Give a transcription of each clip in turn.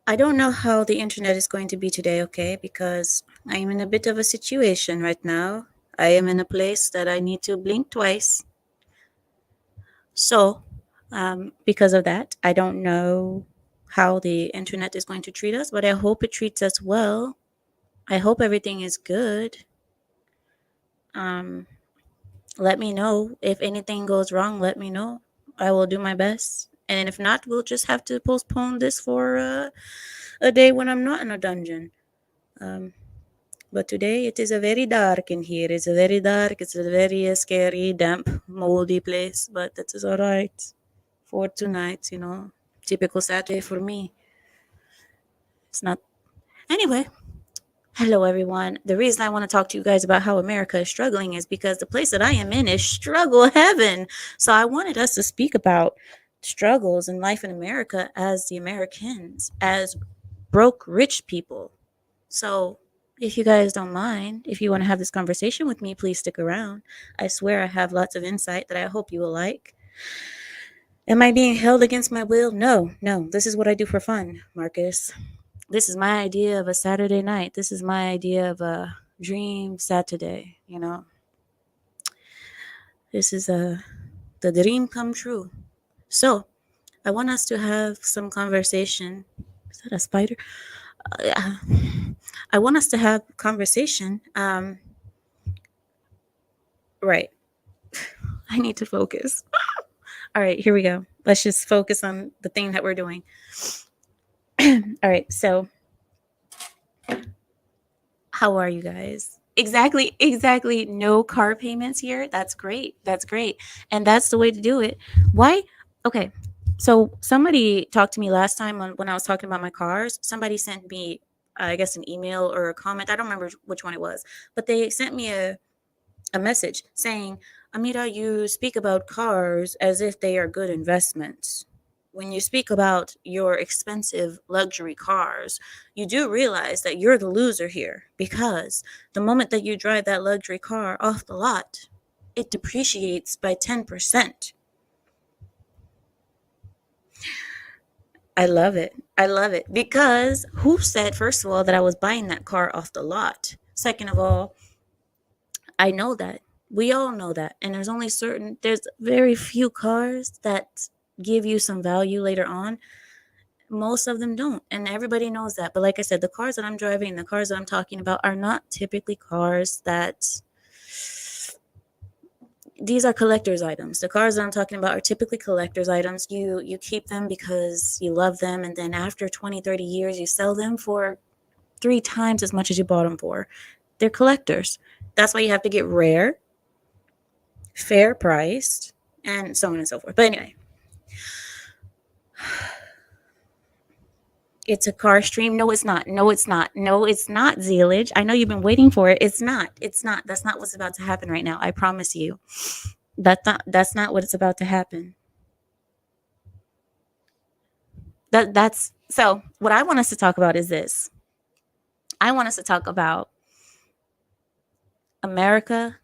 I don't know how the internet is going to be today, okay? Because I am in a bit of a situation right now. I am in a place that I need to blink twice. So, because of that, I don't know how the internet is going to treat us, but I hope it treats us well. I hope everything is good. Um, Let me know if anything goes wrong. Let me know. I will do my best. And if not, we'll just have to postpone this for a day when I'm not in a dungeon. Um, but today it is a very dark in here. It's a very dark. It's a very scary, damp, moldy place. But that is all right for tonight. Typical Saturday for me. It's not. Anyway, hello, everyone. The reason I want to talk to you guys about how America is struggling is because the place that I am in is struggle heaven. So I wanted us to speak about struggles in life in America as the Americans, as broke rich people. So if you guys don't mind, if you want to have this conversation with me, please stick around. I swear I have lots of insight that I hope you will like. Am I being held against my will? No, no. This is what I do for fun, Marcus. This is my idea of a Saturday night. This is my idea of a dream Saturday. This is the dream come true. So, I want us to have some conversation. Is that a spider? Uh, I want us to have conversation. Right. I need to focus. All right, here we go. Let's just focus on the thing that we're doing. All right, so how are you guys? Exactly, exactly. No car payments here. That's great. That's great. And that's the way to do it. Why? Okay. So somebody talked to me last time when I was talking about my cars. Somebody sent me, I guess, an email or a comment. I don't remember which one it was, but they sent me a message saying, Amira, you speak about cars as if they are good investments. When you speak about your expensive luxury cars, you do realize that you're the loser here because the moment that you drive that luxury car off the lot, it depreciates by 10%. I love it. I love it because who said, first of all, that I was buying that car off the lot? Second of all, I know that. We all know that. And there's very few cars that give you some value later on. Most of them don't. And everybody knows that. But like I said, the cars that I'm driving, the cars that I'm talking about are not typically cars that these are collector's items. The cars that I'm talking about are typically collector's items. You keep them because you love them, and then after 20, 30 years you sell them for 3 times as much as you bought them for. They're collectors. That's why you have to get rare, fair priced, and so on and so forth. But anyway, it's a car stream. No, it's not. No, it's not. No, it's not, Zealage. I know you've been waiting for it. It's not. It's not. That's not what's about to happen right now. I promise you. That's not what it's about to happen. That's so what I want us to talk about is this. I want us to talk about America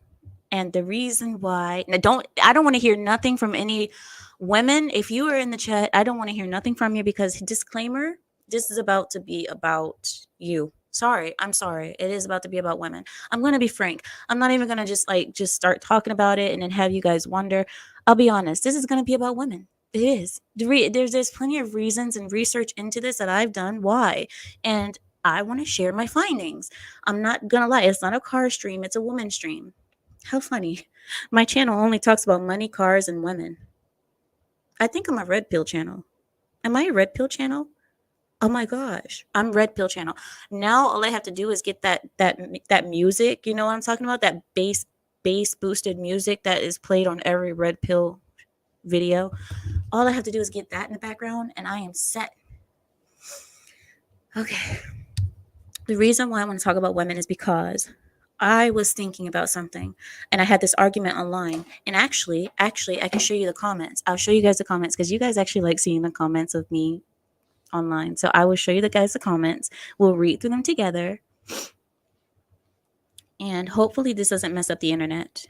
and the reason why. Now, I don't want to hear nothing from any women. If you are in the chat, I don't want to hear nothing from you because disclaimer, this is about to be about you. Sorry, I'm sorry. It is about to be about women. I'm going to be frank. I'm not even going to just start talking about it and then have you guys wonder. I'll be honest. This is going to be about women. It is. There's plenty of reasons and research into this that I've done why. And I want to share my findings. I'm not going to lie. It's not a car stream, it's a woman stream. How funny. My channel only talks about money, cars, and women. I think I'm a red pill channel. Am I a red pill channel? Oh my gosh, I'm red pill channel. Now all I have to do is get that music. You know what I'm talking about? That bass boosted music that is played on every red pill video. All I have to do is get that in the background, and I am set. Okay. The reason why I want to talk about women is because I was thinking about something and I had this argument online. And actually, I can show you the comments. I'll show you guys the comments because you guys actually like seeing the comments of me online. So I will show you the comments. We'll read through them together. And hopefully, this doesn't mess up the internet.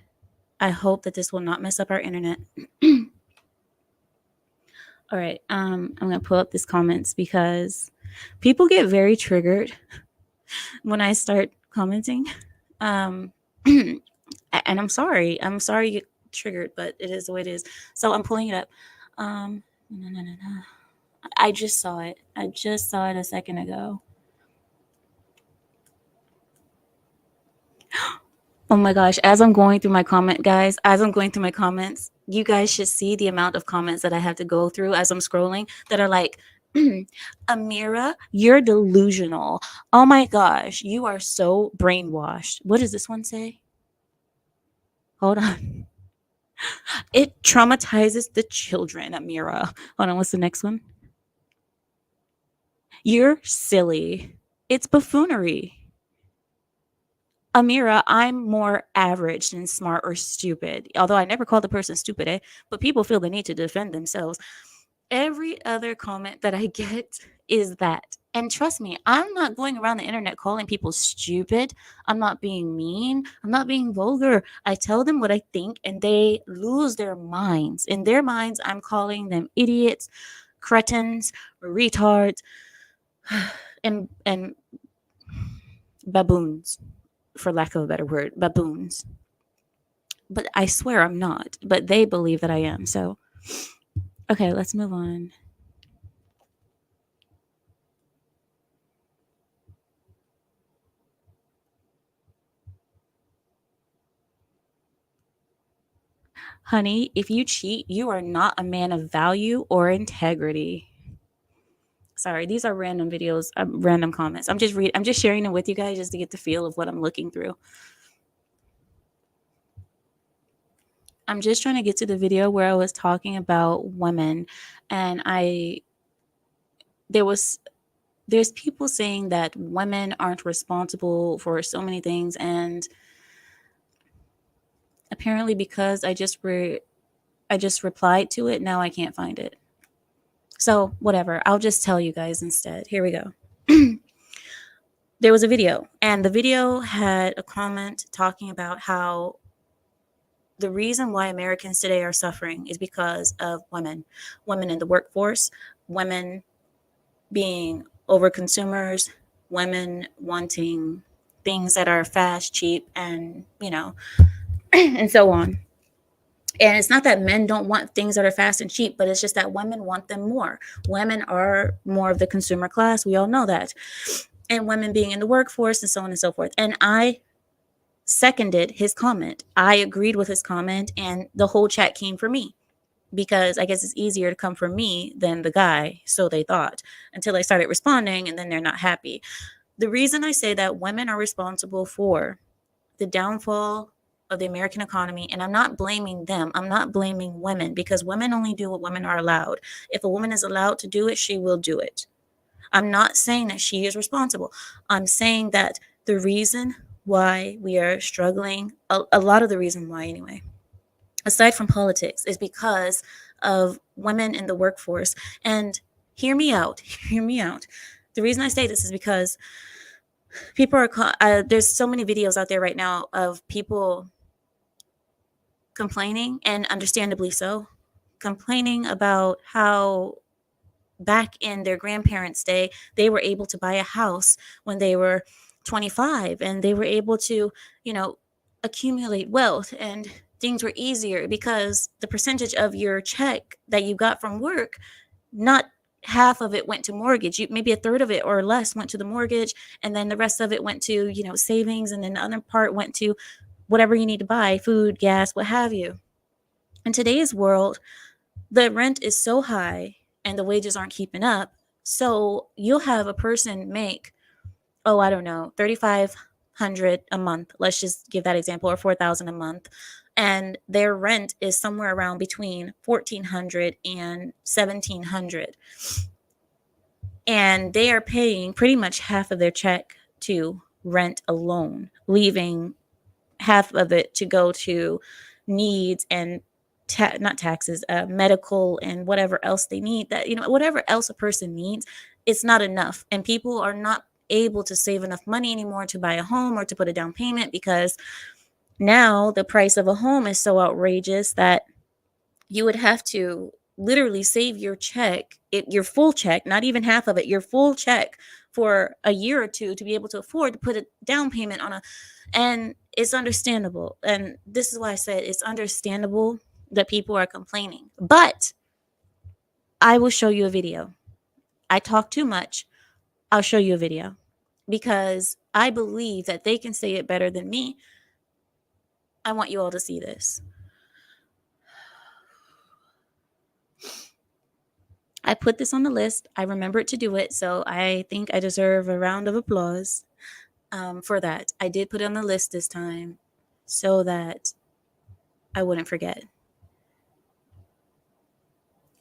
I hope that this will not mess up our internet. All right. I'm going to pull up these comments because People get very triggered when I start commenting. Um, and I'm sorry you get triggered, but it is the way it is. So I'm pulling it up. No, no, no, no. I just saw it. I just saw it a second ago. Oh my gosh, as I'm going through my comment, guys, as I'm going through my comments, you guys should see the amount of comments that I have to go through as I'm scrolling that are like, Amira, you're delusional. Oh my gosh, you are so brainwashed. What does this one say? Hold on. It traumatizes the children, Amira. Hold on, what's the next one? You're silly. It's buffoonery. Amira, I'm more average than smart or stupid. Although I never call the person stupid, but people feel the need to defend themselves. Every other comment that I get is that. And trust me, I'm not going around the internet calling people stupid. I'm not being mean. I'm not being vulgar. I tell them what I think and they lose their minds. In their minds, I'm calling them idiots, cretins, retards, and baboons, for lack of a better word, baboons. But I swear I'm not. But they believe that I am. So, okay, let's move on. Honey, if you cheat, you are not a man of value or integrity. Sorry, these are random videos, random comments. I'm just sharing them with you guys just to get the feel of what I'm looking through. I'm just trying to get to the video where I was talking about women and there was there's people saying that women aren't responsible for so many things, and apparently because I just replied to it, now I can't find it. So, whatever. I'll just tell you guys instead. Here we go. There was a video, and the video had a comment talking about how the reason why Americans today are suffering is because of women in the workforce, women being over consumers, women wanting things that are fast, cheap, and, and so on. And it's not that men don't want things that are fast and cheap, but it's just that women want them more. Women are more of the consumer class. We all know that. And women being in the workforce and so on and so forth. And I seconded his comment. I agreed with his comment, and the whole chat came for me because I guess it's easier to come from me than the guy. So they thought, until I started responding, and then they're not happy. The reason I say that women are responsible for the downfall of the American economy, and I'm not blaming them. I'm not blaming women because women only do what women are allowed. If a woman is allowed to do it, she will do it. I'm not saying that she is responsible. I'm saying that the reason why we are struggling, a lot of the reason why anyway, aside from politics, is because of women in the workforce. And hear me out, hear me out. The reason I say this is because people are, there's so many videos out there right now of people complaining, and understandably so, complaining about how back in their grandparents' day, they were able to buy a house when they were 25 and they were able to, accumulate wealth, and things were easier because the percentage of your check that you got from work, not half of it went to mortgage. Maybe a third of it or less went to the mortgage, and then the rest of it went to, savings, and then the other part went to whatever you need to buy, food, gas, what have you. In today's world, the rent is so high and the wages aren't keeping up. So you'll have a person make, oh, I don't know, 3,500 a month. Let's just give that example, or 4,000 a month. And their rent is somewhere around between 1,400 and 1,700. And they are paying pretty much half of their check to rent alone, leaving half of it to go to needs and not taxes, medical, and whatever else they need, that, whatever else a person needs, it's not enough. And people are not able to save enough money anymore to buy a home or to put a down payment, because now the price of a home is so outrageous that you would have to literally save your check, your full check, not even half of it, your full check for a year or two to be able to afford to put a down payment on a, and it's understandable. And this is why I said it's understandable that people are complaining. But I will show you a video. I talk too much. I'll show you a video because I believe that they can say it better than me. I want you all to see this. I put this on the list. I remembered to do it, so I think I deserve a round of applause for that. I did put it on the list this time so that I wouldn't forget.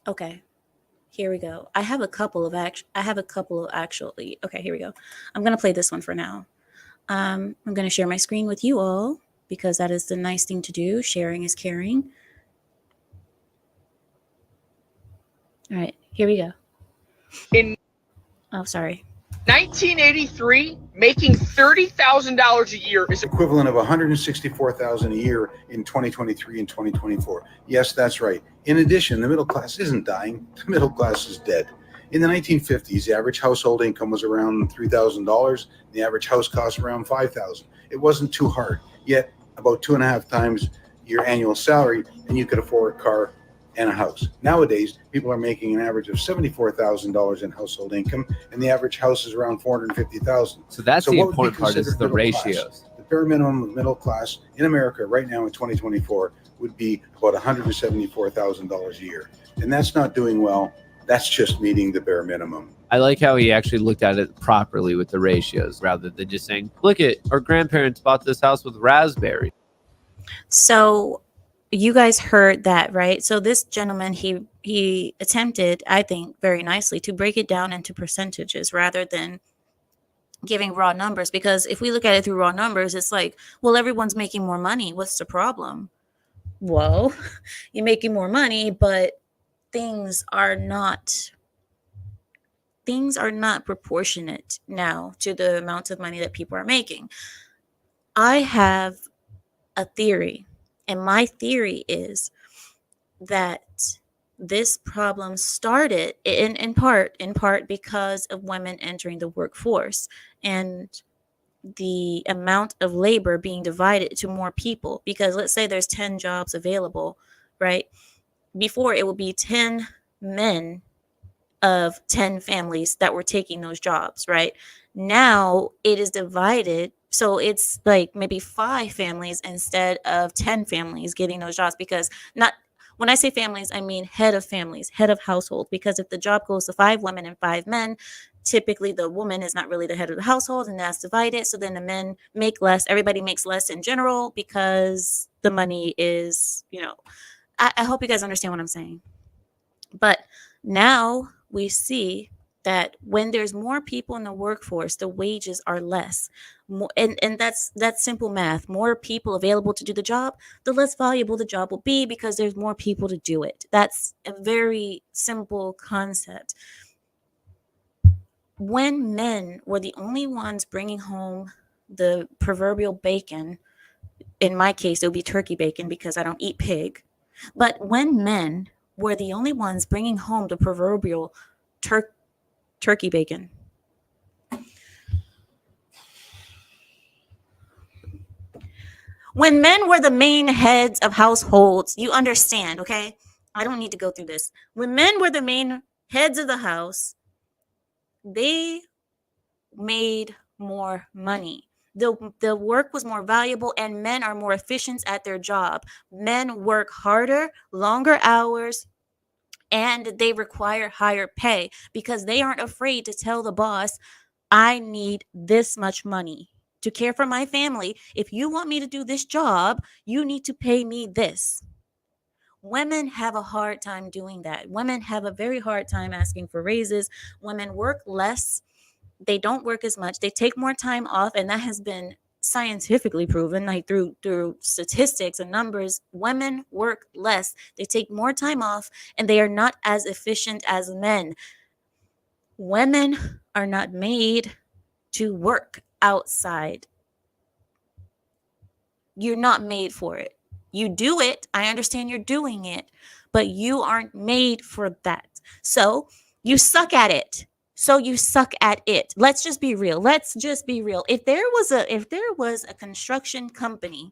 Okay, here we go. I have a couple of actually. Okay, here we go. I'm gonna play this one for now. I'm gonna share my screen with you all because that is the nice thing to do. Sharing is caring. All right, here we go. Oh, sorry. 1983, making $30,000 a year is equivalent of $164,000 a year in 2023 and 2024. Yes, that's right. In addition, the middle class isn't dying. The middle class is dead. In the 1950s, the average household income was around $3,000. The average house cost around $5,000. It wasn't too hard. Yet, about 2.5 times your annual salary, and you could afford a car and a house. Nowadays, people are making an average of $74,000 in household income, and the average house is around $450,000. So that's the important part, is the ratios. The bare minimum of middle class in America right now in 2024 would be about $174,000 a year. And that's not doing well. That's just meeting the bare minimum. I like how he actually looked at it properly with the ratios rather than just saying, look at our grandparents bought this house with raspberry. So you guys heard that, right? So this gentleman, he attempted, I think, very nicely to break it down into percentages rather than giving raw numbers. Because if we look at it through raw numbers, it's like, well, everyone's making more money. What's the problem? Well, you're making more money, but things are not proportionate now to the amount of money that people are making. I have a theory. And my theory is that this problem started in part because of women entering the workforce and the amount of labor being divided to more people. Because let's say there's 10 jobs available, right? Before it would be 10 men of 10 families that were taking those jobs, right? Now it is divided. So it's like maybe 5 families instead of 10 families getting those jobs. Because not, when I say families, I mean head of families, head of household. Because if the job goes to 5 women and 5 men, typically the woman is not really the head of the household, and that's divided. So then the men make less. Everybody makes less in general because the money is, I hope you guys understand what I'm saying. But now we see that when there's more people in the workforce, the wages are less. And that's simple math. More people available to do the job, the less valuable the job will be because there's more people to do it. That's a very simple concept. When men were the only ones bringing home the proverbial bacon, in my case, it would be turkey bacon because I don't eat pig. But when men were the only ones bringing home the proverbial turkey bacon, when men were the main heads of households, you understand, okay? I don't need to go through this. When men were the main heads of the house, they made more money. The work was more valuable, and men are more efficient at their job. Men work harder, longer hours, and they require higher pay because they aren't afraid to tell the boss, I need this much money to care for my family. If you want me to do this job, you need to pay me this. Women have a hard time doing that. Women have a very hard time asking for raises. Women work less. They don't work as much. They take more time off, and that has been scientifically proven, like through statistics and numbers. Women work less. They take more time off, and they are not as efficient as men. Women are not made to work outside. You're not made for it. You do it. I understand you're doing it, but you aren't made for that. So you suck at it. Let's just be real. If there was a construction company,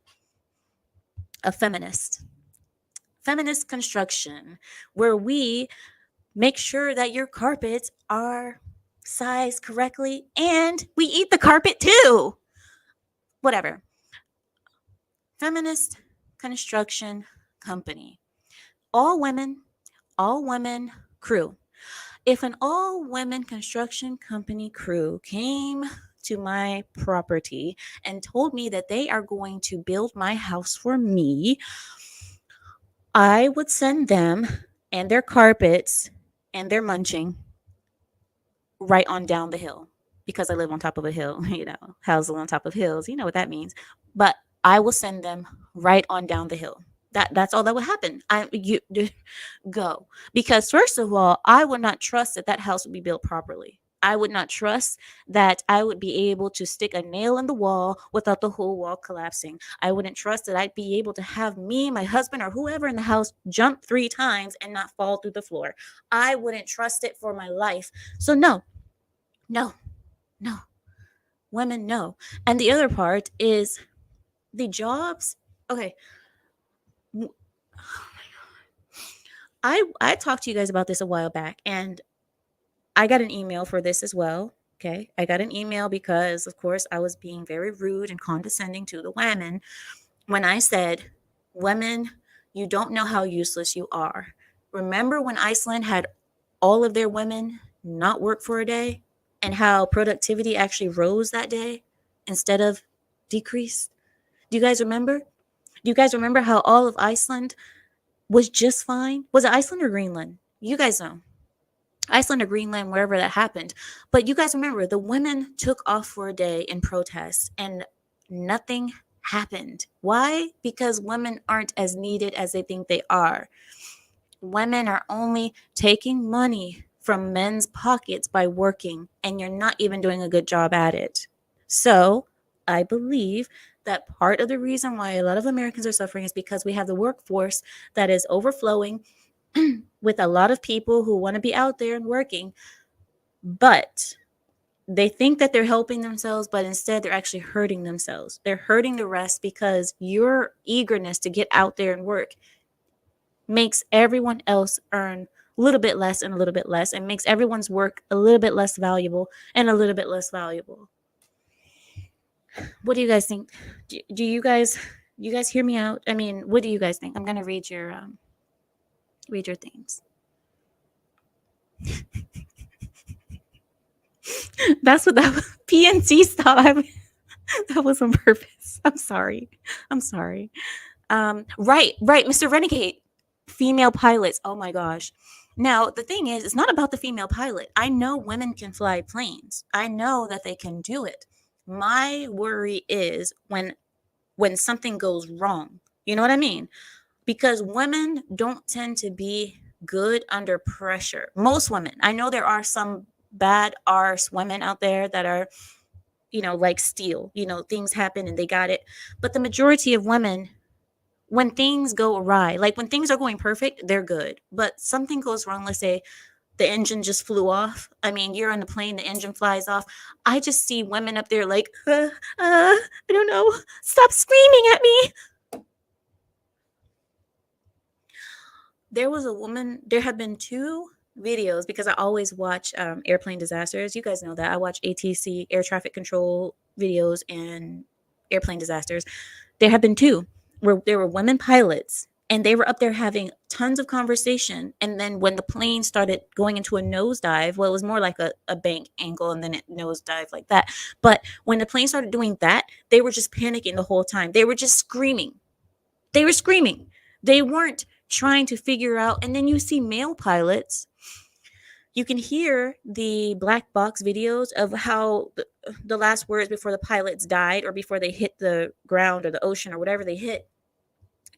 a feminist construction, where we make sure that your carpets are sized correctly and we eat the carpet too. Whatever. Feminist construction company. All women crew. If an all women construction company crew came to my property and told me that they are going to build my house for me, I would send them and their carpets and their munching right on down the hill, because I live on top of a hill, houses on top of hills, you know what that means. But I will send them right on down the hill. That's all that would happen. Go. Because first of all, I would not trust that that house would be built properly. I would not trust that I would be able to stick a nail in the wall without the whole wall collapsing. I wouldn't trust that I'd be able to have me, my husband, or whoever in the house jump 3 times and not fall through the floor. I wouldn't trust it for my life. So no, no, no. Women, no. And the other part is the jobs. Okay. I talked to you guys about this a while back, and I got an email for this as well. Okay. I got an email because, of course, I was being very rude and condescending to the women when I said, women, you don't know how useless you are. Remember when Iceland had all of their women not work for a day, and how productivity actually rose that day instead of decreased? Do you guys remember? Do you guys remember how all of Iceland was just fine? Was it Iceland or Greenland? You guys know. Iceland or Greenland, wherever that happened. But you guys remember the women took off for a day in protest and nothing happened. Why? Because women aren't as needed as they think they are. Women are only taking money from men's pockets by working, and you're not even doing a good job at it. So I believe that part of the reason why a lot of Americans are suffering is because we have the workforce that is overflowing with a lot of people who want to be out there and working, but they think that they're helping themselves, but instead they're actually hurting themselves. They're hurting the rest because your eagerness to get out there and work makes everyone else earn a little bit less and a little bit less, and makes everyone's work a little bit less valuable and a little bit less valuable. What do you guys think? Do you guys hear me out? I mean, what do you guys think? I'm gonna read your things. That's what that was. PNC stop. That was on purpose. I'm sorry. Right, Mr. Renegade. Female pilots. Oh my gosh. Now, the thing is, it's not about the female pilot. I know women can fly planes. I know that they can do it. My worry is when something goes wrong. You know what I mean? Because women don't tend to be good under pressure. Most women. I know there are some bad arse women out there that are, like steel. Things happen and they got it. But the majority of women, when things go awry, like when things are going perfect, they're good. But something goes wrong. Let's say the engine just flew off. I mean, you're on the plane, the engine flies off. I just see women up there like, I don't know. Stop screaming at me. There was a woman, there have been 2 videos, because I always watch airplane disasters. You guys know that. I watch ATC, air traffic control videos, and airplane disasters. There have been 2 where there were women pilots, and they were up there having tons of conversation. And then when the plane started going into a nosedive, well, it was more like a bank angle, and then it nosedived like that. But when the plane started doing that, they were just panicking the whole time. They were just screaming. They were screaming. They weren't trying to figure out. And then you see male pilots. You can hear the black box videos of how the last words before the pilots died, or before they hit the ground or the ocean or whatever they hit.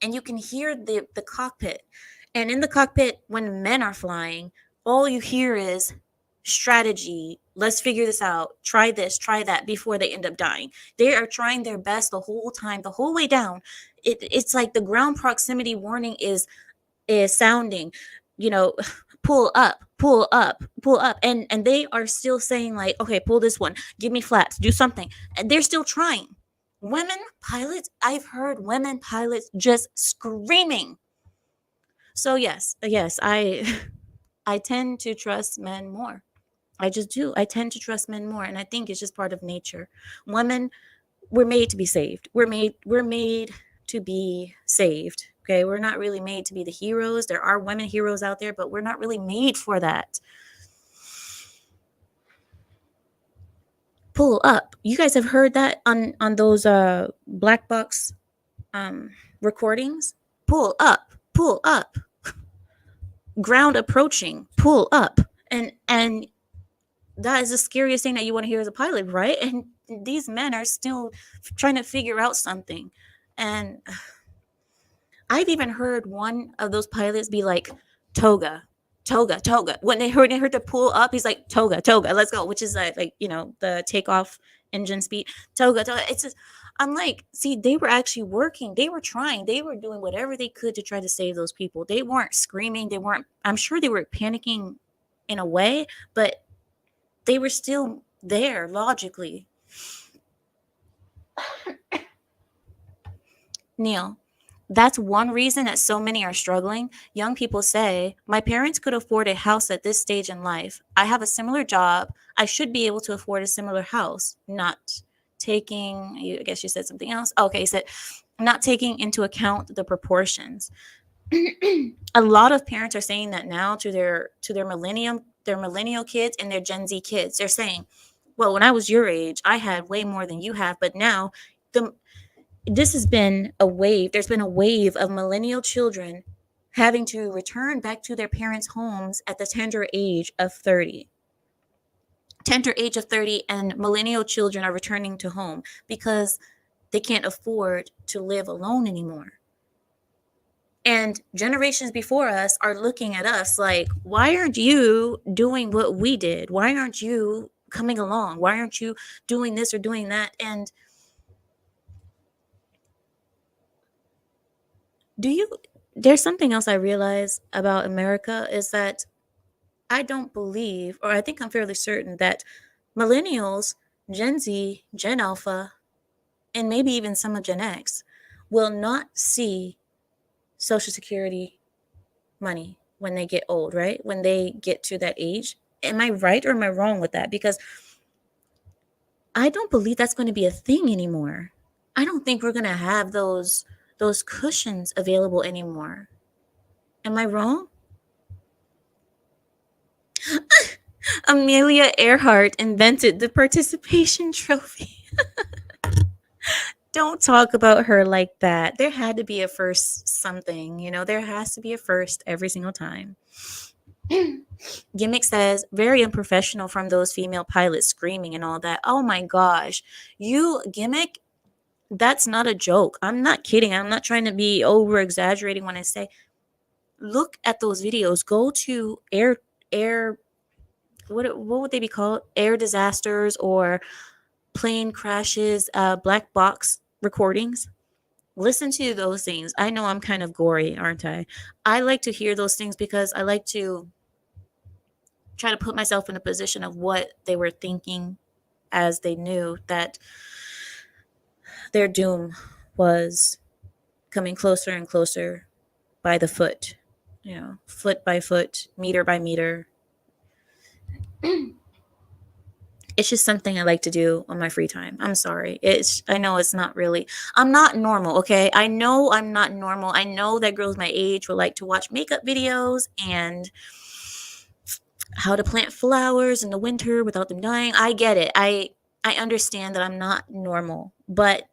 And you can hear the cockpit. And in the cockpit, when men are flying, all you hear is strategy. Let's figure this out. Try this, try that, before they end up dying. They are trying their best the whole time, the whole way down. It's like the ground proximity warning is is sounding, you know, pull up, pull up, pull up, and they are still saying like, okay, pull this one, give me flats, do something, and they're still trying. Women pilots, I've heard women pilots just screaming. So yes, I tend to trust men more. I just do. I tend to trust men more, and I think it's just part of nature. Women, we're made to be saved. We're made to be saved. Okay, we're not really made to be the heroes. There are women heroes out there, but we're not really made for that. Pull up. You guys have heard that on those black box um recordings? Pull up. Pull up. Ground approaching. Pull up. And that is the scariest thing that you want to hear as a pilot, right? And these men are still trying to figure out something. And I've even heard one of those pilots be like, toga, toga, toga. When they heard the pull up, he's like, toga, toga, let's go, which is like the takeoff engine speed. Toga, toga. It's just, I'm like, see, they were actually working. They were trying. They were doing whatever they could to try to save those people. They weren't screaming. They weren't, I'm sure they were panicking in a way, but they were still there logically. Neil, that's one reason that so many are struggling. Young people say, my parents could afford a house at this stage in life. I have a similar job. I should be able to afford a similar house. Not taking, I guess you said something else. Okay, you said, not taking into account the proportions. A lot of parents are saying that now to their millennial kids and their Gen Z kids. They're saying, well, when I was your age, I had way more than you have, but now the this has been a wave. There's been a wave of millennial children having to return back to their parents' homes at the tender age of 30. Tender age of 30, and millennial children are returning to home because they can't afford to live alone anymore. And generations before us are looking at us like, why aren't you doing what we did? Why aren't you coming along? Why aren't you doing this or doing that? And do you, there's something else I realize about America is that I don't believe, or I think I'm fairly certain that millennials, Gen Z, Gen Alpha, and maybe even some of Gen X will not see Social Security money when they get old, right? When they get to that age. Am I right or am I wrong with that? Because I don't believe that's going to be a thing anymore. I don't think we're going to have those cushions available anymore. Am I wrong? Amelia Earhart invented the participation trophy. Don't talk about her like that. There had to be a first something, there has to be a first every single time. Gimmick says, very unprofessional from those female pilots screaming and all that. Oh my gosh. You, Gimmick, that's not a joke. I'm not kidding. I'm not trying to be over exaggerating when I say, look at those videos. Go to air what would they be called? Air disasters or plane crashes, black box recordings. Listen to those things. I know I'm kind of gory, aren't I? I like to hear those things because I like to try to put myself in a position of what they were thinking as they knew that their doom was coming closer and closer by the foot, foot by foot, meter by meter. It's just something I like to do on my free time. I'm sorry. I know it's not really, I'm not normal, okay? I know I'm not normal. I know that girls my age would like to watch makeup videos and how to plant flowers in the winter without them dying. I get it. I understand that I'm not normal, but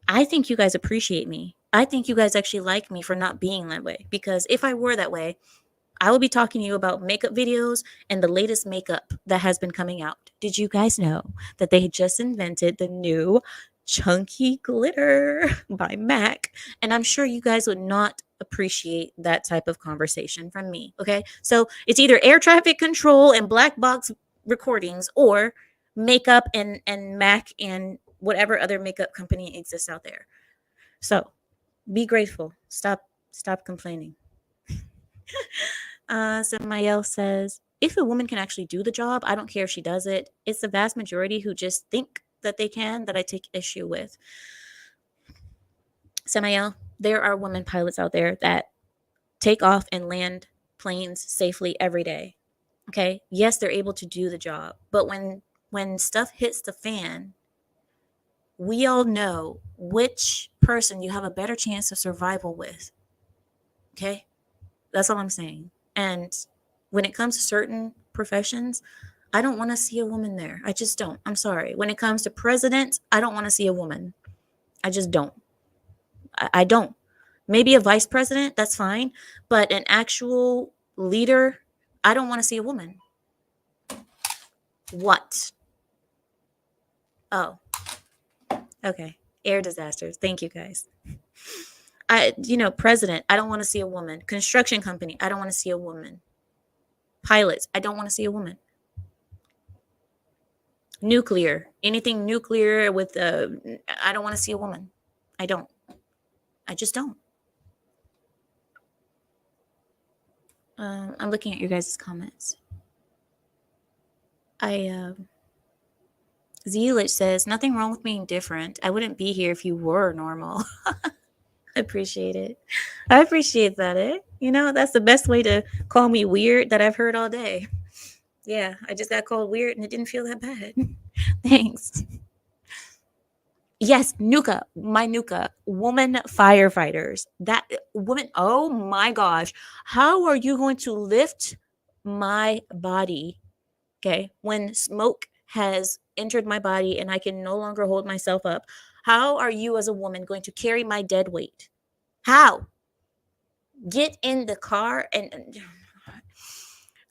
I think you guys appreciate me. I think you guys actually like me for not being that way, because if I were that way, I will be talking to you about makeup videos and the latest makeup that has been coming out. Did you guys know that they just invented the new chunky glitter by MAC? And I'm sure you guys would not appreciate that type of conversation from me. Okay. So it's either air traffic control and black box recordings or makeup and MAC and whatever other makeup company exists out there. So be grateful. Stop complaining. Samael says, if a woman can actually do the job, I don't care if she does it. It's the vast majority who just think that they can that I take issue with. Samael, there are women pilots out there that take off and land planes safely every day. Okay? Yes, they're able to do the job, but when stuff hits the fan, we all know which person you have a better chance of survival with. Okay? That's all I'm saying. And when it comes to certain professions, I don't want to see a woman there. I just don't. I'm sorry. When it comes to president, I don't want to see a woman. I just don't. I don't. Maybe a vice president, that's fine. But an actual leader, I don't want to see a woman. What? Oh, okay. Air disasters. Thank you guys. President, I don't want to see a woman. Construction company, I don't want to see a woman. Pilots, I don't want to see a woman. Nuclear, anything nuclear with I don't want to see a woman. I don't. I just don't. I'm looking at your guys' comments. Zelich says, nothing wrong with being different. I wouldn't be here if you were normal. I appreciate it. I appreciate that, eh? That's the best way to call me weird that I've heard all day. Yeah, I just got called weird and it didn't feel that bad. Thanks. Yes, Nuka, my Nuka, woman firefighters. That woman, oh my gosh. How are you going to lift my body, okay, when smoke has entered my body and I can no longer hold myself up? How are you as a woman going to carry my dead weight? How? Get in the car and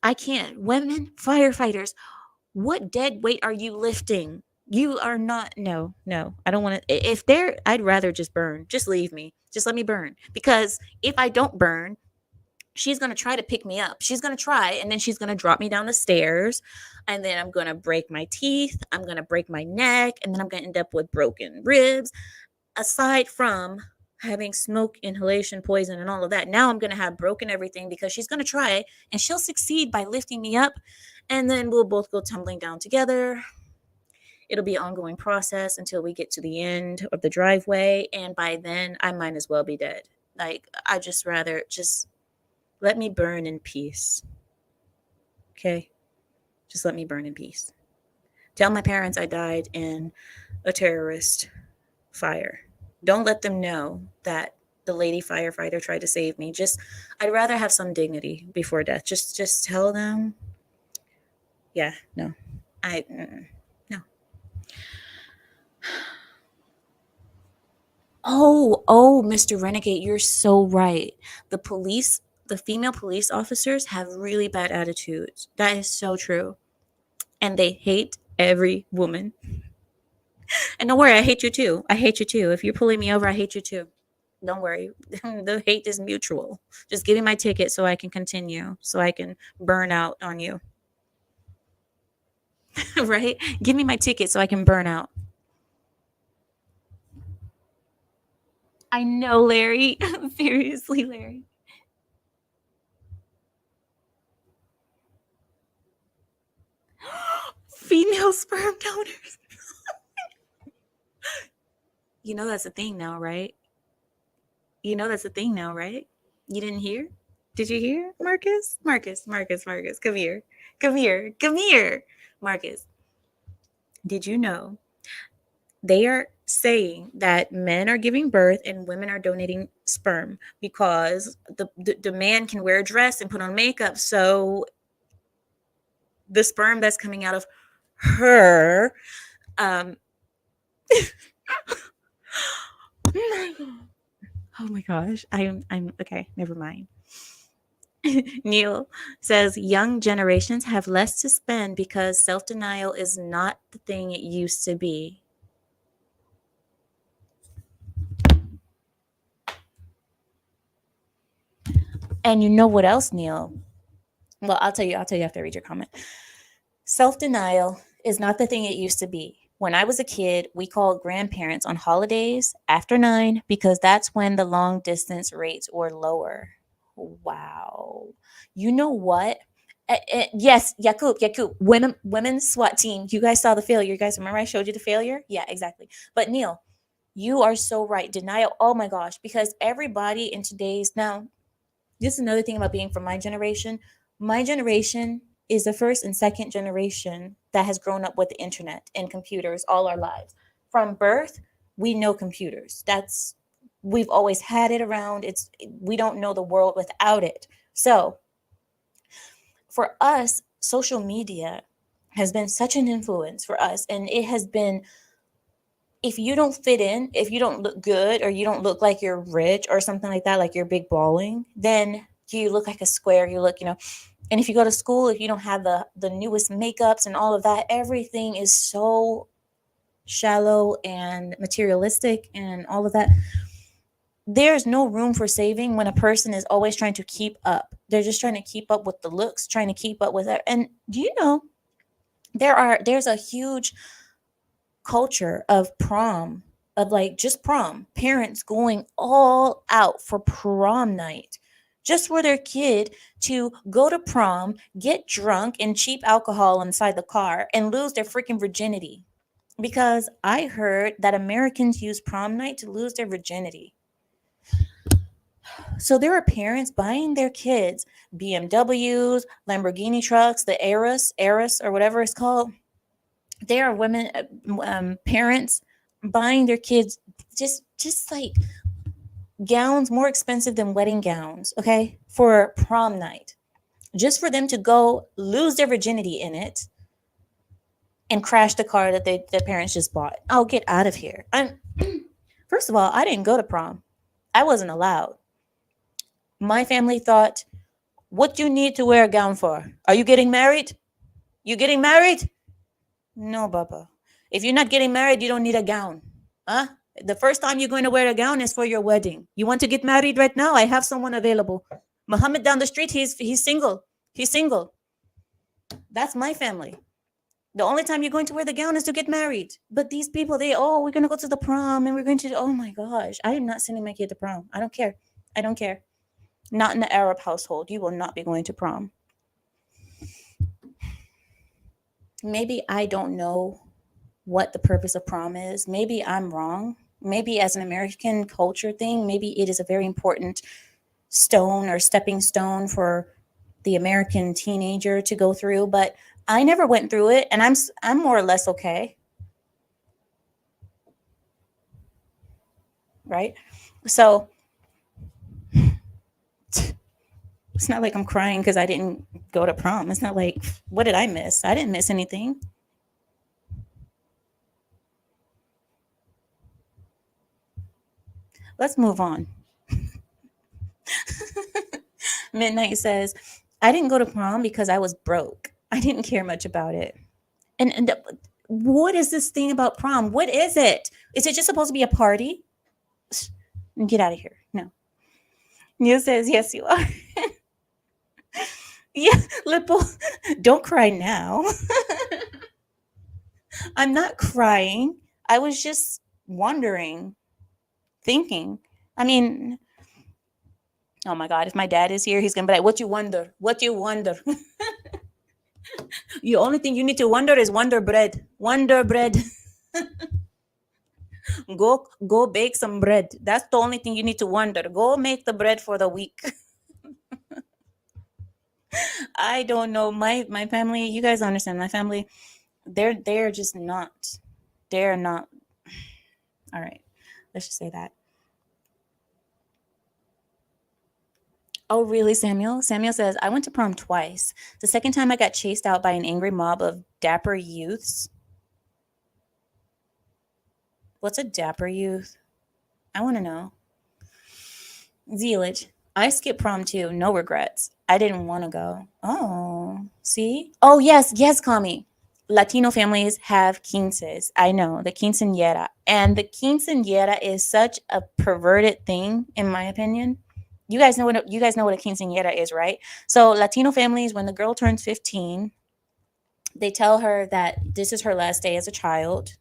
I can't. Women firefighters, what dead weight are you lifting? You are not. No, I don't want to. If they're, I'd rather just burn. Just leave me. Just let me burn. Because if I don't burn, she's going to try to pick me up. She's going to try, and then she's going to drop me down the stairs. And then I'm going to break my teeth. I'm going to break my neck. And then I'm going to end up with broken ribs. Aside from having smoke inhalation poison and all of that, now I'm going to have broken everything because she's going to try and she'll succeed by lifting me up. And then we'll both go tumbling down together. It'll be an ongoing process until we get to the end of the driveway. And by then, I might as well be dead. Like, I just rather just let me burn in peace. Okay? Just let me burn in peace. Tell my parents I died in a terrorist fire. Don't let them know that the lady firefighter tried to save me. I'd rather have some dignity before death. Just tell them. Yeah, no. No. Oh, Mr. Renegade, you're so right. The female police officers have really bad attitudes. That is so true. And they hate every woman. And don't worry, I hate you too. I hate you too. If you're pulling me over, I hate you too. Don't worry. The hate is mutual. Just give me my ticket so I can continue, so I can burn out on you. Right? Give me my ticket so I can burn out. I know, Larry. Seriously, Larry. Female sperm donors. That's a thing now, right? That's a thing now, right? You didn't hear? Did you hear, Marcus? Marcus, come here. Come here, Marcus. Did you know they are saying that men are giving birth and women are donating sperm because the man can wear a dress and put on makeup, so the sperm that's coming out of her oh my gosh, I'm okay, never mind. Neil says young generations have less to spend because self-denial is not the thing it used to be. And you know what else, Neil? Well, I'll tell you after I read your comment. Self-denial is not the thing it used to be. When I was a kid, we called grandparents on holidays after 9 because that's when the long distance rates were lower. Wow. You know what? Yes, Yakub, women's SWAT team. You guys saw the failure. You guys remember I showed you the failure? Yeah, exactly. But Neil, you are so right. Denial. Oh my gosh, because everybody in today's now, this is another thing about being from my generation. My generation is the first and second generation that has grown up with the internet and computers all our lives. From birth, we know computers. That's we've always had it around. It's we don't know the world without it. So, for us, social media has been such an influence for us, and it has been, if you don't fit in, if you don't look good, or you don't look like you're rich or something like that, like you're big balling, then you look like a square. You look, and if you go to school, if you don't have the newest makeups and all of that, everything is so shallow and materialistic and all of that. There's no room for saving when a person is always trying to keep up. They're just trying to keep up with the looks, trying to keep up with it. And do you know there's a huge culture of prom, of like just prom, parents going all out for prom night just for their kid to go to prom, get drunk and cheap alcohol inside the car and lose their freaking virginity. Because I heard that Americans use prom night to lose their virginity. So there are parents buying their kids BMWs, Lamborghini trucks, the Eris or whatever it's called. There are women, parents buying their kids just like gowns more expensive than wedding gowns, okay, for prom night, just for them to go lose their virginity in it and crash the car that their parents just bought. Oh, get out of here! First of all, I didn't go to prom. I wasn't allowed. My family thought, what do you need to wear a gown for? Are you getting married? You getting married? No, Baba. If you're not getting married, you don't need a gown. Huh? The first time you're going to wear a gown is for your wedding. You want to get married right now? I have someone available. Muhammad down the street, he's single. He's single. That's my family. The only time you're going to wear the gown is to get married. But these people, we're going to go to the prom and we're going to, oh my gosh. I am not sending my kid to prom. I don't care. I don't care. Not in the Arab household. You will not be going to prom. Maybe I don't know what the purpose of prom is. Maybe I'm wrong. Maybe as an American culture thing, maybe it is a very important stone or stepping stone for the American teenager to go through, but I never went through it, and I'm more or less okay. Right? So it's not like I'm crying because I didn't go to prom. It's not like, what did I miss? I didn't miss anything. Let's move on. Midnight says, I didn't go to prom because I was broke. I didn't care much about it. And what is this thing about prom? What is it? Is it just supposed to be a party? Get out of here. No. Neil says, yes, you are. Yeah, Lipple, don't cry now. I'm not crying. I was just wondering, thinking. I mean, oh my God, if my dad is here, he's going to be like, what you wonder? What you wonder? The only thing you need to wonder is Wonder Bread. Wonder Bread. Go bake some bread. That's the only thing you need to wonder. Go make the bread for the week. I don't know. My family, you guys understand, my family, they're just not. They're not. All right. Let's just say that. Oh, really, Samuel? Samuel says, I went to prom twice. The second time I got chased out by an angry mob of dapper youths. What's a dapper youth? I want to know. Zealage. I skipped prom too. No regrets. I didn't want to go. Oh, see? Oh, yes, Kami. Latino families have quinces. I know, the quinceañera. And the quinceañera is such a perverted thing, in my opinion. You guys know what a quinceañera is, right? So Latino families, when the girl turns 15, they tell her that this is her last day as a child,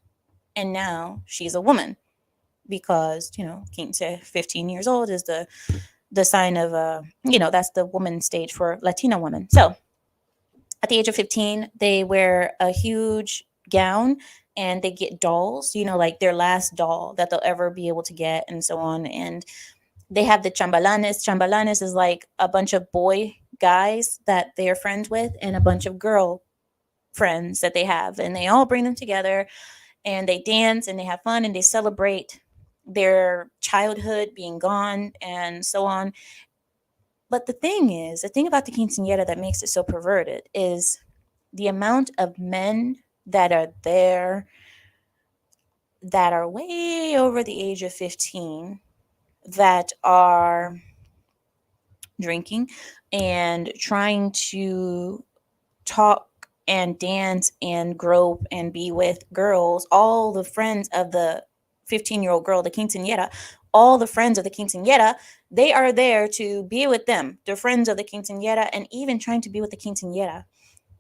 and now she's a woman because, 15 years old is the the sign of that's the woman stage for Latina women. So at the age of 15, they wear a huge gown and they get dolls, like their last doll that they'll ever be able to get, and so on. And they have the chambalanes. Chambalanes is like a bunch of boy guys that they're friends with and a bunch of girl friends that they have. And they all bring them together and they dance and they have fun and they celebrate their childhood being gone and so on. But the thing about the quinceañera that makes it so perverted is the amount of men that are there that are way over the age of 15 that are drinking and trying to talk and dance and grope and be with girls, all the friends of the 15-year-old girl, the quinceañera, all the friends of the quinceañera, they are there to be with them, the friends of the quinceañera, and even trying to be with the quinceañera.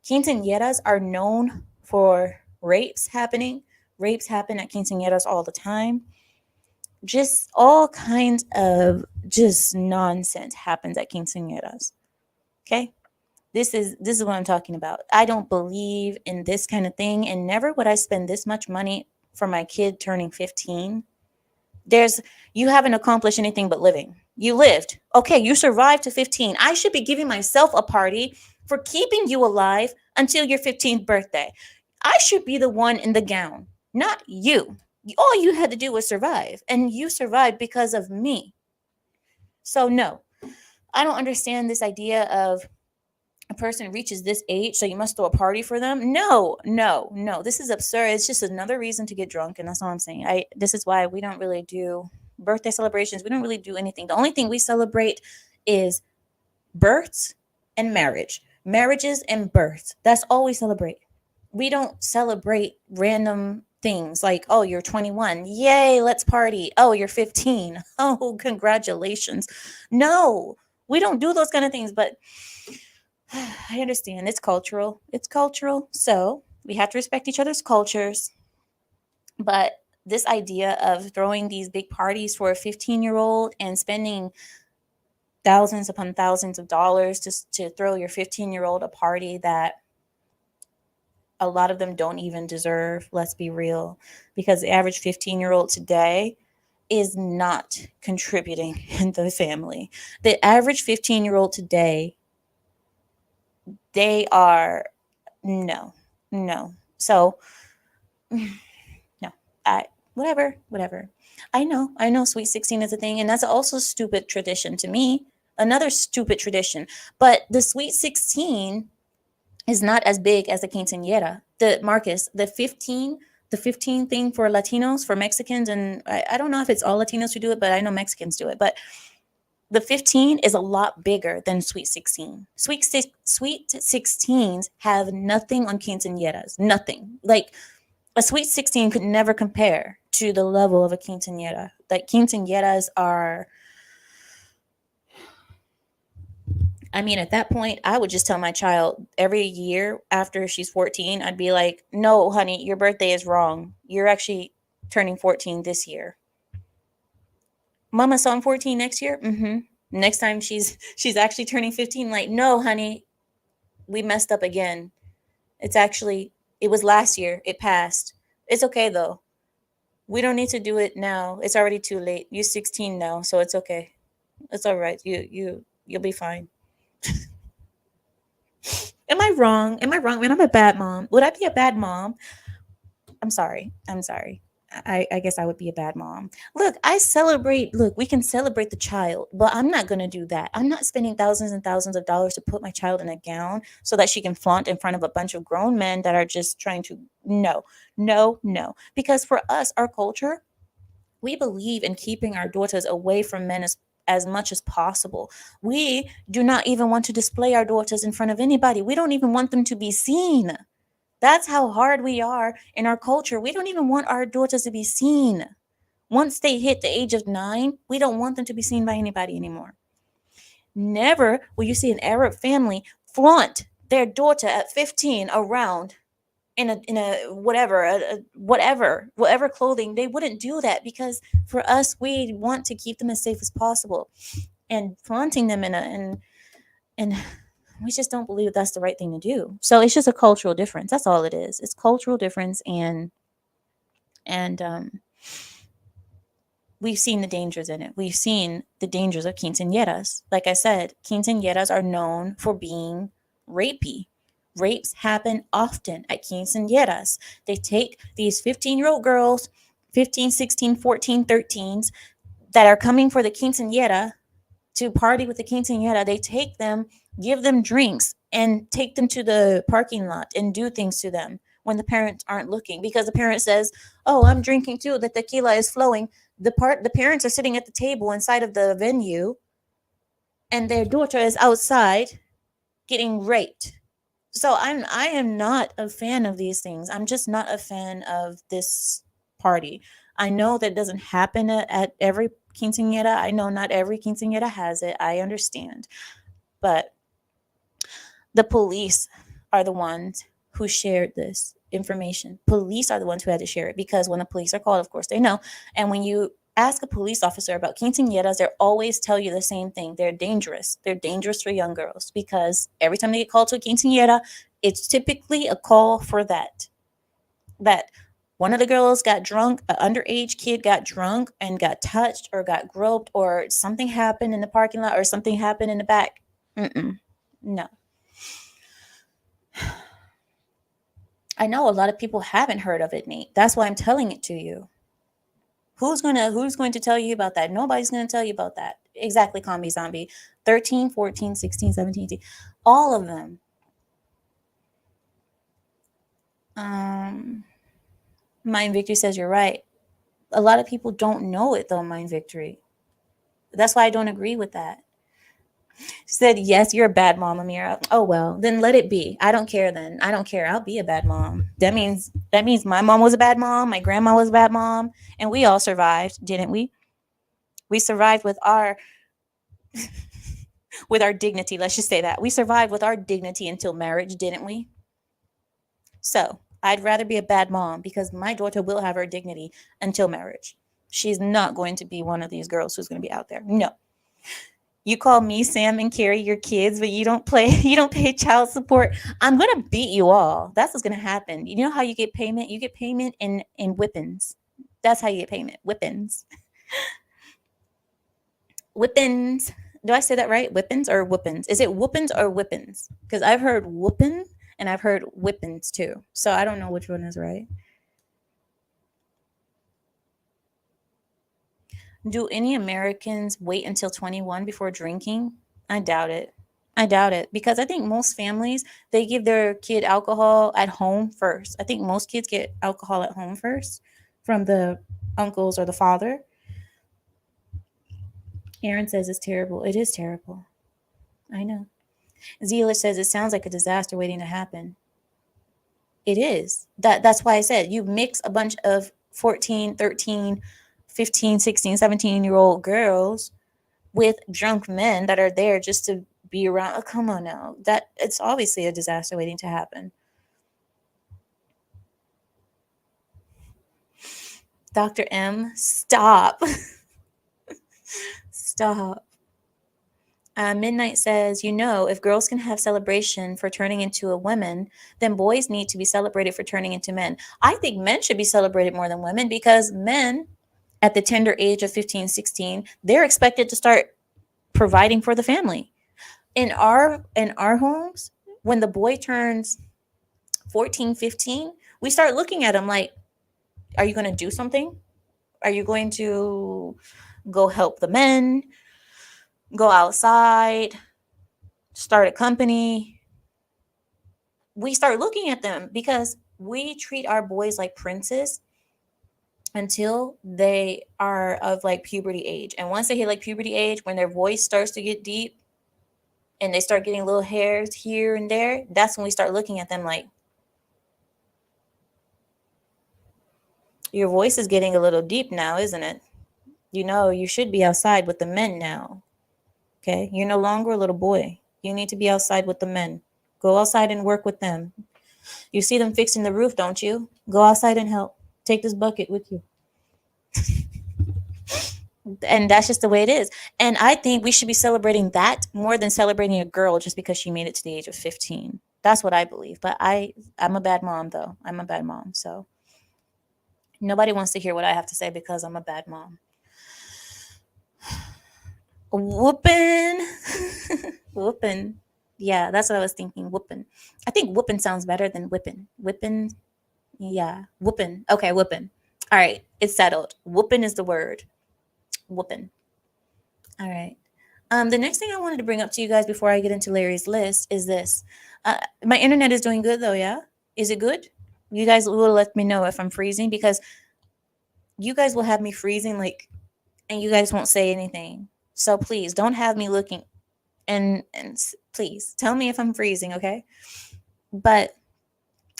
Quinceañeras are known for rapes happening. Rapes happen at quinceañeras all the time. Just all kinds of just nonsense happens at quinceañeras. Okay? This is what I'm talking about. I don't believe in this kind of thing, and never would I spend this much money for my kid turning 15. You haven't accomplished anything but living. You lived. Okay, you survived to 15. I should be giving myself a party for keeping you alive until your 15th birthday. I should be the one in the gown, not you. All you had to do was survive, and you survived because of me. So no, I don't understand this idea of a person reaches this age, so you must throw a party for them. No. This is absurd. It's just another reason to get drunk, and that's all I'm saying. This is why we don't really do birthday celebrations. We don't really do anything. The only thing we celebrate is births and marriages and births. That's all we celebrate. We don't celebrate random things like, oh, you're 21. Yay, let's party. Oh, you're 15. Oh, congratulations. No, we don't do those kind of things, but I understand it's cultural. So we have to respect each other's cultures. But this idea of throwing these big parties for a 15-year-old and spending thousands upon thousands of dollars to throw your 15-year-old a party that a lot of them don't even deserve, let's be real, because the average 15-year-old today is not contributing in the family. The average 15-year-old today, they are no. So no, whatever. I know Sweet 16 is a thing, and that's also a stupid tradition to me. Another stupid tradition. But the Sweet 16 is not as big as the quinceañera. The 15 thing for Latinos, for Mexicans, and I don't know if it's all Latinos who do it, but I know Mexicans do it. But the 15 is a lot bigger than Sweet 16. Sweet 16s have nothing on quinceañeras. Nothing. Like a Sweet 16 could never compare to the level of a quinceañera. Like quinceañeras are, I mean, at that point, I would just tell my child every year after she's 14, I'd be like, no, honey, your birthday is wrong. You're actually turning 14 this year. Mama, so I'm 14 next year? Mm-hmm. Next time she's actually turning 15, like, no, honey, we messed up again. It was last year. It passed. It's okay, though. We don't need to do it now. It's already too late. You're 16 now, so it's okay. It's all right. You'll be fine. Am I wrong? When I'm a bad mom, would I be a bad mom? I'm sorry. I guess I would be a bad mom. Look, we can celebrate the child, but I'm not going to do that. I'm not spending thousands and thousands of dollars to put my child in a gown so that she can flaunt in front of a bunch of grown men that are just trying to, no. Because for us, our culture, we believe in keeping our daughters away from men as much as possible. We do not even want to display our daughters in front of anybody. We don't even want them to be seen. That's how hard we are in our culture. We don't even want our daughters to be seen. Once they hit the age of 9, we don't want them to be seen by anybody anymore. Never will you see an Arab family flaunt their daughter at 15 around in a whatever clothing. They wouldn't do that because for us, we want to keep them as safe as possible. and flaunting them and we just don't believe that's the right thing to do. So it's just a cultural difference. That's all it is. It's cultural difference, and we've seen the dangers in it. We've seen the dangers of quinceañeras. Like I said, quinceañeras are known for being rapey. Rapes happen often at quinceañeras. They take these 15-year-old girls, 15, 16, 14, 13s that are coming for the quinceañera to party with the quinceañera. They take them, give them drinks, and take them to the parking lot and do things to them when the parents aren't looking, because the parent says, "Oh, I'm drinking too. The tequila is flowing." The parents are sitting at the table inside of the venue, and their daughter is outside getting raped. So I am not a fan of these things. I'm just not a fan of this party. I know that doesn't happen at every quinceañera. I know not every quinceañera has it. I understand. But the police are the ones who shared this information. Police are the ones who had to share it, because when the police are called, of course, they know. And when you ask a police officer about quinceañeras, they always tell you the same thing. They're dangerous. They're dangerous for young girls, because every time they get called to a quinceañera, it's typically a call for that one of the girls got drunk, an underage kid got drunk and got touched or got groped, or something happened in the parking lot, or something happened in the back. No. I know a lot of people haven't heard of it, Nate. That's why I'm telling it to you. Who's going to tell you about that? Nobody's going to tell you about that. Exactly, Combi Zombie. 13, 14, 16, 17, 18. All of them. Mind Victory says you're right. A lot of people don't know it though, Mind Victory. That's why I don't agree with that. She said, yes, you're a bad mom, Amira. Oh, well, then let it be. I don't care then. I don't care. I'll be a bad mom. That means my mom was a bad mom. My grandma was a bad mom. And we all survived, didn't we? We survived with our with our dignity. Let's just say that. We survived with our dignity until marriage, didn't we? So I'd rather be a bad mom, because my daughter will have her dignity until marriage. She's not going to be one of these girls who's going to be out there. No. You call me, Sam, and Carrie your kids, but you don't pay child support. I'm going to beat you all. That's what's going to happen. You know how you get payment? You get payment in whippings. That's how you get payment. Whippings. Whippings. Do I say that right? Whippings or whoopings? Is it whoopings or whippings? Because I've heard whooping and I've heard whippings too. So I don't know which one is right. Do any Americans wait until 21 before drinking? I doubt it. Because I think most families, they give their kid alcohol at home first. I think most kids get alcohol at home first from the uncles or the father. Aaron says it's terrible. It is terrible. I know. Zealer says it sounds like a disaster waiting to happen. It is. That's why I said you mix a bunch of 14, 13, 15, 16, 17-year-old girls with drunk men that are there just to be around. Oh, come on now. That it's obviously a disaster waiting to happen. Dr. M, stop. Stop. Midnight says, if girls can have celebration for turning into a woman, then boys need to be celebrated for turning into men. I think men should be celebrated more than women, because men at the tender age of 15, 16, they're expected to start providing for the family. In our homes, when the boy turns 14, 15, we start looking at him like, are you going to do something? Are you going to go help the men? Go outside? Start a company? We start looking at them because we treat our boys like princes until they are of like puberty age. And once they hit like puberty age, when their voice starts to get deep and they start getting little hairs here and there, that's when we start looking at them like, your voice is getting a little deep now, isn't it? You should be outside with the men now. Okay? You're no longer a little boy. You need to be outside with the men. Go outside and work with them. You see them fixing the roof, don't you? Go outside and help. Take this bucket with you. And that's just the way it is. And I think we should be celebrating that more than celebrating a girl just because she made it to the age of 15. That's what I believe. But I'm a bad mom though. I'm a bad mom. So nobody wants to hear what I have to say because I'm a bad mom. Whooping. Whooping. Yeah, that's what I was thinking. Whooping. I think whooping sounds better than whipping. Whipping. Yeah. Whooping. Okay, whooping. All right. It's settled. Whooping is the word. Whooping. All right. The next thing I wanted to bring up to you guys before I get into Larry's list is this. My internet is doing good though, yeah? Is it good? You guys will let me know if I'm freezing because you guys will have me freezing like and you guys won't say anything. So please don't have me looking and please tell me if I'm freezing, okay? But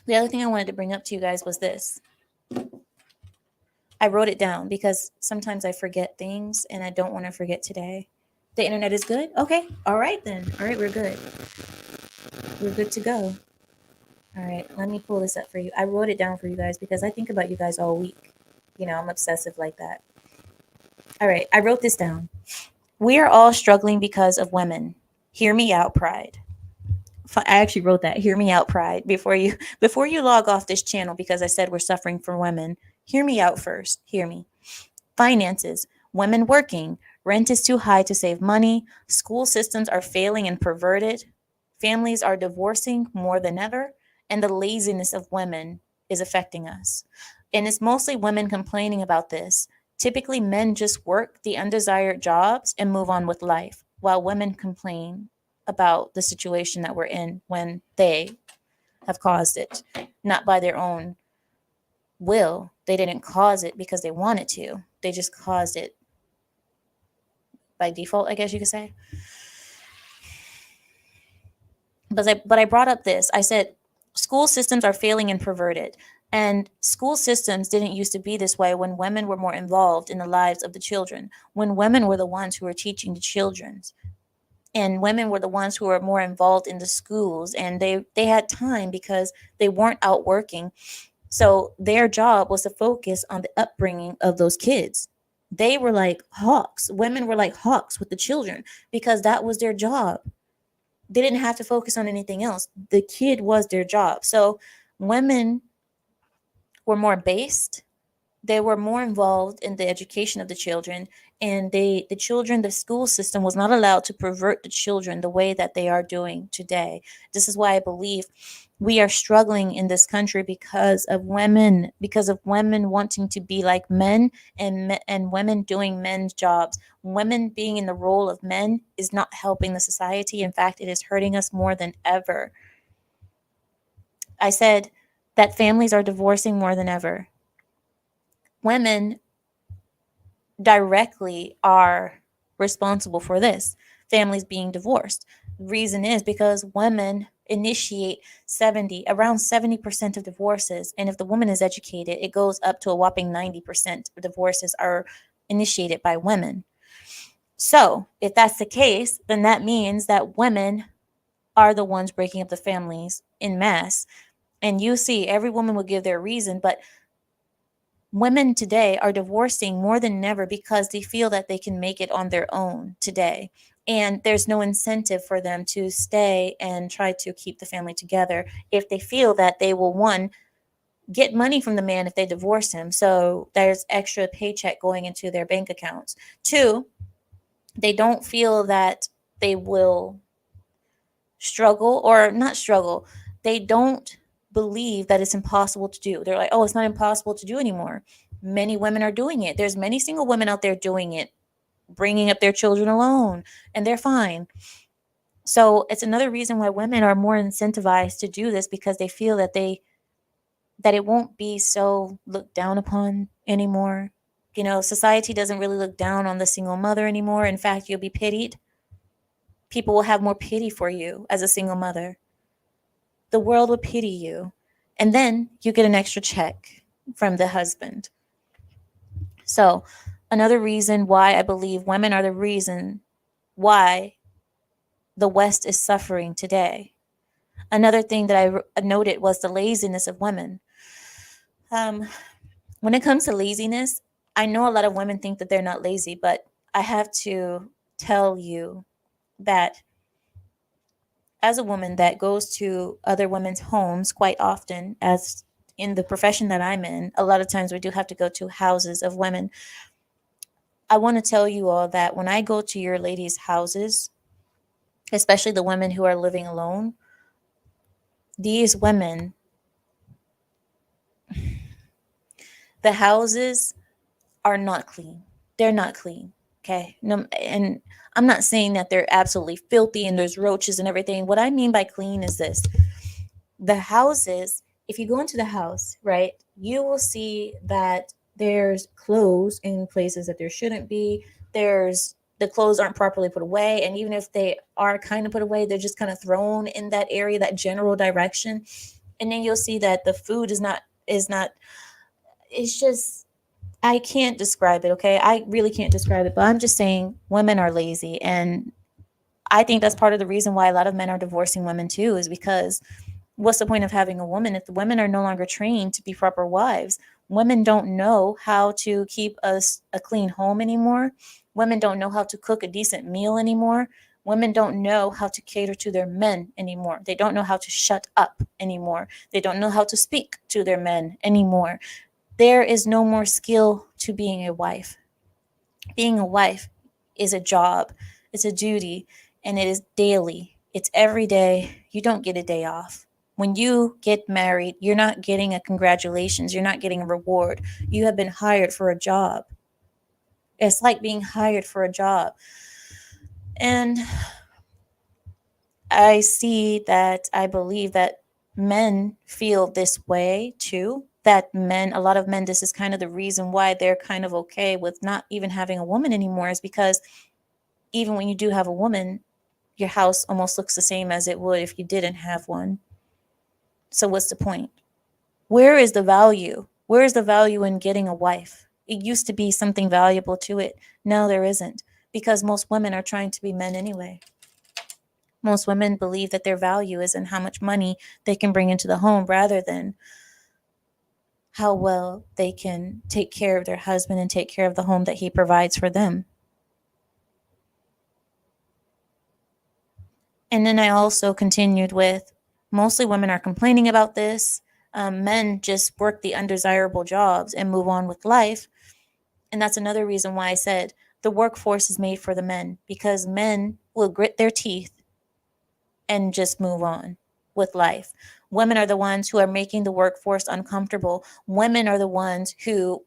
the other thing I wanted to bring up to you guys was this. I wrote it down because sometimes I forget things and I don't want to forget today. The internet is good? Okay. All right then. All right, we're good. We're good to go. All right, let me pull this up for you. I wrote it down for you guys because I think about you guys all week. You know, I'm obsessive like that. All right, I wrote this down. We are all struggling because of women. Hear me out, pride. I actually wrote that. Hear me out, pride. Before you log off this channel because I said we're suffering for women. Hear me out first. Hear me. Finances. Women working. Rent is too high to save money. School systems are failing and perverted. Families are divorcing more than ever. And the laziness of women is affecting us. And it's mostly women complaining about this. Typically, men just work the undesired jobs and move on with life, while women complain about the situation that we're in when they have caused it, not by their own will. They didn't cause it because they wanted to. They just caused it by default, I guess you could say. But I brought up this. I said school systems are failing and perverted. And school systems didn't used to be this way when women were more involved in the lives of the children, when women were the ones who were teaching the children. And women were the ones who were more involved in the schools and they had time because they weren't out working. So their job was to focus on the upbringing of those kids. They were like hawks. Women were like hawks with the children because that was their job. They didn't have to focus on anything else. The kid was their job. So women were more based. They were more involved in the education of the children, and the children, the school system was not allowed to pervert the children the way that they are doing today. This is why I believe we are struggling in this country because of women wanting to be like men and women doing men's jobs. Women being in the role of men is not helping the society. In fact, it is hurting us more than ever. I said that families are divorcing more than ever. Women directly are responsible for this, families being divorced. The reason is because women initiate around 70% of divorces, and if the woman is educated, it goes up to a whopping 90% of divorces are initiated by women. So if that's the case, then that means that women are the ones breaking up the families in mass. And you see, every woman will give their reason, but women today are divorcing more than ever because they feel that they can make it on their own today. And there's no incentive for them to stay and try to keep the family together if they feel that they will, one, get money from the man if they divorce him. So there's extra paycheck going into their bank accounts. Two, they don't feel that they will struggle or not struggle. They don't believe that it's impossible to do. They're like, oh, it's not impossible to do anymore. Many women are doing it. There's many single women out there doing it, bringing up their children alone, and they're fine. So it's another reason why women are more incentivized to do this because they feel that it won't be so looked down upon anymore. You know, society doesn't really look down on the single mother anymore. In fact, you'll be pitied. People will have more pity for you as a single mother. The world will pity you. And then you get an extra check from the husband. So another reason why I believe women are the reason why the West is suffering today. Another thing that I noted was the laziness of women. When it comes to laziness, I know a lot of women think that they're not lazy, but I have to tell you that as a woman that goes to other women's homes quite often, as in the profession that I'm in, a lot of times we do have to go to houses of women. I want to tell you all that when I go to your ladies' houses, especially the women who are living alone, these women, the houses are not clean. They're not clean. Okay. No, and I'm not saying that they're absolutely filthy and there's roaches and everything. What I mean by clean is this: the houses, if you go into the house, right, you will see that there's clothes in places that there shouldn't be. There's the clothes aren't properly put away. And even if they are kind of put away, they're just kind of thrown in that area, that general direction. And then you'll see that the food is not, it's just, I can't describe it, okay? I really can't describe it, but I'm just saying women are lazy. And I think that's part of the reason why a lot of men are divorcing women too, is because what's the point of having a woman if the women are no longer trained to be proper wives? Women don't know how to keep a clean home anymore. Women don't know how to cook a decent meal anymore. Women don't know how to cater to their men anymore. They don't know how to shut up anymore. They don't know how to speak to their men anymore. There is no more skill to being a wife. Being a wife is a job, it's a duty, and it is daily. It's every day. You don't get a day off. When you get married, you're not getting a congratulations, you're not getting a reward. You have been hired for a job. It's like being hired for a job. And I see that, I believe that men feel this way too. That men, a lot of men, this is kind of the reason why they're kind of okay with not even having a woman anymore, is because even when you do have a woman, your house almost looks the same as it would if you didn't have one. So what's the point? Where is the value? Where is the value in getting a wife? It used to be something valuable to it. Now there isn't, because most women are trying to be men anyway. Most women believe that their value is in how much money they can bring into the home rather than how well they can take care of their husband and take care of the home that he provides for them. And then I also continued with, mostly women are complaining about this. Men just work the undesirable jobs and move on with life. And that's another reason why I said the workforce is made for the men, because men will grit their teeth and just move on with life. Women are the ones who are making the workforce uncomfortable. Women are the ones who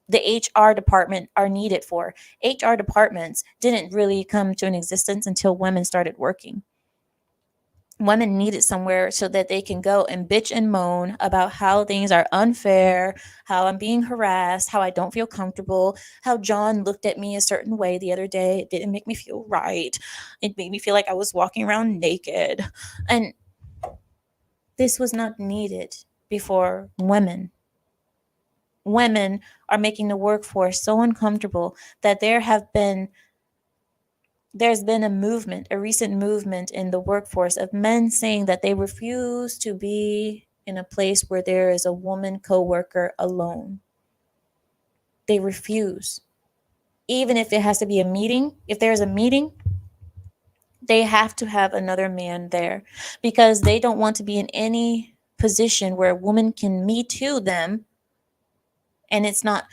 the HR department are needed for. HR departments didn't really come to an existence until women started working. Women need it somewhere so that they can go and bitch and moan about how things are unfair, how I'm being harassed, how I don't feel comfortable, how John looked at me a certain way the other day. It didn't make me feel right. It made me feel like I was walking around naked. And this was not needed before women. Women are making the workforce so uncomfortable that there's been a movement, a recent movement in the workforce of men saying that they refuse to be in a place where there is a woman coworker alone. They refuse. Even if it has to be a meeting, if there's a meeting, they have to have another man there, because they don't want to be in any position where a woman can me too them. And it's not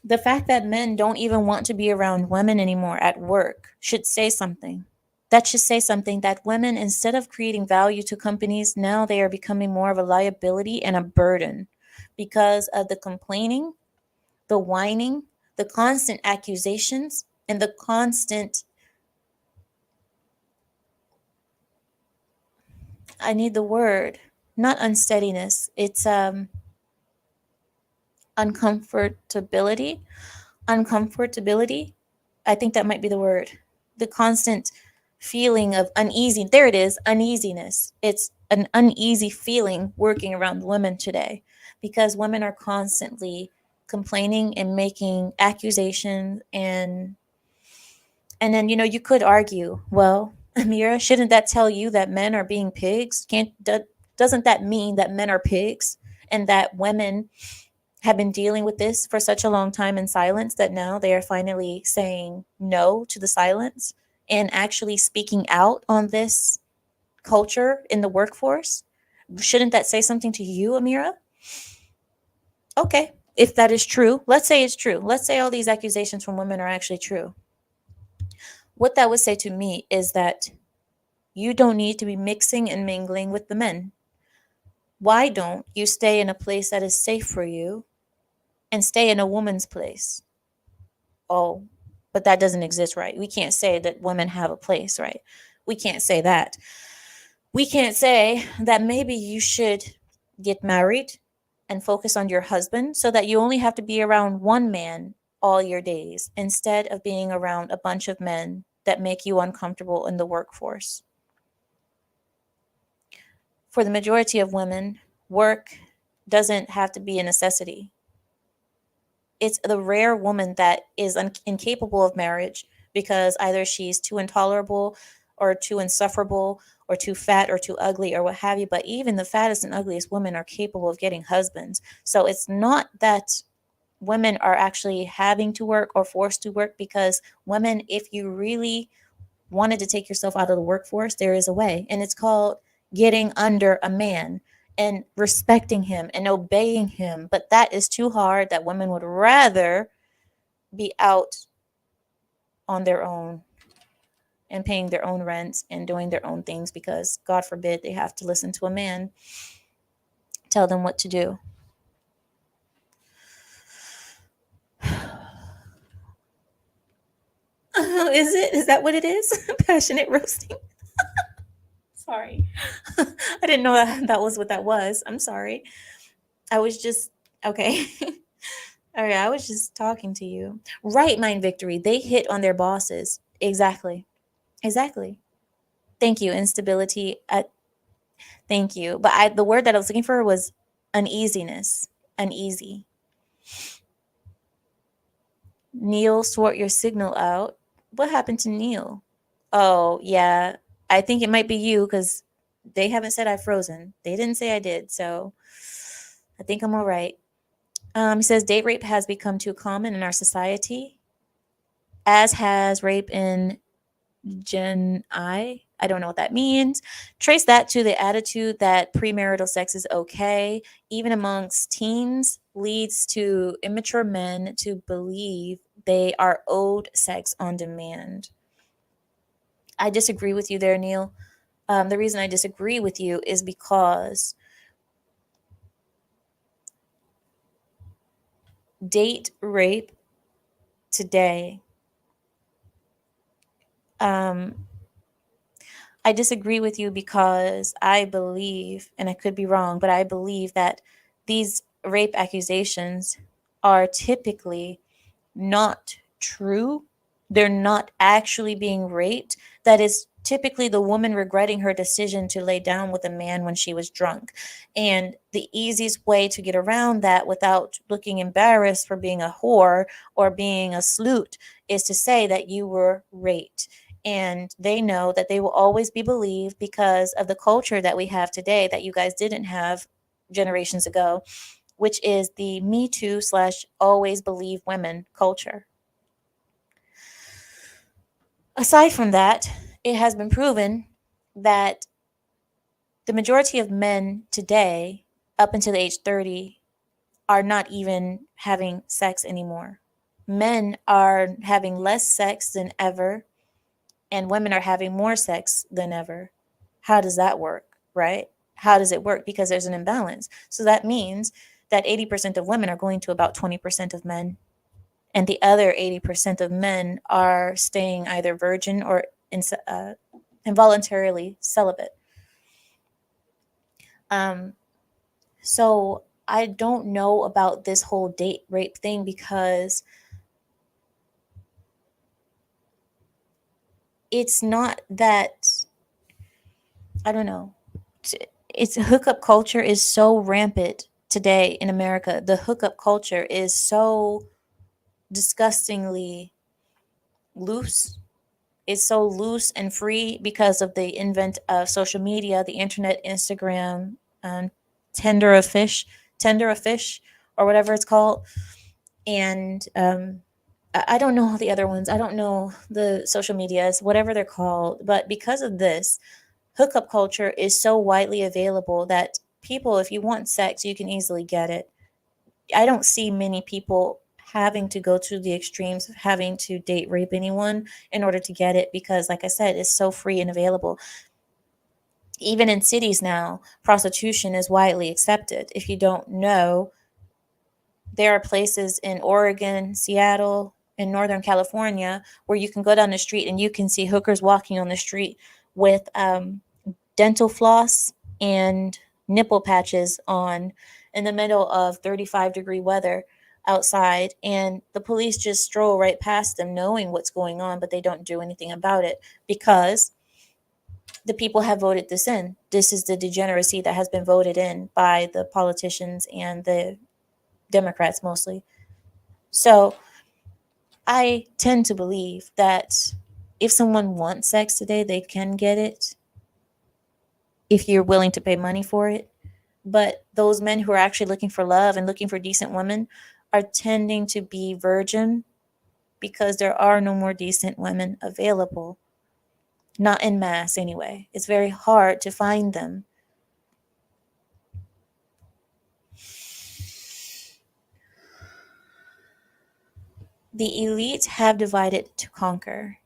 the fact that men don't even want to be around women anymore at work should say something. That should say something, that women, instead of creating value to companies, now they are becoming more of a liability and a burden because of the complaining, the whining, the constant accusations, and the constant, I need the word, not unsteadiness. It's uncomfortability. Uncomfortability. I think that might be the word. The constant feeling of uneasy. There it is, uneasiness. It's an uneasy feeling working around women today, because women are constantly complaining and making accusations. And then, you could argue, well, Amira, shouldn't that tell you that men are being pigs? Doesn't that mean that men are pigs and that women have been dealing with this for such a long time in silence that now they are finally saying no to the silence and actually speaking out on this culture in the workforce. Shouldn't that say something to you, Amira? Okay, if that is true, let's say it's true. Let's say all these accusations from women are actually true. What that would say to me is that you don't need to be mixing and mingling with the men. Why don't you stay in a place that is safe for you and stay in a woman's place? Oh, but that doesn't exist, right? We can't say that women have a place, right? We can't say that. We can't say that maybe you should get married and focus on your husband so that you only have to be around one man all your days instead of being around a bunch of men that make you uncomfortable in the workforce. For the majority of women, work doesn't have to be a necessity. It's the rare woman that is incapable of marriage because either she's too intolerable or too insufferable or too fat or too ugly or what have you. But even the fattest and ugliest women are capable of getting husbands. So it's not that women are actually having to work or forced to work, because women, if you really wanted to take yourself out of the workforce, there is a way, and it's called getting under a man and respecting him and obeying him. But that is too hard, that women would rather be out on their own and paying their own rents and doing their own things because, God forbid, they have to listen to a man tell them what to do. Is it? Is that what it is? Passionate roasting? Sorry. I didn't know that was what that was. I'm sorry. I was just, okay. All right, I was just talking to you. Right, Mind Victory. They hit on their bosses. Exactly. Exactly. Thank you. Instability. Thank you. But the word that I was looking for was uneasiness. Uneasy. Neil, sort your signal out. What happened to Neil? Oh, yeah. I think it might be you because they haven't said I've frozen. They didn't say I did. So I think I'm all right. He says date rape has become too common in our society, as has rape in Gen I. I don't know what that means. Trace that to the attitude that premarital sex is okay, even amongst teens, leads to immature men to believe they are owed sex on demand. I disagree with you there, Neil. The reason I disagree with you is because date rape today, I disagree with you because I believe, and I could be wrong, but I believe that these rape accusations are typically not true. They're not actually being raped. That is typically the woman regretting her decision to lay down with a man when she was drunk. And the easiest way to get around that without looking embarrassed for being a whore or being a slut is to say that you were raped. And they know that they will always be believed because of the culture that we have today that you guys didn't have generations ago, which is the Me Too / always believe women culture. Aside from that, it has been proven that the majority of men today, up until the age 30, are not even having sex anymore. Men are having less sex than ever, and women are having more sex than ever. How does that work, right? How does it work? Because there's an imbalance. So that means that 80% of women are going to about 20% of men, and the other 80% of men are staying either virgin or involuntarily celibate. So I don't know about this whole date rape thing because it's not that, I don't know. It's hookup culture is so rampant today in America. The hookup culture is so disgustingly loose. It's so loose and free because of the invent of social media, the internet, Instagram, tender a fish, or whatever it's called. And I don't know all the other ones. I don't know the social medias, whatever they're called. But because of this, hookup culture is so widely available that people, if you want sex, you can easily get it. I don't see many people having to go to the extremes of having to date rape anyone in order to get it, because like I said, it's so free and available. Even in cities now, prostitution is widely accepted. If you don't know, there are places in Oregon, Seattle, in Northern California where you can go down the street and you can see hookers walking on the street with dental floss and nipple patches on in the middle of 35-degree weather outside, and the police just stroll right past them knowing what's going on, but they don't do anything about it because the people have voted this in. This is the degeneracy that has been voted in by the politicians and the Democrats mostly. So I tend to believe that if someone wants sex today, they can get it if you're willing to pay money for it. But those men who are actually looking for love and looking for decent women are tending to be virgin because there are no more decent women available. Not in mass, anyway. It's very hard to find them. The elites have divided to conquer.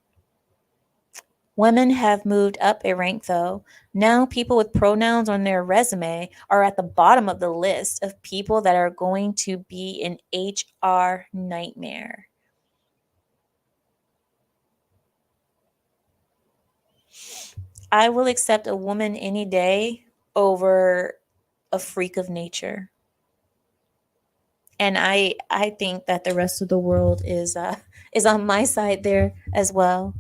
Women have moved up a rank, though. Now, people with pronouns on their resume are at the bottom of the list of people that are going to be an HR nightmare. I will accept a woman any day over a freak of nature. And I think that the rest of the world is on my side there as well.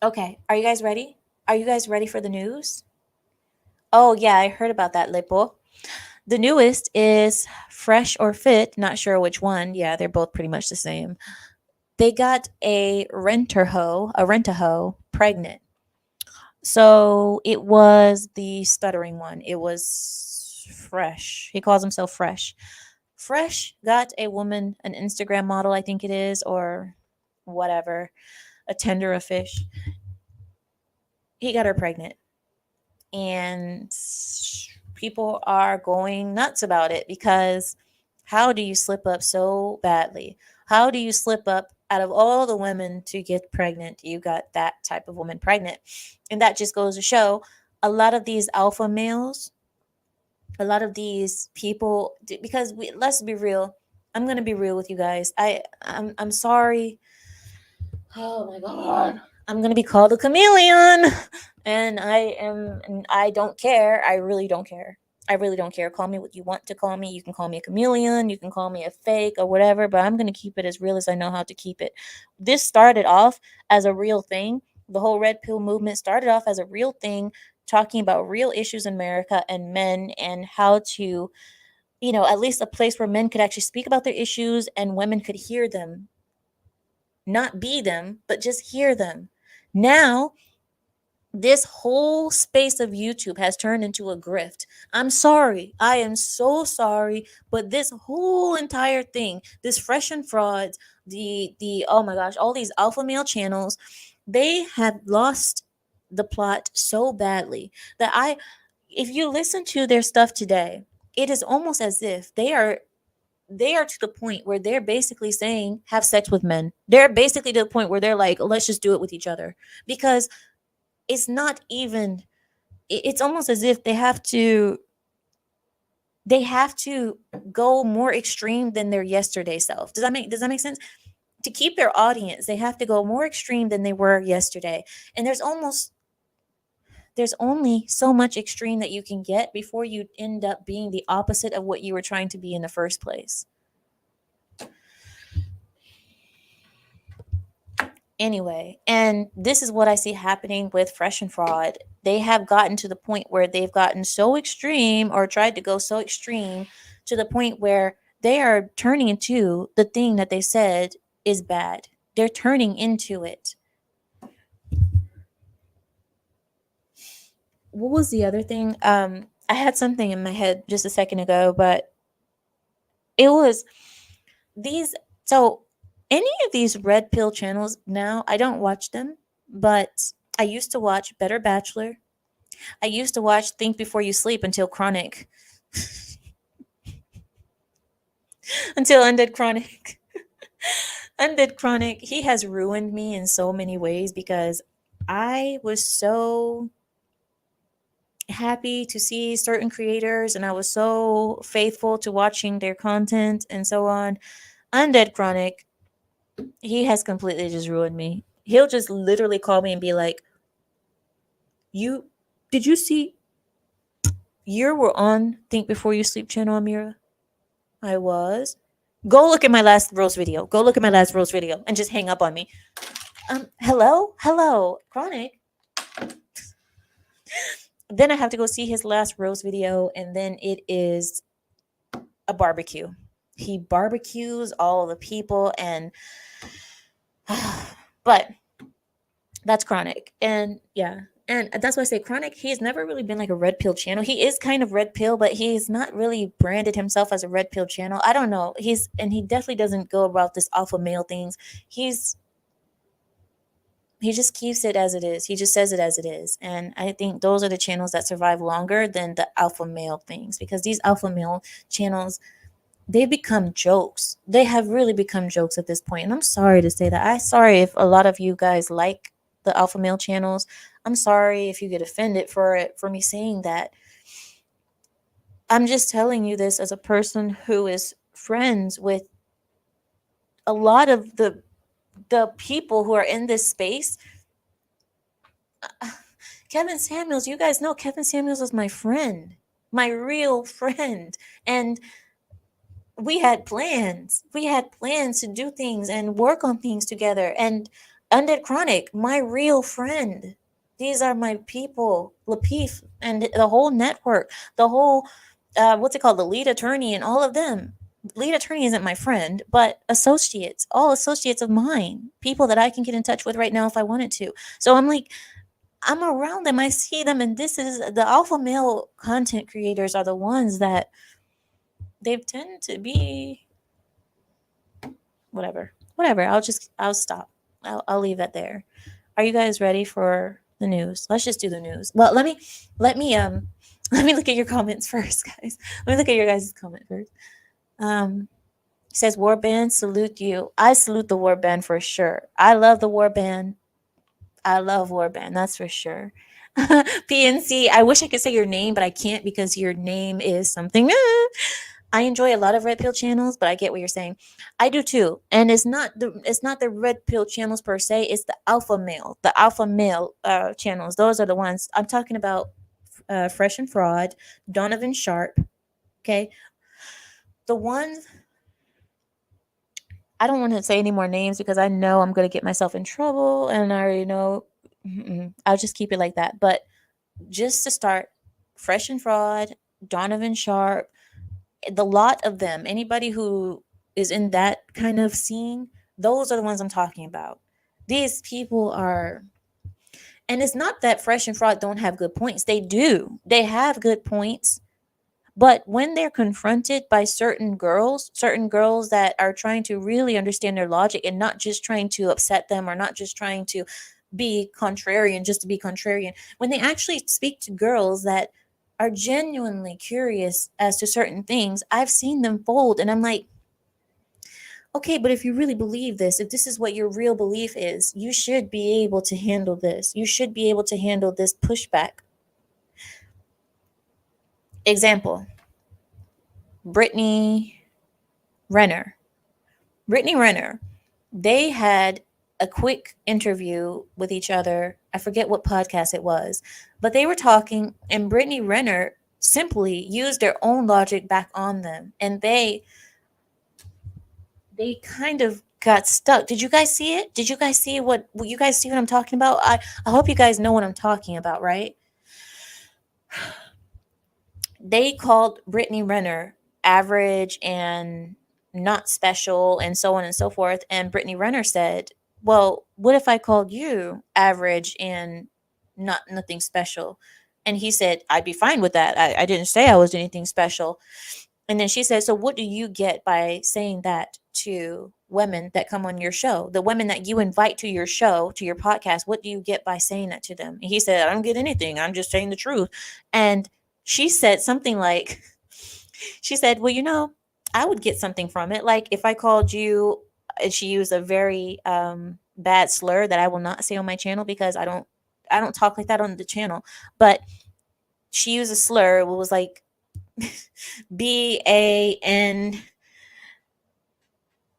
Okay, are you guys ready? Are you guys ready for the news? Oh yeah, I heard about that, Lipo. The newest is Fresh or Fit, not sure which one. Yeah, they're both pretty much the same. They got a rent-a-hoe pregnant. So it was the stuttering one. It was Fresh. He calls himself Fresh. Fresh got a woman, an Instagram model, I think it is, or whatever, a tender of fish. He got her pregnant. And people are going nuts about it because how do you slip up so badly? How do you slip up out of all the women to get pregnant? You got that type of woman pregnant. And that just goes to show a lot of these alpha males, a lot of these people, because let's be real. I'm going to be real with you guys. I'm sorry. Oh my god. I'm going to be called a chameleon. And I don't care. I really don't care. I really don't care. Call me what you want to call me. You can call me a chameleon, you can call me a fake or whatever, but I'm going to keep it as real as I know how to keep it. This started off as a real thing. The whole red pill movement started off as a real thing, talking about real issues in America and men and how to, at least a place where men could actually speak about their issues and women could hear them, not be them, but just hear them. Now, this whole space of YouTube has turned into a grift. I'm sorry. I am so sorry, but this whole entire thing, this Fresh and Frauds, the oh my gosh, all these alpha male channels, they have lost the plot so badly that if you listen to their stuff today, it is almost as if they are to the point where they're basically saying have sex with men. They're basically to the point where they're like, let's just do it with each other, because it's not even, it's almost as if they have to go more extreme than their yesterday self. Does that make sense? To keep their audience, they have to go more extreme than they were yesterday. And there's only so much extreme that you can get before you end up being the opposite of what you were trying to be in the first place. Anyway, and this is what I see happening with Fresh and Fraud. They have gotten to the point where they've gotten so extreme, or tried to go so extreme to the point where they are turning into the thing that they said is bad. They're turning into it. What was the other thing? I had something in my head just a second ago, but it was these. So, any of these red pill channels now, I don't watch them, but I used to watch Better Bachelor. I used to watch Think Before You Sleep until Chronic, until Undead Chronic. Undead Chronic, he has ruined me in so many ways because I was so happy to see certain creators and I was so faithful to watching their content and so on. Undead Chronic, he has completely just ruined me. He'll just literally call me and be like, "You did you see you were on Think Before You Sleep channel, Amira?" I was. Go look at my last roast video. Go look at my last roast video and just hang up on me. Hello, Chronic. Then I have to go see his last roast video, and then it is a barbecue. He barbecues all the people, and but that's Chronic, and yeah, and that's why I say Chronic. He's never really been like a red pill channel. He is kind of red pill, but he's not really branded himself as a red pill channel. I don't know. He definitely doesn't go about this alpha male things. He just keeps it as it is. He just says it as it is. And I think those are the channels that survive longer than the alpha male things, because these alpha male channels, they become jokes. They have really become jokes at this point. And I'm sorry to say that. I'm sorry if a lot of you guys like the alpha male channels. I'm sorry if you get offended for me saying that. I'm just telling you this as a person who is friends with a lot of the people who are in this space. Kevin Samuels, you guys know Kevin Samuels is my friend, my real friend. And we had plans. We had plans to do things and work on things together. And Undead Chronic, my real friend. These are my people, Lapeef, and the whole network, the whole, what's it called, the lead attorney and all of them. Lead attorney isn't my friend, but associates, all associates of mine, people that I can get in touch with right now if I wanted to. So I'm like, I'm around them, I see them, and this is the alpha male content creators are the ones that they've tend to be whatever. I'll stop. I'll leave that there. Are you guys ready for the news? Let's just do the news. Well, let me let me look at your comments first, guys. Let me look at your guys' comment first. Says Warband, salute you. I salute the Warband for sure. I love the Warband. I love Warband, that's for sure. PNC, I wish I could say your name, but I can't because your name is something. I enjoy a lot of red pill channels, but I get what you're saying. I do too, and it's not the red pill channels per se. It's the alpha male channels. Those are the ones I'm talking about. Fresh and Fraud, Donovan Sharp. Okay, the ones. I don't want to say any more names because I know I'm going to get myself in trouble, and I already know. I'll just keep it like that. But just to start, Fresh and Fraud, Donovan Sharp, the lot of them, anybody who is in that kind of scene, those are the ones I'm talking about. These people are, and it's not that Fresh and Fraud don't have good points. They do. They have good points. But when they're confronted by certain girls that are trying to really understand their logic and not just trying to upset them or not just trying to be contrarian just to be contrarian, when they actually speak to girls that are genuinely curious as to certain things, I've seen them fold. And I'm like, okay, but if you really believe this, if this is what your real belief is, you should be able to handle this. You should be able to handle this pushback. Example, Brittany Renner. They had a quick interview with each other. I forget what podcast it was, but they were talking, and Brittany Renner simply used their own logic back on them, and they kind of got stuck. Did you guys see it? Did you guys see what you guys see what I'm talking about? I hope you guys know what I'm talking about, right? They called Brittany Renner average and not special and so on and so forth. And Brittany Renner said, well, what if I called you average and nothing special? And he said, I'd be fine with that. I didn't say I was anything special. And then she said, so what do you get by saying that to women that come on your show? The women that you invite to your show, to your podcast, what do you get by saying that to them? And he said, I don't get anything. I'm just saying the truth. And she said something like, she said, well, I would get something from it. Like if I called you, and she used a very bad slur that I will not say on my channel because I don't talk like that on the channel. But she used a slur. It was like BAN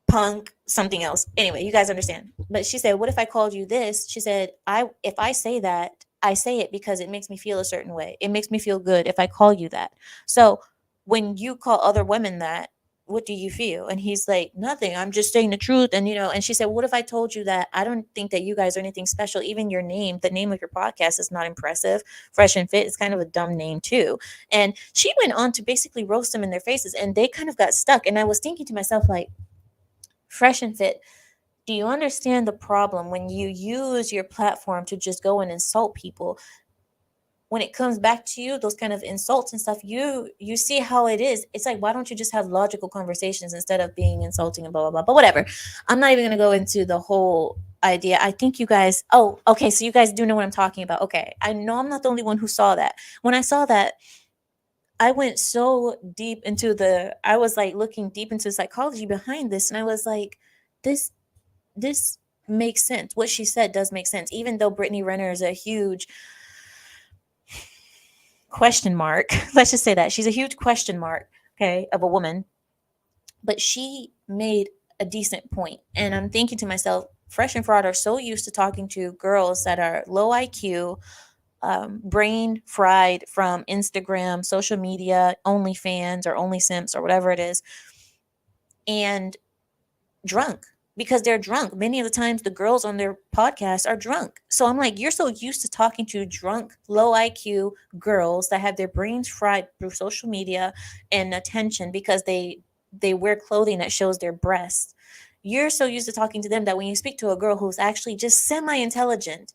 punk something else. Anyway, you guys understand. But she said, what if I called you this? She said, if I say that, I say it because it makes me feel a certain way. It makes me feel good if I call you that. So when you call other women that, what do you feel? And he's like, nothing. I'm just saying the truth. And and she said, what if I told you that I don't think that you guys are anything special? Even your name, the name of your podcast is not impressive. Fresh and Fit is kind of a dumb name too. And she went on to basically roast them in their faces, and they kind of got stuck. And I was thinking to myself, like, Fresh and Fit, do you understand the problem when you use your platform to just go and insult people? When it comes back to you, those kind of insults and stuff, you see how it is. It's like, why don't you just have logical conversations instead of being insulting and blah blah blah? But whatever. I'm not even gonna go into the whole idea. I think you guys, oh, okay, so you guys do know what I'm talking about. Okay. I know I'm not the only one who saw that. When I saw that, I went so deep into I was like looking deep into the psychology behind this, and I was like, this this makes sense. What she said does make sense, even though Brittany Renner is a huge question mark. Let's just say that she's a huge question mark, okay, of a woman, but she made a decent point. And I'm thinking to myself, Fresh and Fraud are so used to talking to girls that are low IQ, brain fried from Instagram, social media, OnlyFans or OnlySimps or whatever it is, and drunk because they're drunk. Many of the times the girls on their podcast are drunk. So I'm like, you're so used to talking to drunk, low IQ girls that have their brains fried through social media and attention because they wear clothing that shows their breasts. You're so used to talking to them that when you speak to a girl who's actually just semi-intelligent,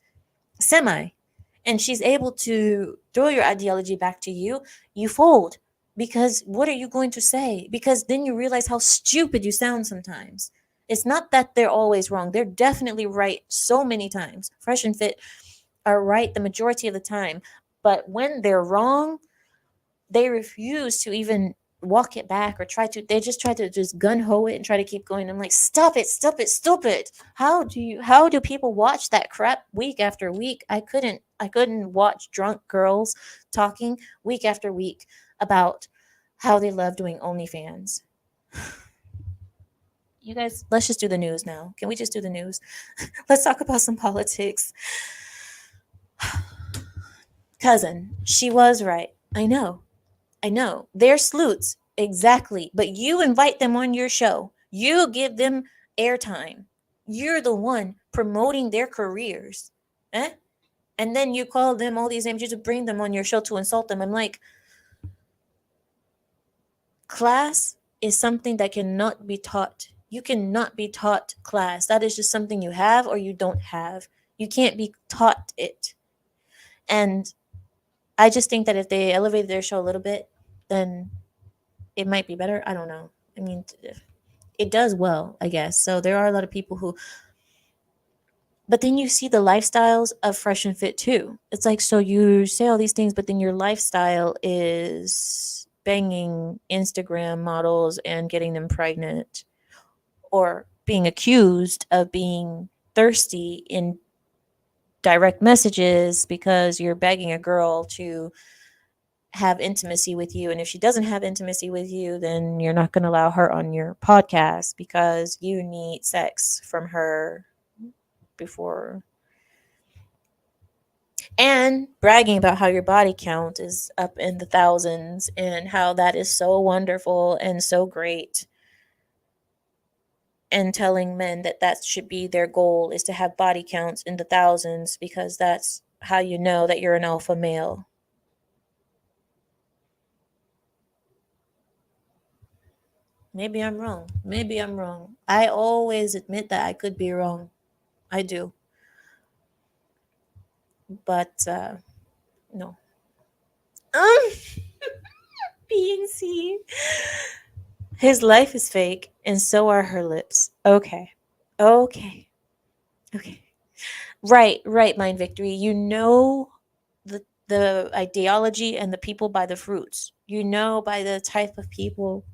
and she's able to throw your ideology back to you, you fold. Because what are you going to say? Because then you realize how stupid you sound sometimes. It's not that they're always wrong. They're definitely right so many times. Fresh and Fit are right the majority of the time. But when they're wrong, they refuse to even walk it back or they just try to just gun ho it and try to keep going. I'm like, stop it, stop it, stop it. How do people watch that crap week after week? I couldn't watch drunk girls talking week after week about how they love doing OnlyFans. You guys, let's just do the news now. Can we just do the news? Let's talk about some politics. Cousin, she was right. I know. They're sleuths. Exactly. But you invite them on your show. You give them airtime. You're the one promoting their careers. Eh? And then you call them all these names just to bring them on your show to insult them. I'm like, class is something that cannot be taught. You cannot be taught class. That is just something you have or you don't have. You can't be taught it. And I just think that if they elevated their show a little bit, then it might be better. I don't know. I mean, it does well, I guess. So there are a lot of people who, but then you see the lifestyles of Fresh and Fit too. It's like, so you say all these things, but then your lifestyle is banging Instagram models and getting them pregnant, or being accused of being thirsty in direct messages because you're begging a girl to have intimacy with you. And if she doesn't have intimacy with you, then you're not going to allow her on your podcast because you need sex from her before. And bragging about how your body count is up in the thousands and how that is so wonderful and so great. And telling men that that should be their goal, is to have body counts in the thousands because that's how you know that you're an alpha male. Maybe I'm wrong. Maybe I'm wrong. I always admit that I could be wrong. I do. But no. B and C. His life is fake, and so are her lips. Okay. Okay. Okay. Right, Mind Victory. You know the ideology and the people by the fruits. You know by the type of people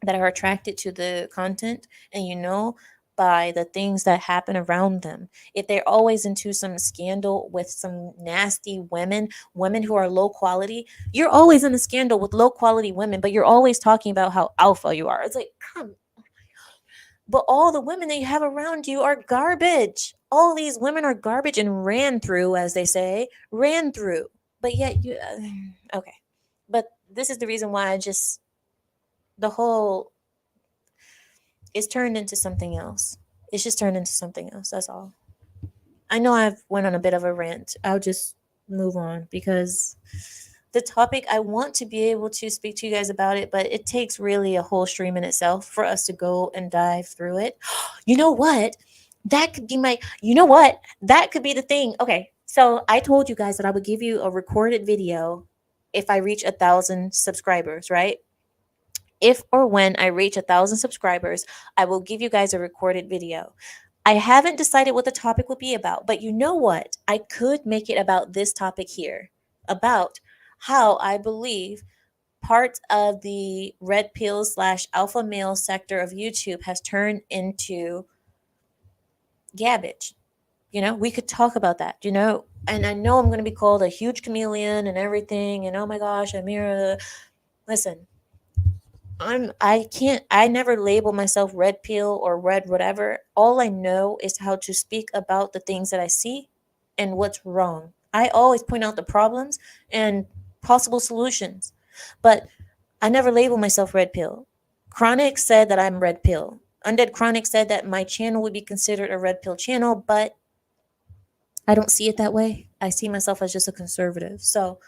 that are attracted to the content, and you know by the things that happen around them. If they're always into some scandal with some nasty women who are low quality, you're always in a scandal with low quality women, but you're always talking about how alpha you are. It's like, come, but all the women that you have around you are garbage. All these women are garbage and ran through, as they say, ran through. But yet you okay. But this is the reason why I just the whole it's turned into something else. It's just turned into something else. That's all. I know I've went on a bit of a rant. I'll just move on because the topic I want to be able to speak to you guys about it, but it takes really a whole stream in itself for us to go and dive through it. You know what? That could be my you know what? That could be the thing. Okay. So I told you guys that I would give you a recorded video if I reach 1,000 subscribers, right? If or when I reach 1,000 subscribers, I will give you guys a recorded video. I haven't decided what the topic will be about, but you know what? I could make it about this topic here, about how I believe part of the red pill slash alpha male sector of YouTube has turned into garbage. We could talk about that, and I know I'm going to be called a huge chameleon and everything, and oh my gosh, Amira, listen, I never label myself red pill or red whatever. All I know is how to speak about the things that I see and what's wrong. I always point out the problems and possible solutions. But I never label myself red pill. Chronic said that I'm red pill. Undead Chronic said that my channel would be considered a red pill channel, but I don't see it that way. I see myself as just a conservative. So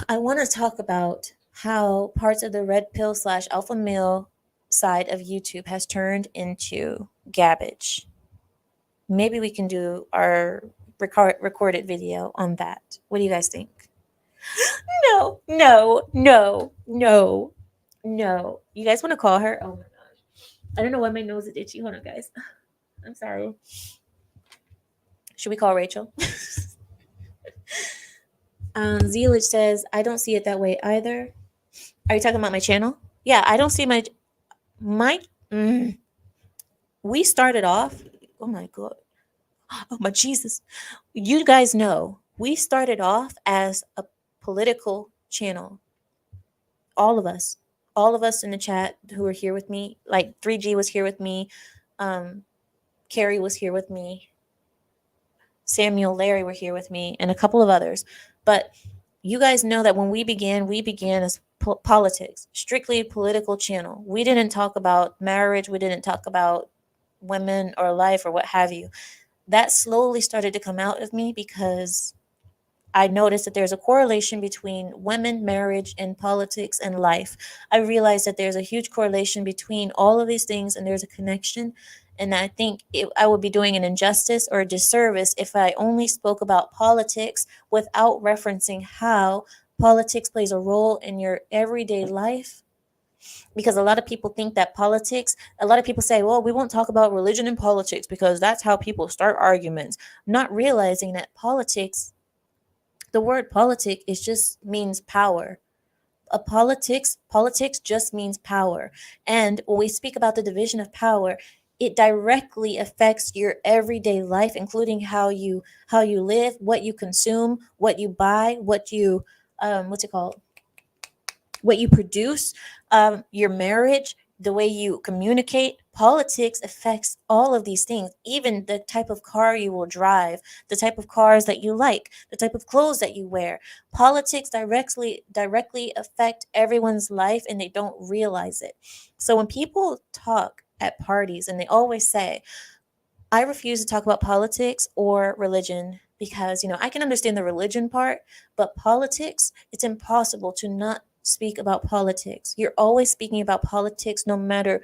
I want to talk about how parts of the red pill slash alpha male side of YouTube has turned into garbage. Maybe we can do our recorded video on that. What do you guys think? No, no, no, no, no. You guys want to call her? Oh my gosh. I don't know why my nose is itchy. Hold on, guys. I'm sorry. Should we call Rachel? Zealage says, I don't see it that way either. Are you talking about my channel? Yeah, I don't see my we started off. Oh my god. Oh my Jesus. You guys know we started off as a political channel. All of us. All of us in the chat who are here with me. Like 3G was here with me. Carrie was here with me. Samuel, Larry were here with me, and a couple of others. But you guys know that when we began as politics, strictly political channel. We didn't talk about marriage. We didn't talk about women or life or what have you. That slowly started to come out of me because I noticed that there's a correlation between women, marriage, and politics and life. I realized that there's a huge correlation between all of these things, and there's a connection. And I think I would be doing an injustice or a disservice if I only spoke about politics without referencing how politics plays a role in your everyday life. Because a lot of people think that politics, a lot of people say, well, we won't talk about religion and politics because that's how people start arguments, not realizing that politics, the word politic, is just means power. Politics just means power. And when we speak about the division of power, it directly affects your everyday life, including how you live, what you consume, what you buy, what you what's it called, what you produce, your marriage, the way you communicate. Politics affects all of these things, even the type of car you will drive, the type of cars that you like, the type of clothes that you wear. Politics directly affect everyone's life, and they don't realize it. So when people talk at parties and they always say, I refuse to talk about politics or religion because, I can understand the religion part, but politics, it's impossible to not speak about politics. You're always speaking about politics, no matter,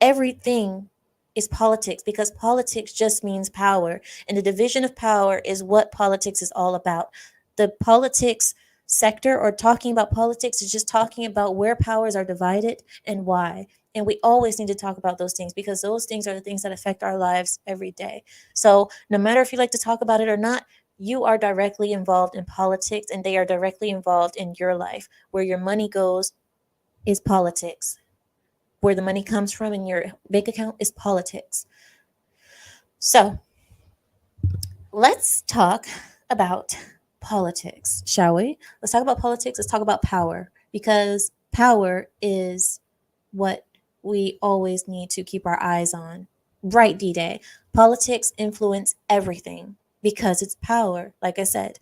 everything is politics, because politics just means power, and the division of power is what politics is all about. the politics sector or talking about politics is just talking about where powers are divided and why. And we always need to talk about those things because those things are the things that affect our lives every day. So, no matter if you like to talk about it or not, you are directly involved in politics and they are directly involved in your life. Where your money goes is politics. Where the money comes from in your bank account is politics. So, let's talk about politics, shall we? Let's talk about politics. Let's talk about power because power is what we always need to keep our eyes on. Right, D Day. Politics influence everything because it's power, like I said.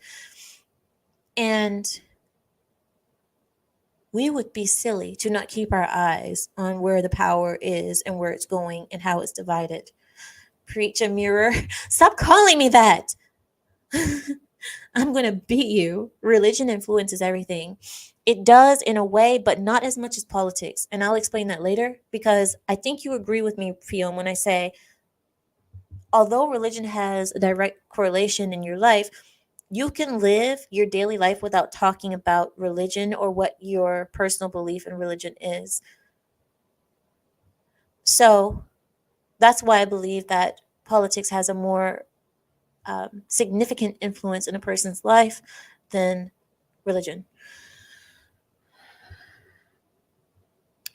And we would be silly to not keep our eyes on where the power is and where it's going and how it's divided. Preach a mirror. Stop calling me that. I'm going to beat you. Religion influences everything. It does in a way, but not as much as politics. And I'll explain that later because I think you agree with me, Fion, when I say, although religion has a direct correlation in your life, you can live your daily life without talking about religion or what your personal belief in religion is. So that's why I believe that politics has a more significant influence in a person's life than religion.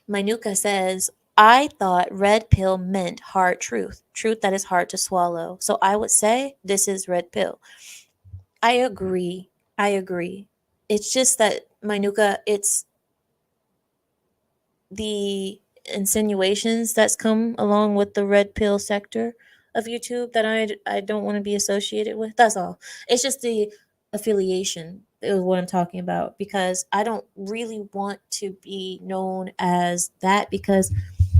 Manuka says, I thought red pill meant hard truth, truth that is hard to swallow. So I would say this is red pill. I agree. I agree. It's just that, Manuka, it's the insinuations that's come along with the red pill sector of YouTube that I don't want to be associated with. That's all. It's just the affiliation is what I'm talking about because I don't really want to be known as that because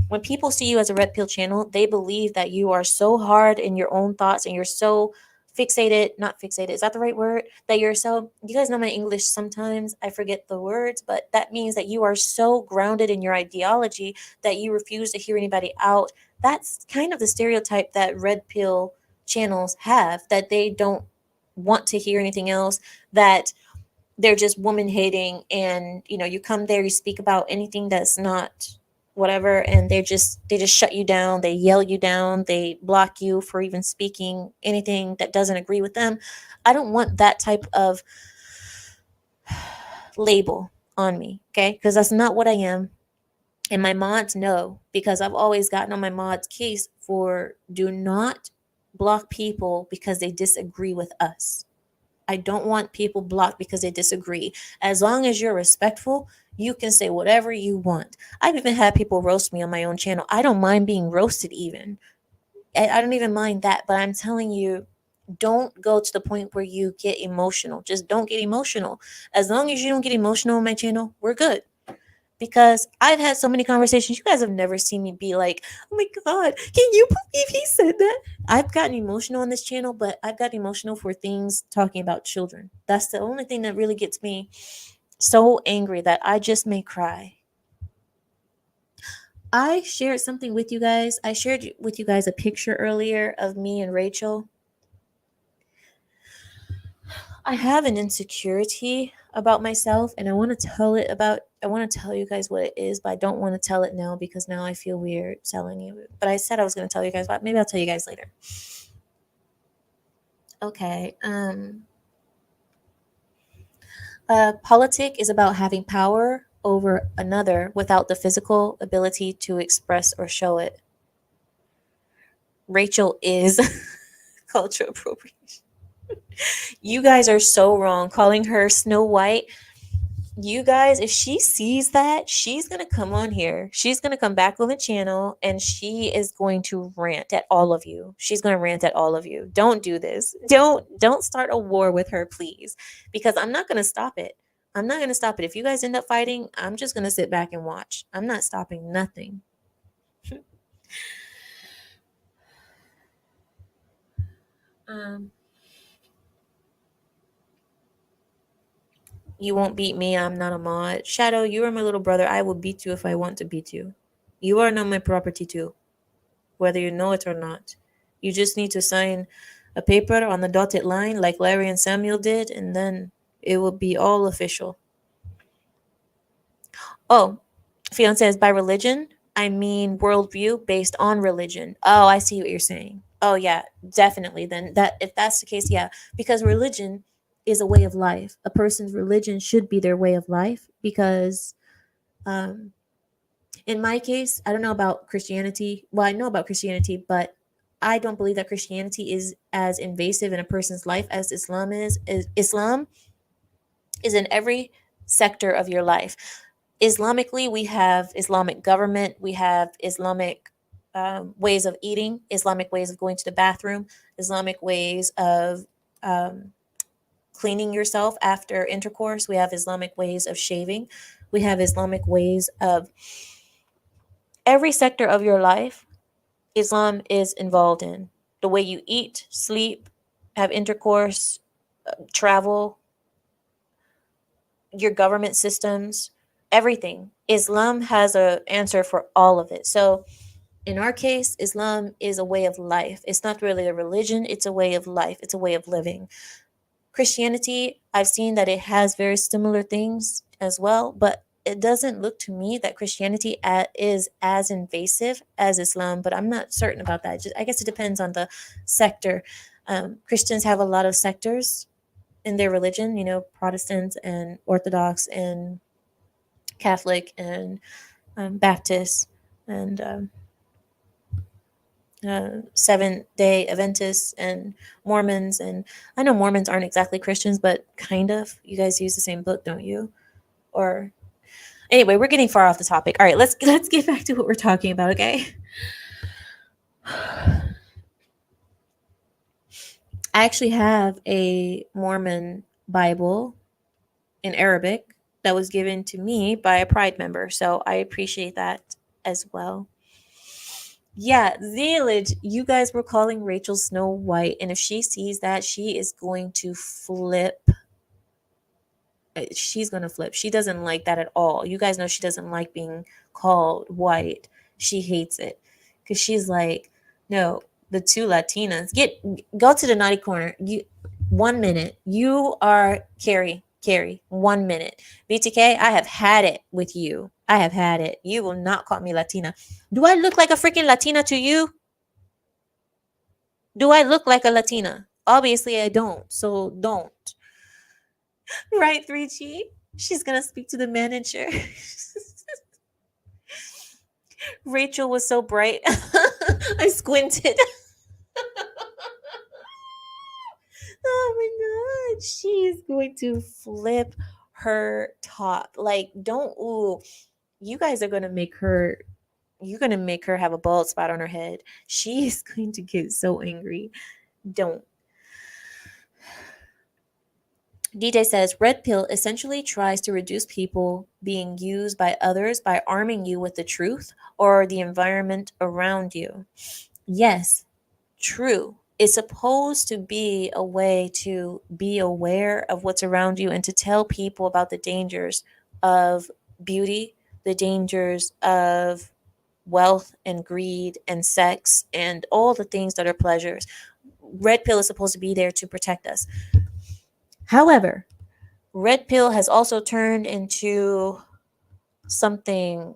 when people see you as a red pill channel, they believe that you are so hard in your own thoughts and you're so fixated, not fixated, is that the right word? That you're so, you guys know my English sometimes, I forget the words, but that means that you are so grounded in your ideology that you refuse to hear anybody out. That's kind of the stereotype that red pill channels have, that they don't want to hear anything else, that they're just woman hating and you come there, you speak about anything that's not whatever and they just shut you down, they yell you down, they block you for even speaking anything that doesn't agree with them. I don't want that type of label on me, okay, because that's not what I am. And my mods know because I've always gotten on my mods case for do not block people because they disagree with us. I don't want people blocked because they disagree. As long as you're respectful, you can say whatever you want. I've even had people roast me on my own channel. I don't mind being roasted even. I don't even mind that, but I'm telling you, don't go to the point where you get emotional. Just don't get emotional. As long as you don't get emotional on my channel, we're good. Because I've had so many conversations. You guys have never seen me be like, oh my God, can you believe he said that? I've gotten emotional on this channel, but I've gotten emotional for things talking about children. That's the only thing that really gets me so angry that I just may cry. I shared something with you guys. I shared with you guys a picture earlier of me and Rachel. I have an insecurity about myself and I want to tell you guys what it is, but I don't want to tell it now because now I feel weird telling you. But I said I was going to tell you guys, but maybe I'll tell you guys later. Okay. Politic is about having power over another without the physical ability to express or show it. Rachel is cultural appropriation. You guys are so wrong calling her Snow White. You guys, if she sees that, she's gonna come on here. She's gonna come back on the channel and she is going to rant at all of you. She's gonna rant at all of you. Don't do this. Don't start a war with her, please. Because I'm not gonna stop it. I'm not gonna stop it. If you guys end up fighting, I'm just gonna sit back and watch. I'm not stopping nothing. um You won't beat me. I'm not a mod. Shadow, you are my little brother. I will beat you if I want to beat you. You are not my property too, whether you know it or not. You just need to sign a paper on the dotted line like Larry and Samuel did, and then It will be all official. Oh, Fiona says by religion, I mean worldview based on religion. Oh, I see what you're saying. Oh yeah, definitely. Then that if that's the case, yeah, because religion is a way of life. A person's religion should be their way of life because um in my case, I don't know about Christianity. Well, I know about Christianity, but I don't believe that Christianity is as invasive in a person's life as Islam is. Islam is in every sector of your life. Islamically, we have Islamic government, we have Islamic ways of eating, Islamic ways of going to the bathroom, Islamic ways of um, cleaning yourself after intercourse. We have Islamic ways of shaving. We have Islamic ways of every sector of your life. Islam is involved in the way you eat, sleep, have intercourse, travel, your government systems, everything. Islam has a answer for all of it. So in our case, Islam is a way of life. It's not really a religion, it's a way of life. It's a way of living. Christianity, I've seen that it has very similar things as well, but it doesn't look to me that Christianity is as invasive as Islam, but I'm not certain about that. I guess it depends on the sector. Christians have a lot of sectors in their religion, you know, Protestants and Orthodox and Catholic and Baptist and Seventh Day Adventists and Mormons. And I know Mormons aren't exactly Christians, but kind of. You guys use the same book, don't you? Or anyway, we're getting far off the topic. All right, let's get back to what we're talking about, okay? I actually have a Mormon Bible in Arabic that was given to me by a Pride member, so I appreciate that as well. Yeah, Village, you guys were calling Rachel Snow White, and if she sees that, she is going to flip. She's going to flip. She doesn't like that at all. You guys know she doesn't like being called white. She hates it because she's like, no, the two Latinas go to the naughty corner. You 1 minute. You are Carrie. 1 minute. BTK, I have had it with you. I have had it. You will not call me Latina. Do I look like a freaking Latina to you? Do I look like a Latina? Obviously, I don't. So don't. Right, 3G? She's going to speak to the manager. Rachel was so bright. I squinted. Oh my god. She is going to flip her top. Like, don't. Ooh. You guys are going to make her. You're going to make her have a bald spot on her head. She is going to get so angry. Don't. DJ says red pill essentially tries to reduce people being used by others by arming you with the truth or the environment around you. Yes, true. It's supposed to be a way to be aware of what's around you and to tell people about the dangers of beauty, the dangers of wealth and greed and sex and all the things that are pleasures. Red pill is supposed to be there to protect us. However, red pill has also turned into something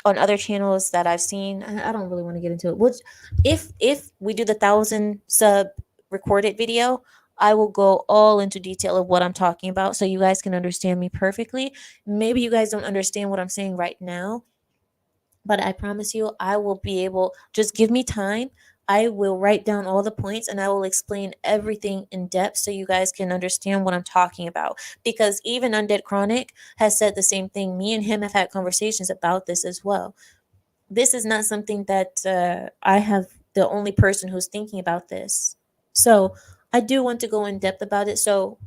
on other channels that I've seen. I don't really want to get into it. Which, if we do the 1,000 sub recorded video, I will go all into detail of what I'm talking about so you guys can understand me perfectly. Maybe you guys don't understand what I'm saying right now, but I promise you, I will be able. Just give me time. I will write down all the points and I will explain everything in depth so you guys can understand what I'm talking about. Because even Undead Chronic has said the same thing. Me and him have had conversations about this as well. This is not something that I have the only person who's thinking about this. So I do want to go in depth about it. So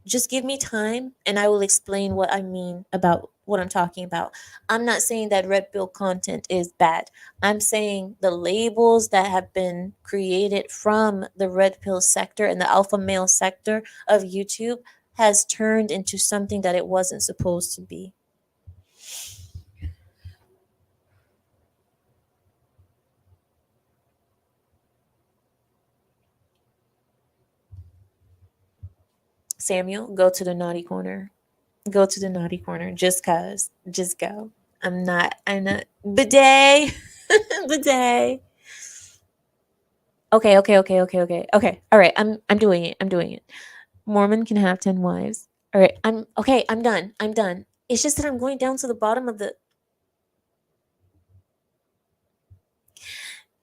just give me time and I will explain what I mean about what I'm talking about. I'm not saying that red pill content is bad. I'm saying the labels that have been created from the red pill sector and the alpha male sector of YouTube has turned into something that it wasn't supposed to be. Samuel, go to the naughty corner. Go to the naughty corner. Just cause. Just go. I'm not bidet. Bidet. Okay. All right. I'm doing it. I'm doing it. Mormon can have 10 wives. All right. I'm okay. I'm done. I'm done. It's just that I'm going down to the bottom of the.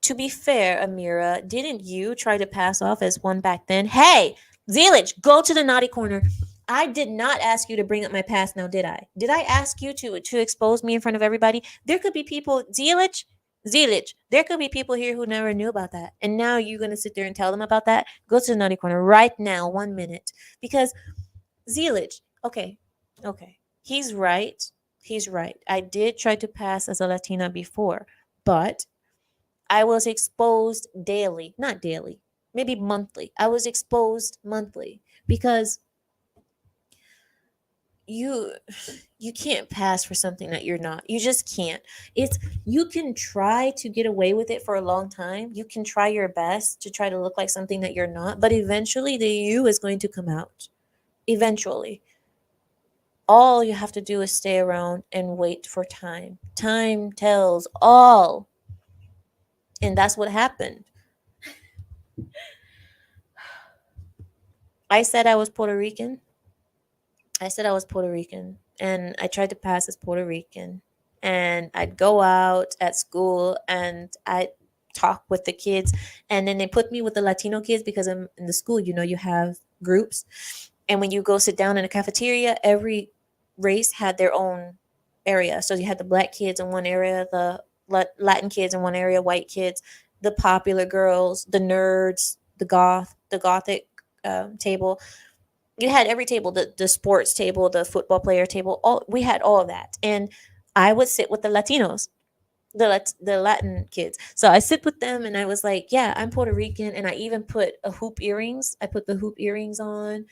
To be fair, Amira, didn't you try to pass off as one back then? Hey, Zelich, go to the naughty corner. I did not ask you to bring up my past now, did I? Did I ask you to expose me in front of everybody? There could be people, Zelich, there could be people here who never knew about that. And now you're going to sit there and tell them about that? Go to the naughty corner right now, 1 minute. Because Zelich, okay. He's right. He's right. I did try to pass as a Latina before, but I was exposed daily, not daily, maybe monthly. I was exposed monthly because you you can't pass for something that you're not. You just can't. It's you can try to get away with it for a long time. You can try your best to try to look like something that you're not, but eventually the you is going to come out. Eventually. All you have to do is stay around and wait for time. Time tells all. And that's what happened. I said I was Puerto Rican. I said I was Puerto Rican and I tried to pass as Puerto Rican. And I'd go out at school and I'd talk with the kids. And then they put me with the Latino kids because I'm in the school, you have groups. And when you go sit down in a cafeteria, every race had their own area. So you had the black kids in one area, the Latin kids in one area, white kids, the popular girls, the nerds, the gothic table. You had every table, the sports table, the football player table, all we had all of that. And I would sit with the Latinos, the Latin kids. So I sit with them and I was like, yeah, I'm Puerto Rican. And I even put a hoop earrings. I put the hoop earrings on,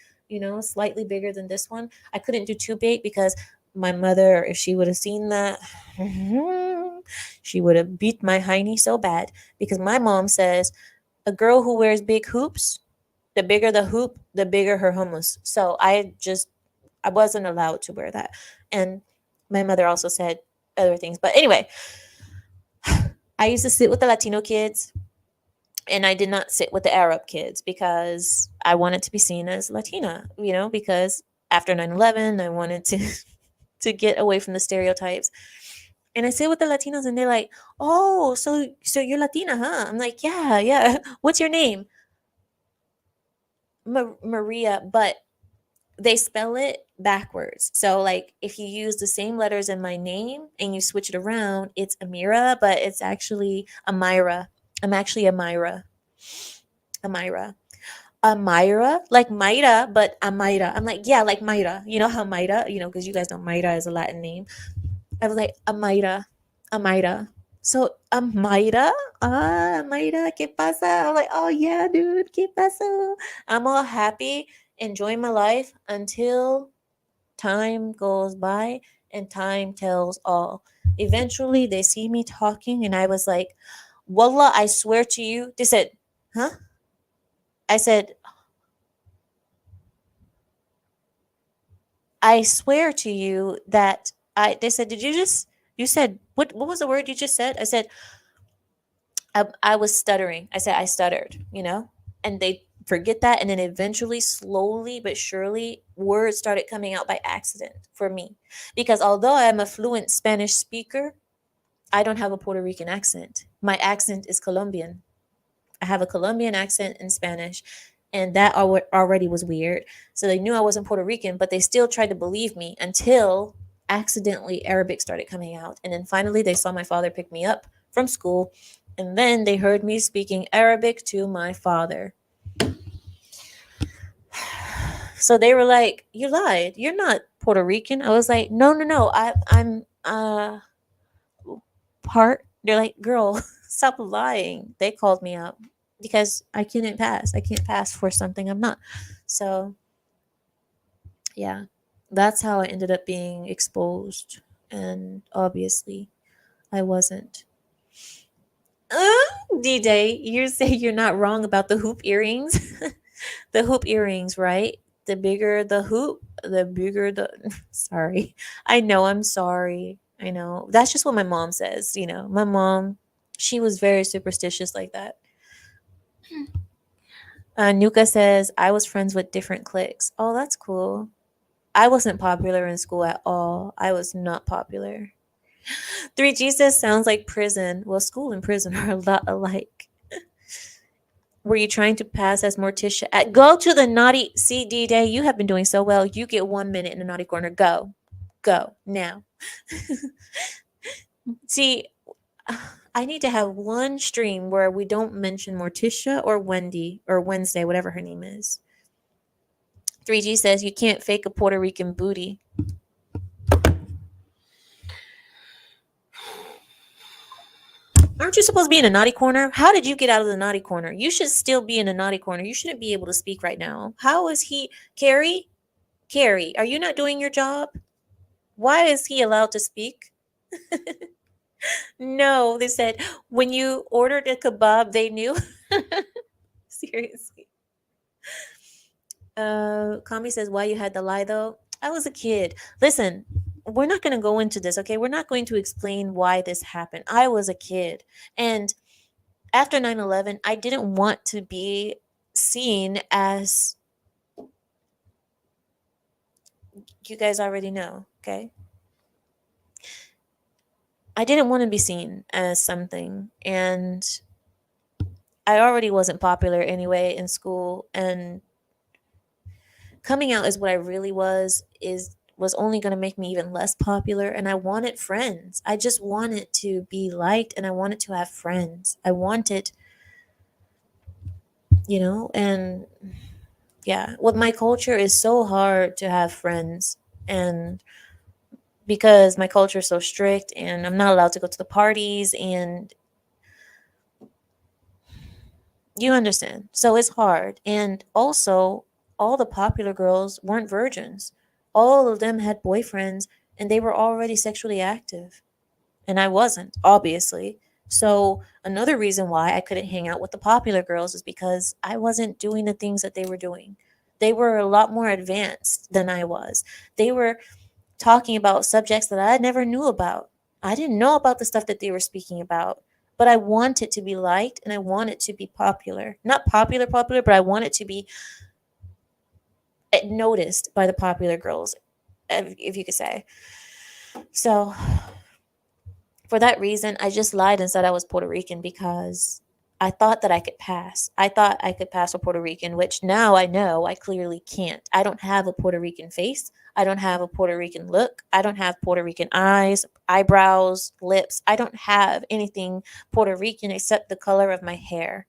slightly bigger than this one. I couldn't do too big because my mother, if she would have seen that, she would have beat my hiney so bad because my mom says a girl who wears big hoops, the bigger the hoop, the bigger her hummus. So I wasn't allowed to wear that. And my mother also said other things. But anyway, I used to sit with the Latino kids and I did not sit with the Arab kids because I wanted to be seen as Latina, because after 9/11, I wanted to to get away from the stereotypes. And I sit with the Latinos and they're like, "Oh, so you're Latina, huh?" I'm like, "Yeah, yeah. What's your name?" Maria, but they spell it backwards. So like if you use the same letters in my name and you switch it around, it's Amira, but it's actually Amira. I'm actually Amira. Amira. Amira, like Mayra, but Amira. I'm like, yeah, like Mayra. You know how Mayra, because you guys know Mayra is a Latin name. I was like, Amira. Amira. So Mayra, Mayra, ¿qué pasa? I'm like, oh yeah, dude, ¿qué pasa? I'm all happy, enjoying my life until time goes by and time tells all. Eventually, they see me talking, and I was like, Wallah, I swear to you. They said, huh? I said, I swear to you that they said, you said, what was the word you just said? I said, I was stuttering. I said, I stuttered, and they forget that. And then eventually, slowly but surely, words started coming out by accident for me. Because although I'm a fluent Spanish speaker, I don't have a Puerto Rican accent. My accent is Colombian. I have a Colombian accent in Spanish. And that already was weird. So they knew I wasn't Puerto Rican, but they still tried to believe me until accidentally Arabic started coming out. And then finally, they saw my father pick me up from school. And then they heard me speaking Arabic to my father. So they were like, "You lied. You're not Puerto Rican." I was like, "No. I'm part." They're like, "Girl, stop lying." They called me out because I couldn't pass. I can't pass for something I'm not. So, yeah, that's how I ended up being exposed. And obviously, I wasn't. D-Day, you say you're not wrong about the hoop earrings. The hoop earrings, right? The bigger the hoop, the bigger the. Sorry. I know, I'm sorry. I know. That's just what my mom says. My mom, she was very superstitious like that. Nuka says, I was friends with different cliques. Oh, that's cool. I wasn't popular in school at all. I was not popular. 3G says, sounds like prison. Well, school and prison are a lot alike. Were you trying to pass as Morticia? Go to the naughty CD day. You have been doing so well. You get 1 minute in the naughty corner. Go. Go now. See, I need to have one stream where we don't mention Morticia or Wendy or Wednesday, whatever her name is. 3G says you can't fake a Puerto Rican booty. Aren't you supposed to be in a naughty corner? How did you get out of the naughty corner? You should still be in a naughty corner. You shouldn't be able to speak right now. How is he? Carrie, are you not doing your job? Why is he allowed to speak? No, they said when you ordered a kebab, they knew. Seriously. Kami says, why you had to lie though? I was a kid. Listen, we're not going to go into this, okay? We're not going to explain why this happened. I was a kid. And after 9/11, I didn't want to be seen as, you guys already know, okay? I didn't want to be seen as something. And I already wasn't popular anyway in school. And coming out as what I really was only going to make me even less popular, and I wanted friends. I just wanted to be liked, and I wanted to have friends. I wanted, and yeah, with my culture is so hard to have friends, and because my culture is so strict and I'm not allowed to go to the parties, and you understand. So it's hard. And also, all the popular girls weren't virgins. All of them had boyfriends and they were already sexually active. And I wasn't, obviously. So another reason why I couldn't hang out with the popular girls is because I wasn't doing the things that they were doing. They were a lot more advanced than I was. They were talking about subjects that I never knew about. I didn't know about the stuff that they were speaking about, but I wanted to be liked and I wanted to be popular. Not popular, but I wanted to be noticed by the popular girls, if you could say. So for that reason, I just lied and said I was Puerto Rican because I thought that I could pass. I thought I could pass for Puerto Rican, which now I know I clearly can't. I don't have a Puerto Rican face. I don't have a Puerto Rican look. I don't have Puerto Rican eyes, eyebrows, lips. I don't have anything Puerto Rican except the color of my hair.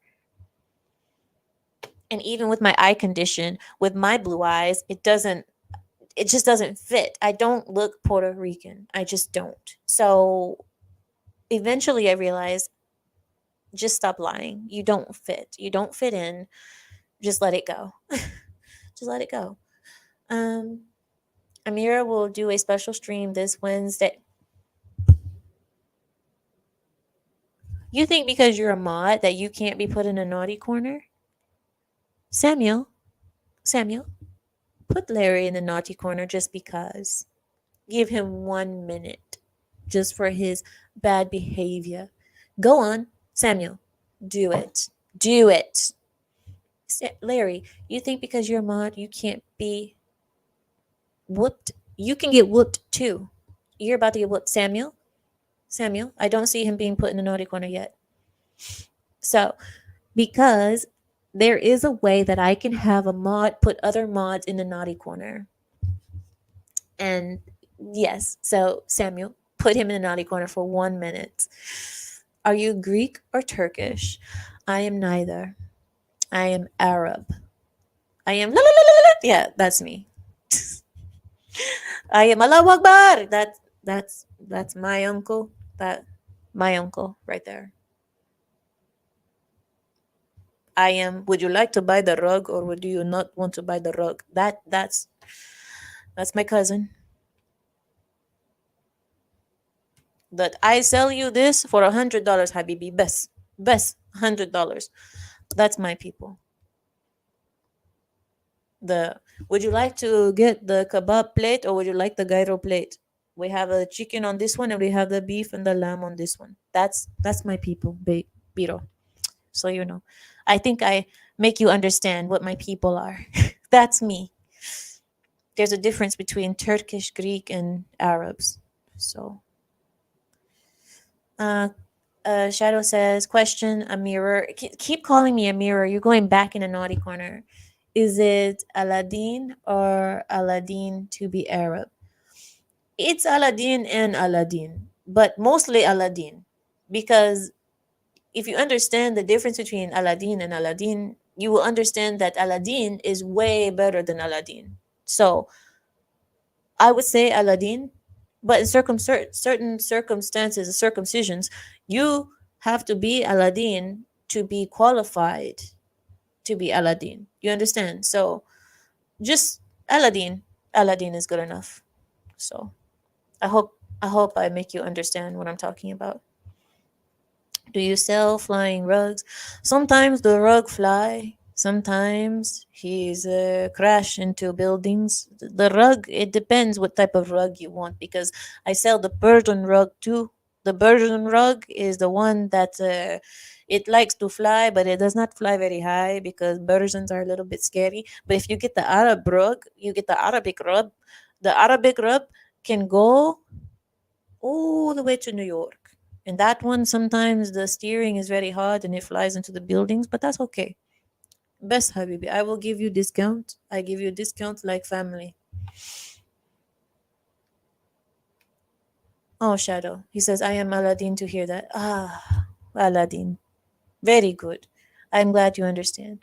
And even with my eye condition, with my blue eyes, it just doesn't fit. I don't look Puerto Rican. I just don't. So eventually I realized, just stop lying. You don't fit. You don't fit in. Just let it go. Just let it go. Amira will do a special stream this Wednesday. You think because you're a mod that you can't be put in a naughty corner? Samuel, put Larry in the naughty corner just because. Give him 1 minute just for his bad behavior. Go on, Samuel. Do it. Do it. Larry, you think because you're a mod you can't be whooped? You can get whooped too. You're about to get whooped. Samuel, I don't see him being put in the naughty corner yet. So, because there is a way that I can have a mod put other mods in the naughty corner. And yes, so Samuel, put him in the naughty corner for 1 minute. Are you Greek or Turkish? I am neither. I am Arab. I am la la la la la. Yeah, that's me. I am Allahu Akbar. That's my uncle. My uncle right there. I am. Would you like to buy the rug, or would you not want to buy the rug? That's my cousin. That I sell you this for $100, Habibi. Best $100. That's my people. The would you like to get the kebab plate or would you like the gyro plate? We have a chicken on this one and we have the beef and the lamb on this one. That's my people, Biro. So you know, I think I make you understand what my people are. That's me. There's a difference between Turkish, Greek, and Arabs. So, uh, Shadow says, question a mirror. Keep calling me a mirror. You're going back in a naughty corner. Is it Aladdin or Aladdin to be Arab? It's Aladdin and Aladdin, but mostly Aladdin. Because if you understand the difference between Aladdin and Aladdin, you will understand that Aladdin is way better than Aladdin. So I would say Aladdin, but in certain circumstances, circumcisions, you have to be Aladdin to be qualified to be Aladdin. You understand? So just Aladdin. Aladdin is good enough. So I hope I make you understand what I'm talking about. Do you sell flying rugs? Sometimes the rug fly. Sometimes he's crash into buildings. The rug, it depends what type of rug you want because I sell the Persian rug too. The Persian rug is the one that it likes to fly, but it does not fly very high because Persians are a little bit scary. But if you get the Arab rug, you get the Arabic rug. The Arabic rug can go all the way to New York. And that one, sometimes the steering is very hard and it flies into the buildings, but that's okay. Best Habibi, I will give you discount. I give you discount like family. Oh, Shadow. He says, I am Aladdin to hear that. Ah, Aladdin. Very good. I'm glad you understand.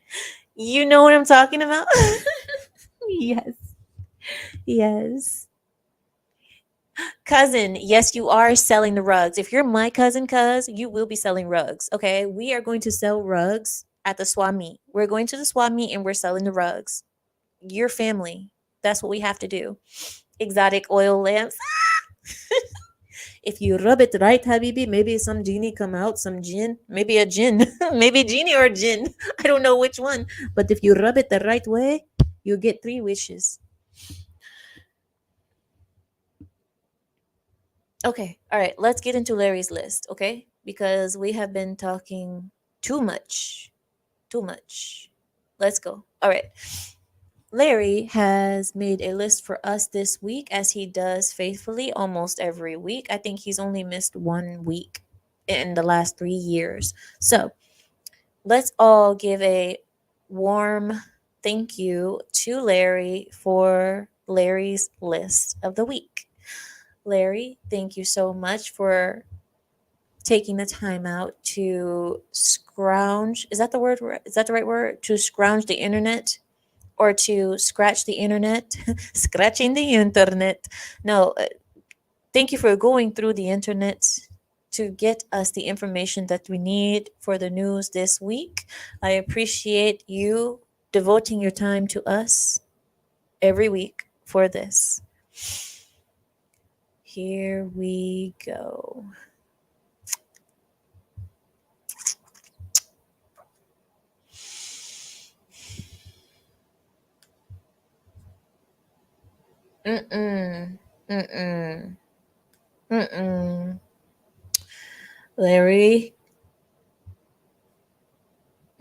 You know what I'm talking about? Yes. Yes. Cousin, yes, you are selling the rugs. If you're my cousin, cuz, you will be selling rugs. Okay. We are going to sell rugs at the swap meet. We're going to the swap meet and we're selling the rugs. Your family. That's what we have to do. Exotic oil lamps. If you rub it right, Habibi, maybe some genie come out, some jinn, maybe a jinn, maybe genie or jinn. I don't know which one. But if you rub it the right way, you get 3 wishes. Okay, all right, let's get into Larry's list, okay? Because we have been talking too much. Too much. Let's go. All right. Larry has made a list for us this week, as he does faithfully almost every week. I think he's only missed 1 week in the last 3 years. So let's all give a warm thank you to Larry for Larry's list of the week. Larry, thank you so much for taking the time out to scrounge. Is that the word? Is that the right word? To scrounge the internet or to scratch the internet? Scratching the internet. No, thank you for going through the internet to get us the information that we need for the news this week. I appreciate you devoting your time to us every week for this. Here we go. Mm-mm. Mm-mm. Mm-mm. Larry.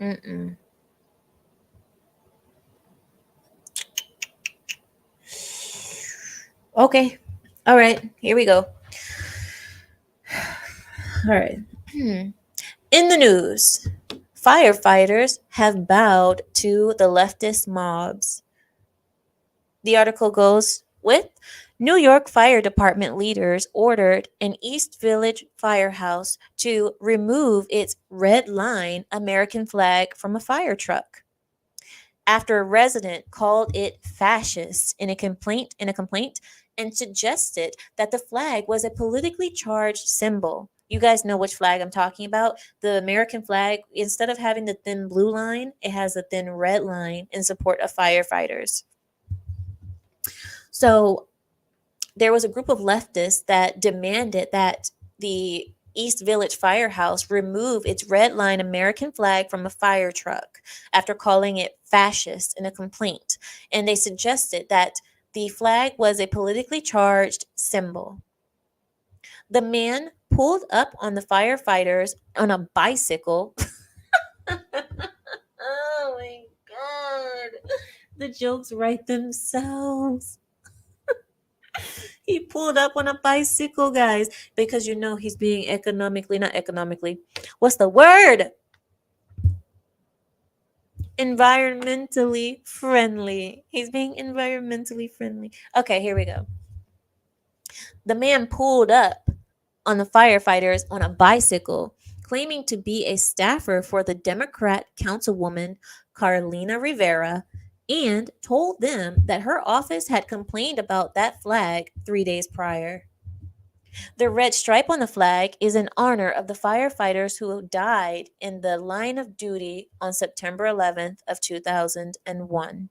Mm-mm. Okay. All right. Here we go. All right. In the news, firefighters have bowed to the leftist mobs. The article goes with New York Fire Department leaders ordered an East Village firehouse to remove its red line American flag from a fire truck after a resident called it fascist in a complaint and suggested that the flag was a politically charged symbol. You guys know which flag I'm talking about. The American flag, instead of having the thin blue line, it has a thin red line in support of firefighters. So there was a group of leftists that demanded that the East Village Firehouse remove its red line American flag from a fire truck after calling it fascist in a complaint. And they suggested that the flag was a politically charged symbol. The man pulled up on the firefighters on a bicycle. Oh my God. The jokes write themselves. He pulled up on a bicycle, guys, because you know he's being not economically. What's the word? Environmentally friendly. He's being environmentally friendly. Okay, here we go. The man pulled up on the firefighters on a bicycle, claiming to be a staffer for the Democrat councilwoman Carlina Rivera, and told them that her office had complained about that flag 3 days prior. The red stripe on the flag is in honor of the firefighters who died in the line of duty on September 11th of 2001.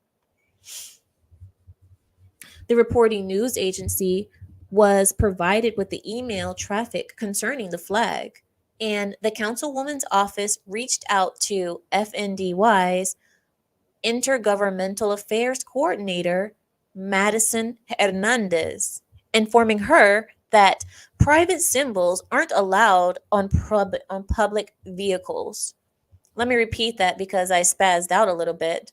The reporting news agency was provided with the email traffic concerning the flag, and the councilwoman's office reached out to FNDY's Intergovernmental Affairs Coordinator, Madison Hernandez, informing her that private symbols aren't allowed on public vehicles. Let me repeat that because I spazzed out a little bit.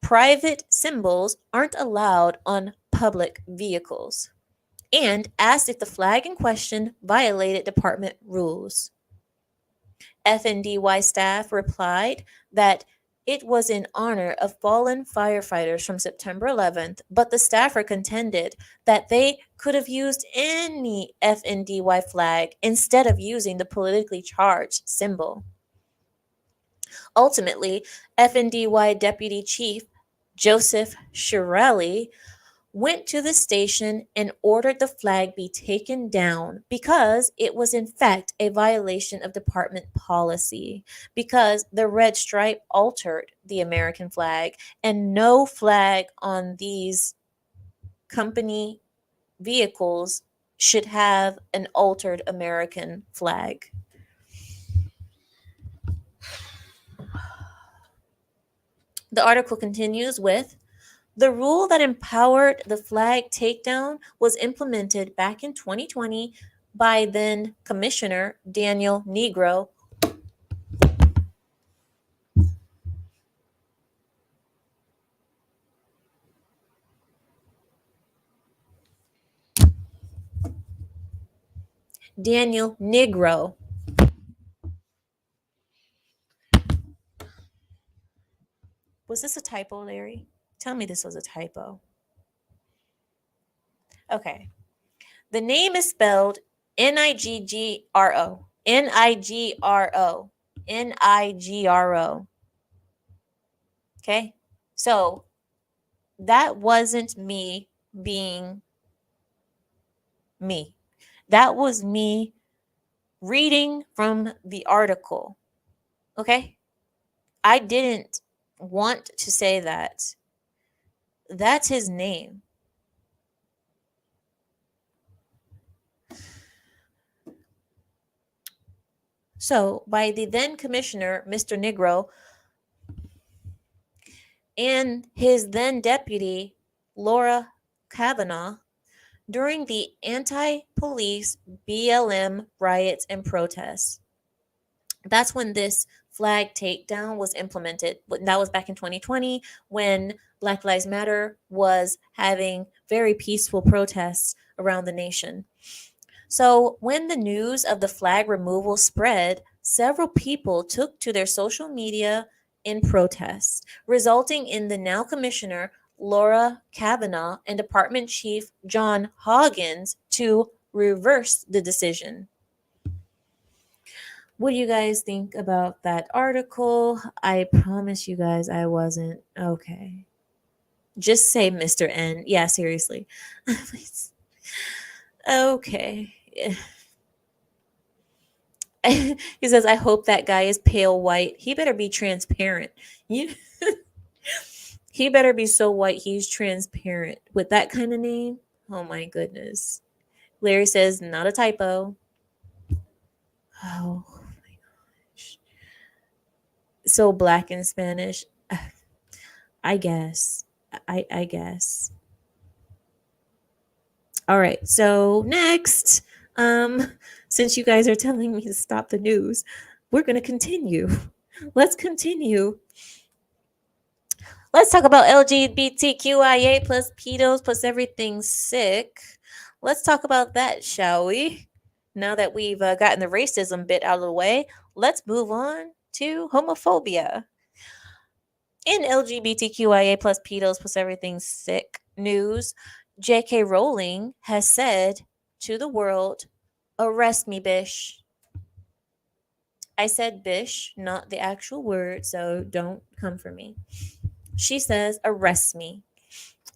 Private symbols aren't allowed on public vehicles, and asked if the flag in question violated department rules. FNDY staff replied that it was in honor of fallen firefighters from September 11th, but the staffer contended that they could have used any FNDY flag instead of using the politically charged symbol. Ultimately, FNDY Deputy Chief Joseph Shirelli went to the station and ordered the flag be taken down because it was in fact a violation of department policy, because the red stripe altered the American flag, and no flag on these company vehicles should have an altered American flag. The article continues with, the rule that empowered the flag takedown was implemented back in 2020 by then Commissioner Daniel Negro. Daniel Negro. Was this a typo, Larry? Tell me this was a typo. Okay. The name is spelled Nigro. Nigro. Nigro. Okay. So that wasn't me being me. That was me reading from the article. Okay. I didn't want to say that. That's his name. So, by the then commissioner, Mr. Negro, and his then deputy, Laura Kavanaugh, during the anti-police BLM riots and protests. That's when this flag takedown was implemented. That was back in 2020 when Black Lives Matter was having very peaceful protests around the nation. So when the news of the flag removal spread, several people took to their social media in protest, resulting in the now commissioner Laura Kavanaugh and Department Chief John Hoggins to reverse the decision. What do you guys think about that article? I promise you guys I wasn't. Okay. Just say Mr. N. Yeah, seriously. Okay. He says, I hope that guy is pale white. He better be transparent. He better be so white he's transparent. With that kind of name? Oh my goodness. Larry says, not a typo. Oh my gosh. So black in Spanish. I guess. I guess. All right. So next, since you guys are telling me to stop the news, we're gonna continue. Let's continue. Let's talk about LGBTQIA plus pedos plus everything sick. Let's talk about that, shall we? Now that we've gotten the racism bit out of the way, let's move on to homophobia. In LGBTQIA plus pedos plus everything sick news, J.K. Rowling has said to the world, arrest me, bish. I said bish, not the actual word, so don't come for me. She says, arrest me.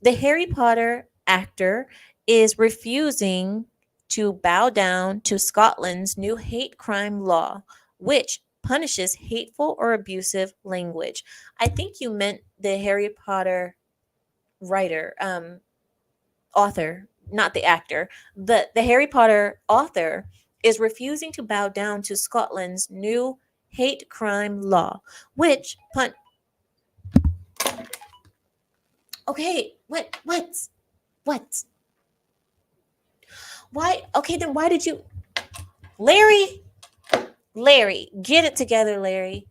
The Harry Potter actor is refusing to bow down to Scotland's new hate crime law, which punishes hateful or abusive language. I think you meant the Harry Potter writer, author, not the actor. The Harry Potter author is refusing to bow down to Scotland's new hate crime law, which okay, what? Why? Okay, then why did you, Larry? Larry, get it together, Larry.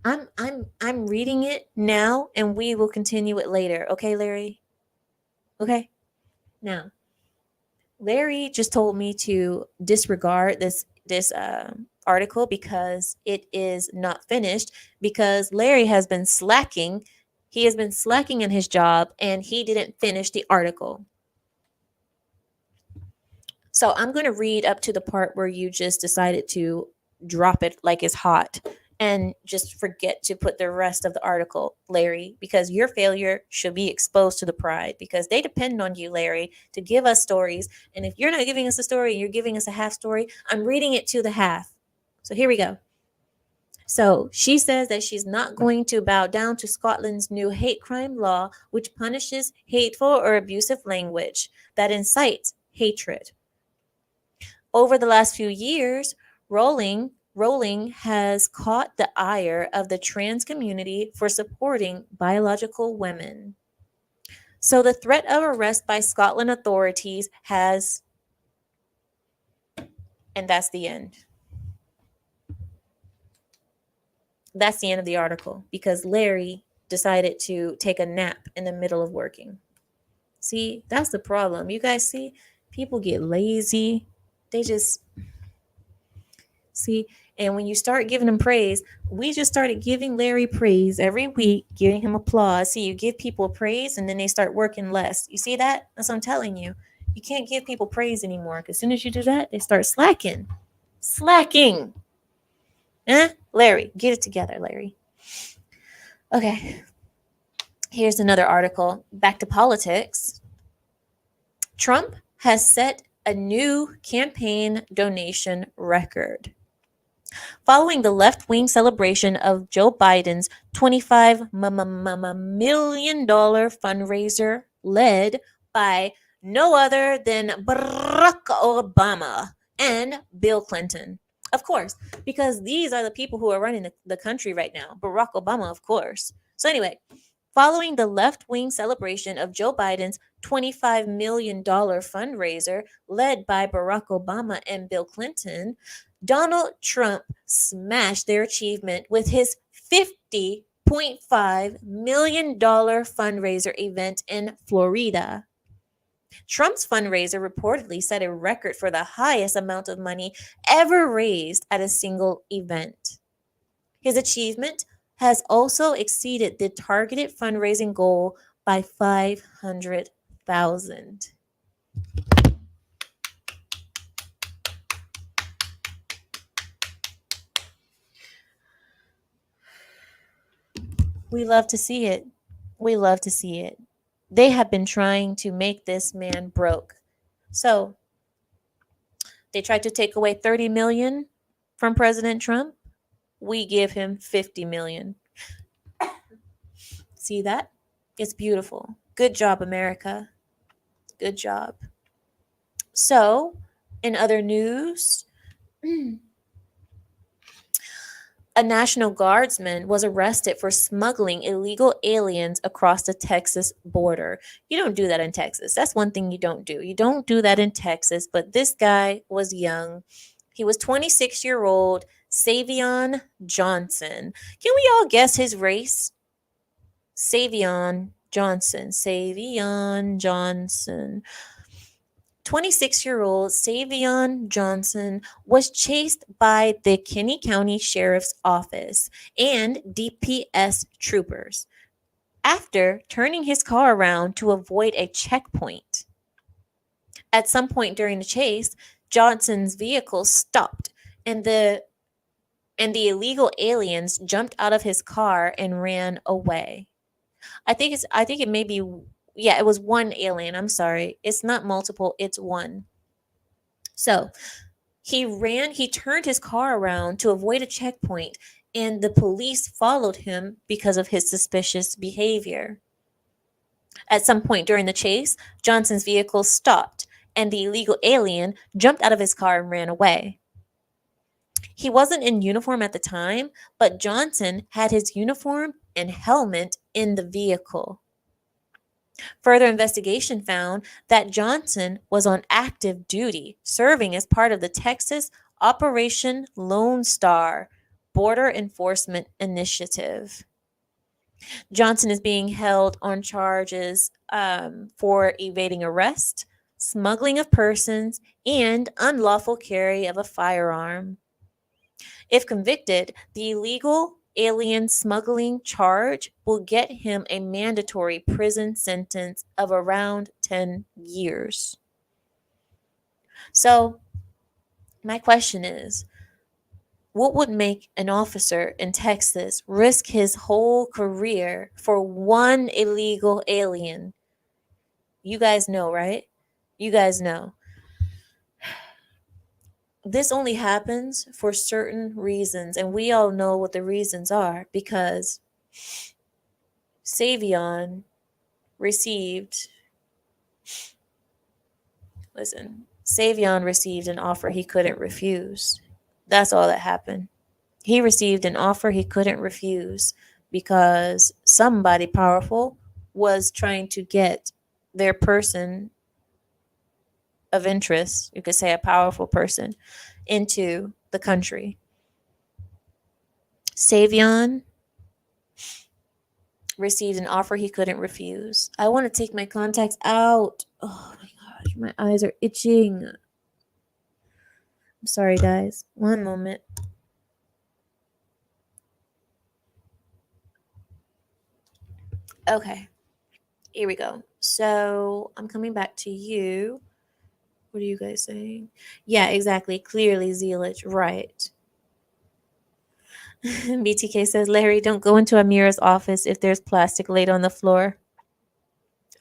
I'm reading it now, and we will continue it later. Okay, Larry. Okay. Now, Larry just told me to disregard this article because it is not finished. Because Larry has been slacking. He has been slacking in his job, and he didn't finish the article. So I'm going to read up to the part where you just decided to drop it like it's hot and just forget to put the rest of the article, Larry, because your failure should be exposed to the pride because they depend on you, Larry, to give us stories. And if you're not giving us a story and you're giving us a half story, I'm reading it to the half. So here we go. So she says that she's not going to bow down to Scotland's new hate crime law, which punishes hateful or abusive language that incites hatred. Over the last few years, Rowling has caught the ire of the trans community for supporting biological women. So the threat of arrest by Scotland authorities has, and that's the end. That's the end of the article because Larry decided to take a nap in the middle of working. See, that's the problem. You guys see, people get lazy. They just see, and when you start giving him praise, we just started giving Larry praise every week, giving him applause. See, you give people praise and then they start working less. You see that? That's what I'm telling you. You can't give people praise anymore because as soon as you do that, they start slacking. Slacking. Larry, get it together, Larry. Okay. Here's another article. Back to politics. Trump has set a new campaign donation record. Following the left-wing celebration of Joe Biden's $25 million fundraiser led by no other than Barack Obama and Bill Clinton. Of course, because these are the people who are running the country right now. Barack Obama, of course. So anyway, following the left-wing celebration of Joe Biden's $25 million fundraiser led by Barack Obama and Bill Clinton, Donald Trump smashed their achievement with his $50.5 million fundraiser event in Florida. Trump's fundraiser reportedly set a record for the highest amount of money ever raised at a single event. His achievement has also exceeded the targeted fundraising goal by $500,000. We love to see it. We love to see it. They have been trying to make this man broke. So they tried to take away 30 million from President Trump. We give him 50 million. See that? It's beautiful. Good job, America. Good job. So, in other news, A National Guardsman was arrested for smuggling illegal aliens across the Texas border. You don't do that in Texas. That's one thing you don't do. You don't do that in Texas. But this guy was young. He was 26-year-old Savion Johnson. Can we all guess his race? Savion Johnson. Savion Johnson. 26-year-old Savion Johnson was chased by the Kinney County Sheriff's Office and DPS troopers after turning his car around to avoid a checkpoint. At some point during the chase, Johnson's vehicle stopped and the illegal aliens jumped out of his car and ran away. I think it may be, yeah, it was one alien. I'm sorry. It's not multiple, it's one. So he turned his car around to avoid a checkpoint, and the police followed him because of his suspicious behavior. At some point during the chase, Johnson's vehicle stopped, and the illegal alien jumped out of his car and ran away. He wasn't in uniform at the time, but Johnson had his uniform and helmet in the vehicle. Further investigation found that Johnson was on active duty, serving as part of the Texas Operation Lone Star Border Enforcement Initiative. Johnson is being held on charges for evading arrest, smuggling of persons, and unlawful carry of a firearm. If convicted, the illegal alien smuggling charge will get him a mandatory prison sentence of around 10 years. So, my question is, what would make an officer in Texas risk his whole career for one illegal alien? You guys know, right? You guys know. This only happens for certain reasons, and we all know what the reasons are, because Savion received an offer he couldn't refuse. That's all that happened. He received an offer he couldn't refuse because somebody powerful was trying to get their person of interest, you could say a powerful person, into the country. Savion received an offer he couldn't refuse. I want to take my contacts out. Oh my gosh, my eyes are itching. I'm sorry, guys. One moment. Okay, here we go. So I'm coming back to you. What are you guys saying? Yeah, exactly. Clearly, Zealot. Right. BTK says, Larry, don't go into Amira's office if there's plastic laid on the floor.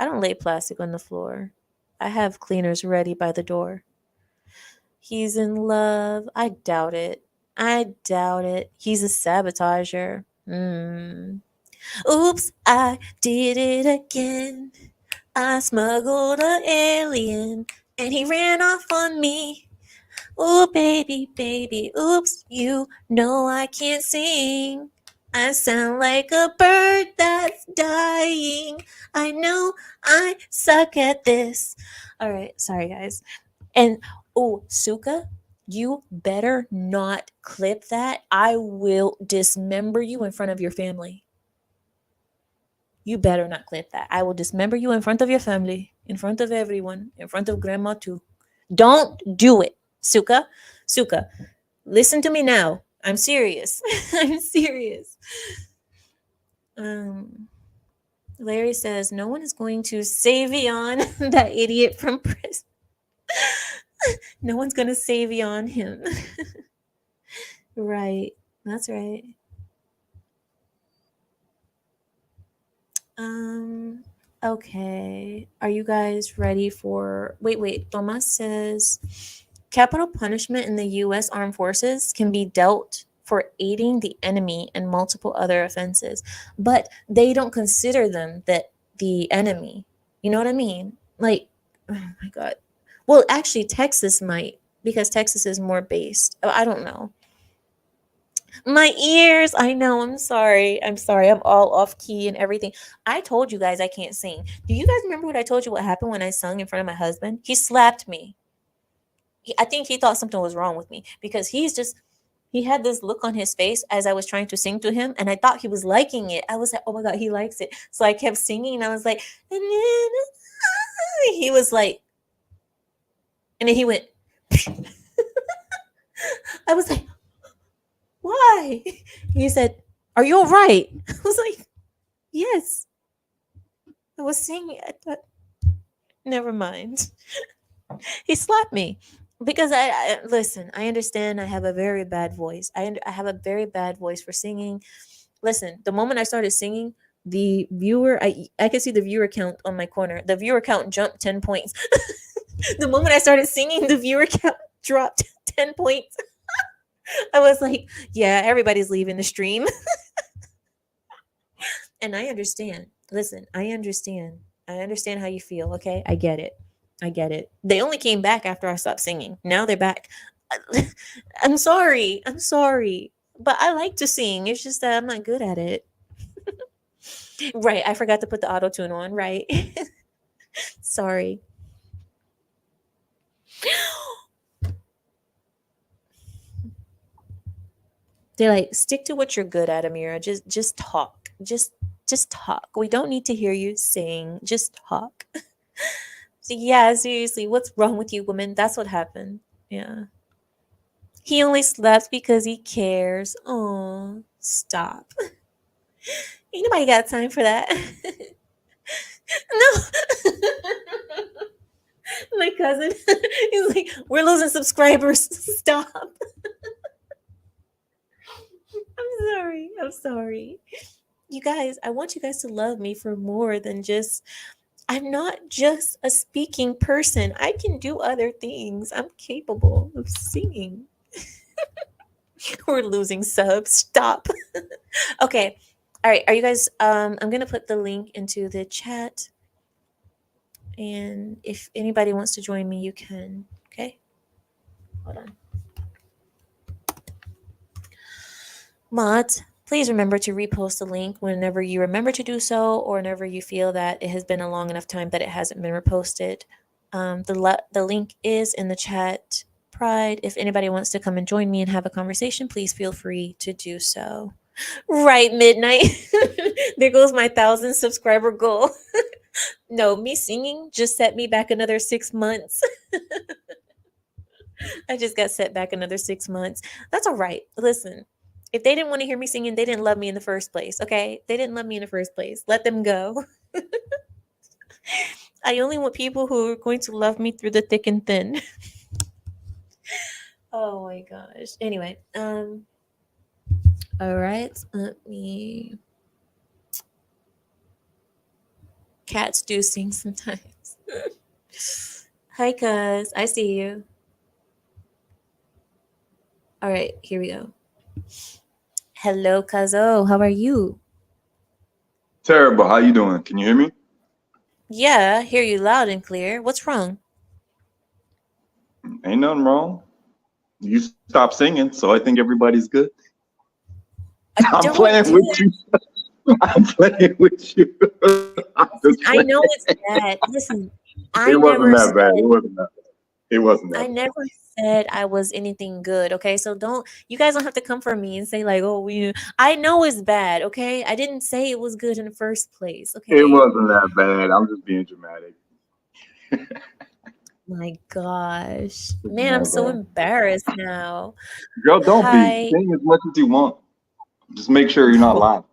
I don't lay plastic on the floor. I have cleaners ready by the door. He's in love. I doubt it. He's a sabotager. Oops, I did it again. I smuggled an alien and he ran off on me. Oh, baby, baby, oops, you know I can't sing. I sound like a bird that's dying. I know I suck at this. All right, sorry, guys. And, oh, Suka, you better not clip that. I will dismember you in front of your family. You better not clip that. I will dismember you in front of your family, in front of everyone, in front of grandma too. Don't do it, Suka. Suka, listen to me now. I'm serious. I'm serious. Larry says no one is going to Savion, that idiot from prison. No one's going to Savion him. Right. That's right. Okay. Are you guys ready for... Wait. Tomas says capital punishment in the U.S. Armed Forces can be dealt for aiding the enemy and multiple other offenses, but they don't consider them the enemy. You know what I mean? Like, oh my God. Well, actually, Texas might, because Texas is more based. I don't know. My ears. I know. I'm sorry. I'm sorry. I'm all off key and everything. I told you guys I can't sing. Do you guys remember what I told you what happened when I sung in front of my husband? He slapped me. I think he thought something was wrong with me because he had this look on his face as I was trying to sing to him, and I thought he was liking it. I was like, oh my God, he likes it. So I kept singing, and I was like, and then he was like, and then he went, I was like, why? He said, are you all right? I was like, yes. I was singing. I thought, never mind. He slapped me because I listen. I understand. I have a very bad voice. I have a very bad voice for singing. Listen, the moment I started singing, the viewer I could see the viewer count on my corner. The viewer count jumped 10 points. The moment I started singing, the viewer count dropped 10 points. I was like, yeah, everybody's leaving the stream. And I understand. Listen, I understand. I understand how you feel, okay? I get it. I get it. They only came back after I stopped singing. Now they're back. I'm sorry. I'm sorry. But I like to sing. It's just that I'm not good at it. Right. I forgot to put the auto tune on. Right. Sorry. They're like, stick to what you're good at, Amira. Just talk. Just talk. We don't need to hear you sing. Just talk. So yeah, seriously, what's wrong with you, woman? That's what happened. Yeah. He only slaps because he cares. Oh, stop. Ain't nobody got time for that. No. My cousin, he's like, we're losing subscribers. Stop. I'm sorry. I'm sorry. You guys, I want you guys to love me for more than just, I'm not just a speaking person. I can do other things. I'm capable of singing. We're losing subs. Stop. Okay. All right. Are you guys, I'm going to put the link into the chat. And if anybody wants to join me, you can. Okay. Hold on. Mods, please remember to repost the link whenever you remember to do so, or whenever you feel that it has been a long enough time that it hasn't been reposted. The link is in the chat. Pride. If anybody wants to come and join me and have a conversation, please feel free to do so. Right, midnight. There goes my 1,000 subscriber goal. No, me singing just set me back another 6 months. I just got set back another 6 months. That's all right. Listen, if they didn't want to hear me singing, they didn't love me in the first place. Okay, they didn't love me in the first place. Let them go. I only want people who are going to love me through the thick and thin. Oh my gosh. Anyway, all right. Let me. Cats do sing sometimes. Hi, cuz. I see you. All right, here we go. Hello, Cuzzo. How are you? Terrible. How you doing? Can you hear me? Yeah, I hear you loud and clear. What's wrong? Ain't nothing wrong. You stopped singing, so I think everybody's good. I'm Don't playing do with it. you. I'm playing with you. I'm just I know playing. it's bad. Listen, I It wasn't never that bad. said It wasn't that bad. It wasn't I that bad. never said I was anything good. Okay, so don't you guys don't have to come for me and say like, oh, we. I know it's bad. Okay, I didn't say it was good in the first place. It Okay, wasn't that bad. I'm just being dramatic. my gosh, It's man, I'm not so bad. embarrassed now. Girl, don't be. Hi. Sing as much as you want. Just make sure you're not lying.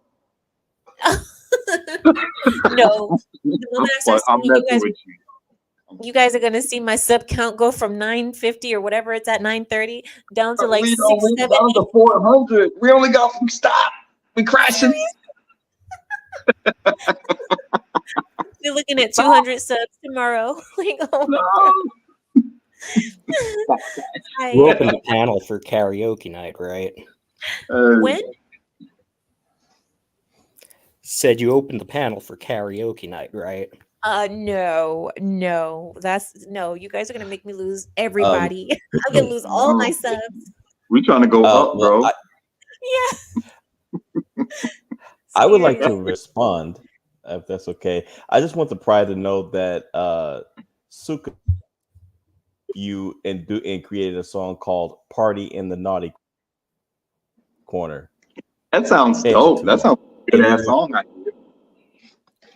No, the moment I start But I'm singing, messing with you. you guys are gonna see my sub count go from 950 or whatever it's at 930 down to like We only down 670. to 400. We only got stop. We crashing. You're looking at Stop. 200 subs tomorrow. Like, oh my god. No. Hi. You opened the panel for karaoke night, right? When? Said you opened the panel for karaoke night, right? No. That's no. You guys are gonna make me lose everybody. I'm gonna lose all my subs. We trying to go up, Well, bro. Yeah. I would like to Seriously. respond, if that's okay. I just want the pride to know that Suka you and created a song called "Party in the Naughty Corner." That sounds Changed it dope. to That sounds like a good ass song.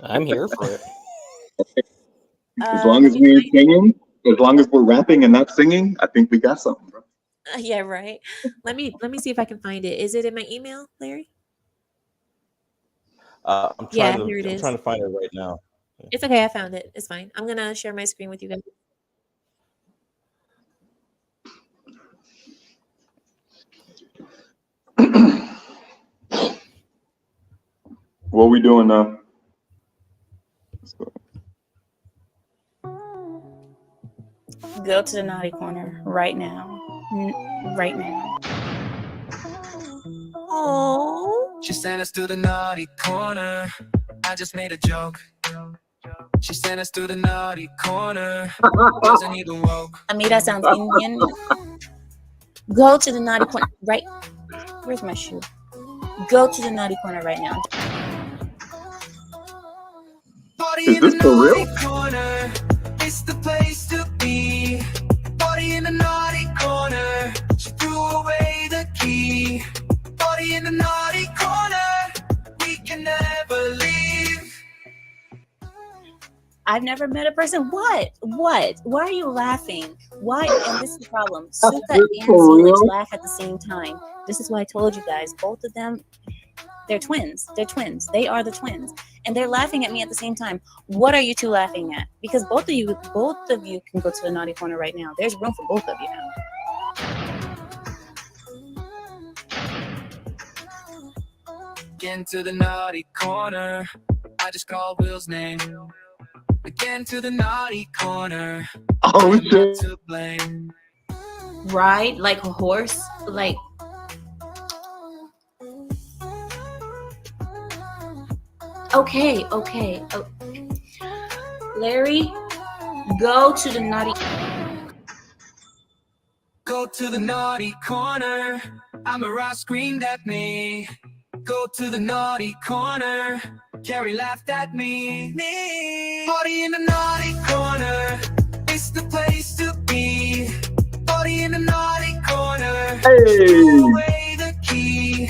I'm here for it. As long Let as me we ain't find. singing, as long as we're rapping and not singing, I think we got something, bro. Yeah, right. Let me see if I can find it. Is it in my email, Larry? I'm Yeah, trying to here it I'm trying is. to find it right now. It's okay. I found it. It's fine. I'm gonna share my screen with you guys. What we doing now? Go to the naughty corner right now. Right now. Oh, She sent us to the naughty corner. I just made a joke. She sent us to the naughty corner. Wasn't even woke. Amira sounds Indian. Go to the naughty corner right. Where's my shoe? Go to the naughty corner right now. Party Is in the this for naughty real? corner. It's the place to be. Party in the naughty corner. She threw away the key. Party in the naughty corner. We can never leave. I've never met a person. What? What? Why are you laughing? Why? And this is the problem. Suka This and for Zelich real? laugh at the same time. This is why I told you guys. Both of them, they're twins. They're twins. They are the twins. And they're laughing at me at the same time. What are you two laughing at? Because both of you can go to the naughty corner right now. There's room for both of you now. Again to the naughty corner. I just called Will's name. Again to the naughty corner. Oh I'm not shit! to blame. Ride like a horse. Like, okay. Oh. Larry, go to the naughty. Go to the naughty corner. I'm a rock screamed at me. Go to the naughty corner. Carrie laughed at me. Party in the naughty corner. It's the place to be. Party in the naughty corner. Hey, Throw away the key.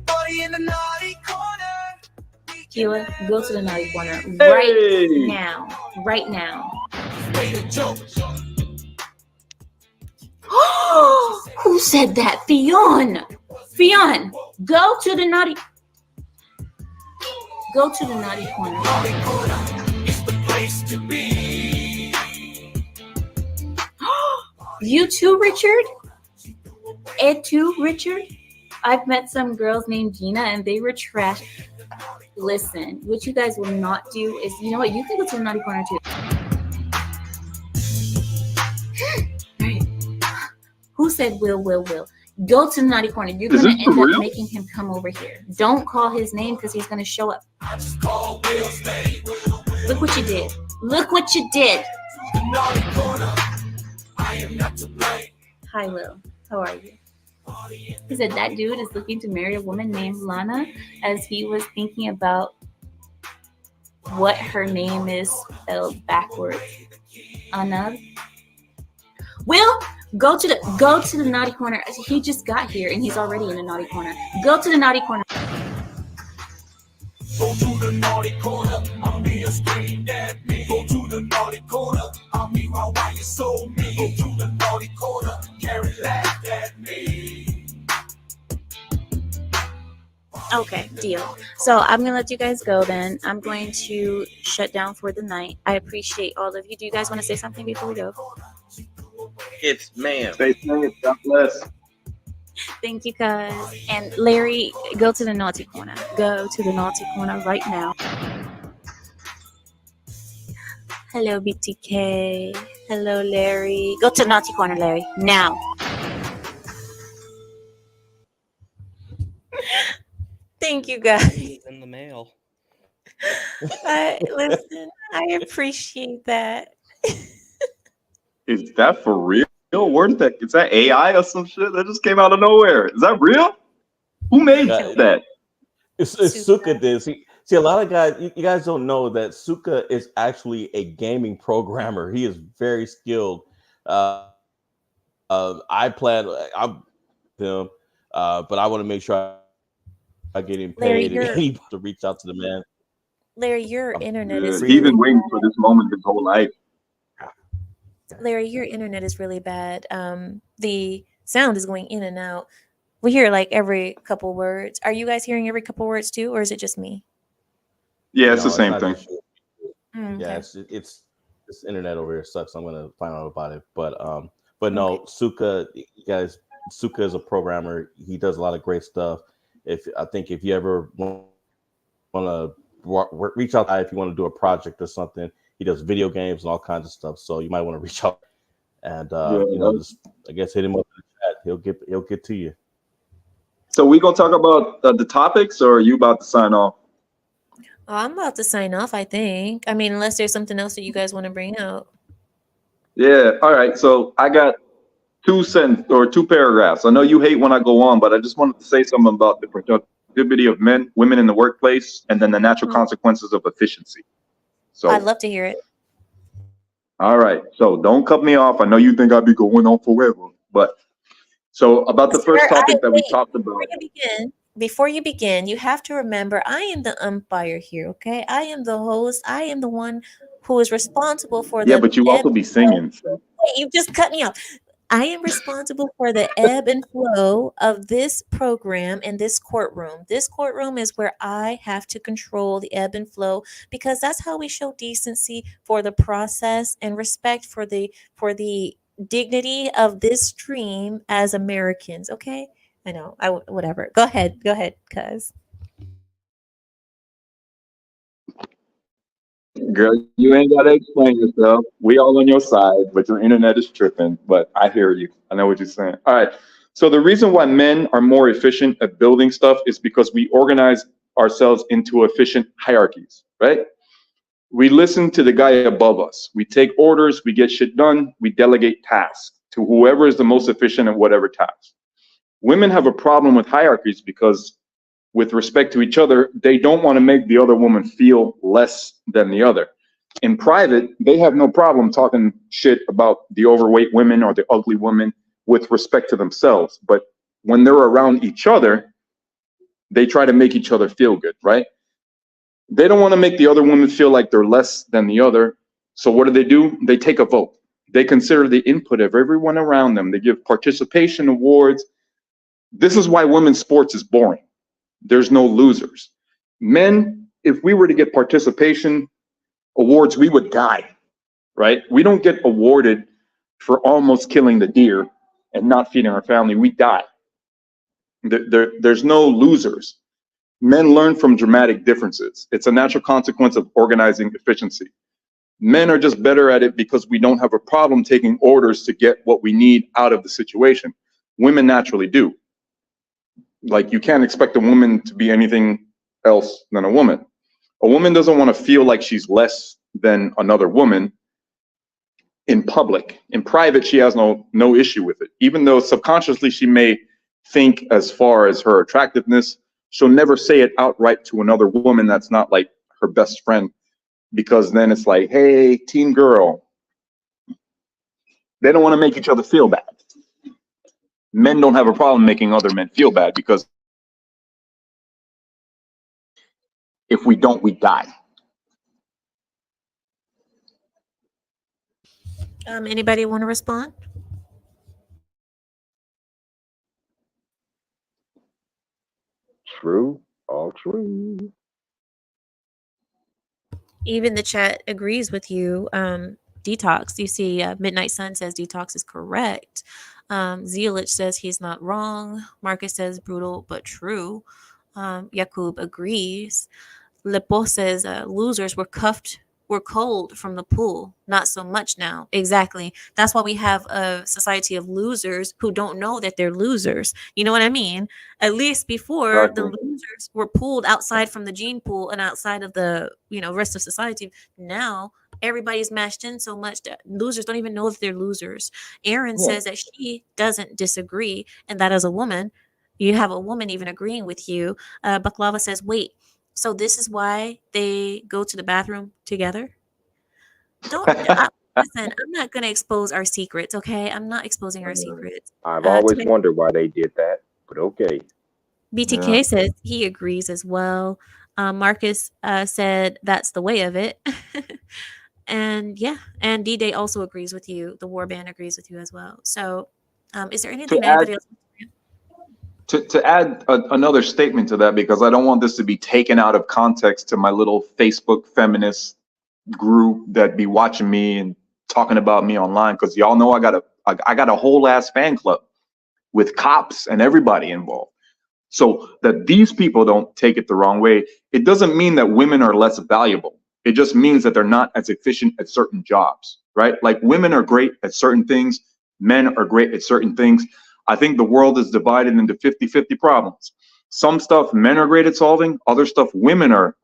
Party in the naughty corner. Keela, go to the naughty corner right hey! now. Right now. Made a joke. Who said that? Fionn, go to the naughty. Go to the naughty corner. Naughty corner. It's the place to be. You too, Richard? Ed too, Richard? I've met some girls named Gina and they were trash. Listen, what you guys will not do is, you know what? You can go to the naughty corner too. Right. Who said Will? Go to the naughty corner. You're Is going this to for end up real? making him come over here. Don't call his name because he's going to show up. I just called Will's name. Look what you did. Look what you did. The naughty corner. I am not to blame. Hi, Will. How are you? He said that dude is looking to marry a woman named Lana as he was thinking about what her name is spelled backwards. Anna. Will, go to the naughty corner. He just got here and he's already in the naughty corner. Go to the naughty corner. Go to the naughty corner. I'm being screamed at me. Go to the naughty corner. I'm me why you so mean. Go to the naughty corner. Carrie laughed at me. Okay, deal. So I'm going to let you guys go then. I'm going to shut down for the night. I appreciate all of you. Do you guys want to say something before we go? It's ma'am. Stay safe. God bless. Thank you guys. And Larry, go to the naughty corner. Go to the naughty corner right now. Hello, BTK. Hello, Larry. Go to the naughty corner, Larry. Now. Thank you guys. In the mail. listen, I appreciate that. Is that for real? Where did that? Is that AI or some shit that just came out of nowhere? Is that real? Who made Uh, that? it's Suka did. See, a lot of guys, you guys don't know that Suka is actually a gaming programmer. He is very skilled. I'm him, but I want to make sure I get him Larry, paid, and your he to reach out to the man. Larry, your I'm internet is He's really been waiting for this moment his whole life. Larry, your internet is really bad. The sound is going in and out. We hear like every couple words. Are you guys hearing every couple words too, or is it just me? Yeah, it's the No, it's same not thing. just you. Yeah, Okay. it's this internet over here sucks. I'm gonna find out about it. But Okay. no, Suka, you guys, Suka is a programmer. He does a lot of great stuff. If I think if you ever want to reach out if you want to do a project or something, he does video games and all kinds of stuff. So you might want to reach out and Yeah. just I guess hit him up in the chat. He'll get to you. So we gonna talk about the topics, or are you about to sign off? Oh, I'm about to sign off, I think. I mean, unless there's something else that you guys want to bring out. Yeah. All right. So I got two paragraphs. I know you hate when I go on, but I just wanted to say something about the productivity of women in the workplace, and then the natural Mhm. consequences of efficiency. I'd So, love to hear it. all right. So don't cut me off. I know you think I'd be going on forever, but so about the first Sir, topic that we wait, talked about. before you begin, you have to remember I am the umpire here, okay? I am the host. I am the one who is responsible for Yeah, the but you ebb also be and flow. singing. So. Wait, you just cut me off. I am responsible for the ebb and flow of this program and this courtroom. This courtroom is where I have to control the ebb and flow because that's how we show decency for the process and respect for the dignity of this stream as Americans, okay? I know. Whatever. Go ahead. Go ahead, cuz. Girl, you ain't gotta explain yourself. We all on your side, but your internet is tripping. But I hear you. I know what you're saying. All right. So the reason why men are more efficient at building stuff is because we organize ourselves into efficient hierarchies, right? We listen to the guy above us. We take orders, we get shit done, we delegate tasks to whoever is the most efficient at whatever task. Women have a problem with hierarchies because with respect to each other, they don't want to make the other woman feel less than the other. In private, they have no problem talking shit about the overweight women or the ugly women with respect to themselves. But when they're around each other, they try to make each other feel good, right? They don't want to make the other woman feel like they're less than the other. So what do? They take a vote. They consider the input of everyone around them. They give participation awards. This is why women's sports is boring. There's no losers. Men, if we were to get participation awards, we would die, right? We don't get awarded for almost killing the deer and not feeding our family. We die. There's no losers. Men learn from dramatic differences. It's a natural consequence of organizing efficiency. Men are just better at it because we don't have a problem taking orders to get what we need out of the situation. Women naturally do. Like, you can't expect a woman to be anything else than a woman. A woman doesn't want to feel like she's less than another woman in public. In private, she has no issue with it. Even though subconsciously she may think as far as her attractiveness, she'll never say it outright to another woman that's not like her best friend, because then it's like, hey, teen girl. They don't want to make each other feel bad. Men don't have a problem making other men feel bad because if we don't, we die. Anybody want to respond? True. All true. Even the chat agrees with you. Detox. You see, Midnight Sun says detox is correct. Zealich says he's not wrong. Marcus says brutal but true. Yakub agrees. Lepo says losers were cold from the pool. Not so much now. Exactly. That's why we have a society of losers who don't know that they're losers. You know what I mean? At least before the Exactly. losers were pulled outside from the gene pool and outside of the rest of society. Now everybody's mashed in so much that losers don't even know that they're losers. Erin Yeah. says that she doesn't disagree and that as a woman You have a woman even agreeing with you. Baklava says, "Wait, so this is why they go to the bathroom together?" Don't listen. I'm not gonna expose our secrets, okay? I'm not exposing our secrets. I've always Twenty wondered why they did that, but okay. Yeah. BTK says he agrees as well. Marcus said that's the way of it. And yeah, and D Day also agrees with you. The warband agrees with you as well. So, is there To anything that add anybody else? to add another statement to that, because I don't want this to be taken out of context to my little Facebook feminist group that be watching me and talking about me online, because y'all know I got a whole ass fan club with cops and everybody involved. So that these people don't take it the wrong way, it doesn't mean that women are less valuable. It just means that they're not as efficient at certain jobs, right? Like women are great at certain things, men are great at certain things. I think the world is divided into 50-50 problems. Some stuff men are great at solving, other stuff women are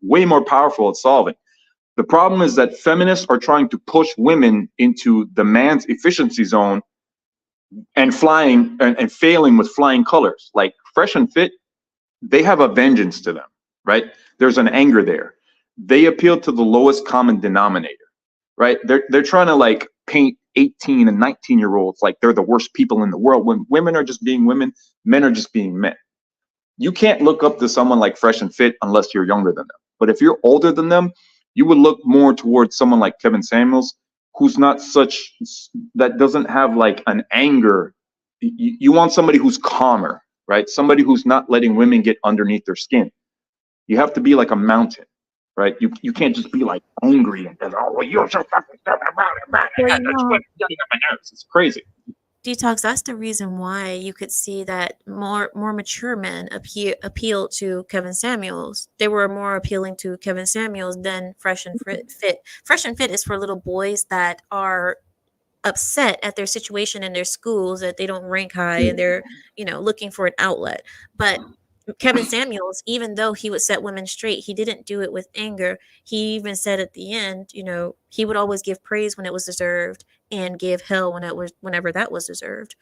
way more powerful at solving. The problem is that feminists are trying to push women into the man's efficiency zone and flying and failing with flying colors. Like Fresh and Fit, they have a vengeance to them, right? There's an anger there. They appeal to the lowest common denominator, right? They're trying to like paint 18 and 19-year-olds like they're the worst people in the world, when women are just being women, men are just being men. You can't look up to someone like Fresh and Fit unless you're younger than them. But if you're older than them, you would look more towards someone like Kevin Samuels, who's not such, that doesn't have like an anger. You want somebody who's calmer, right? Somebody who's not letting women get underneath their skin. You have to be like a mountain, right? You can't just be like angry and oh, well, you're so fucking Well, you that's know, what getting on my nerves. It's crazy. Detox. That's the reason why you could see that more mature men appeal to Kevin Samuels. They were more appealing to Kevin Samuels than Fresh and Fit. Fresh and Fit is for little boys that are upset at their situation in their schools, that they don't rank high and they're looking for an outlet. But Kevin Samuels, even though he would set women straight, he didn't do it with anger. He even said at the end, he would always give praise when it was deserved and give hell whenever that was deserved.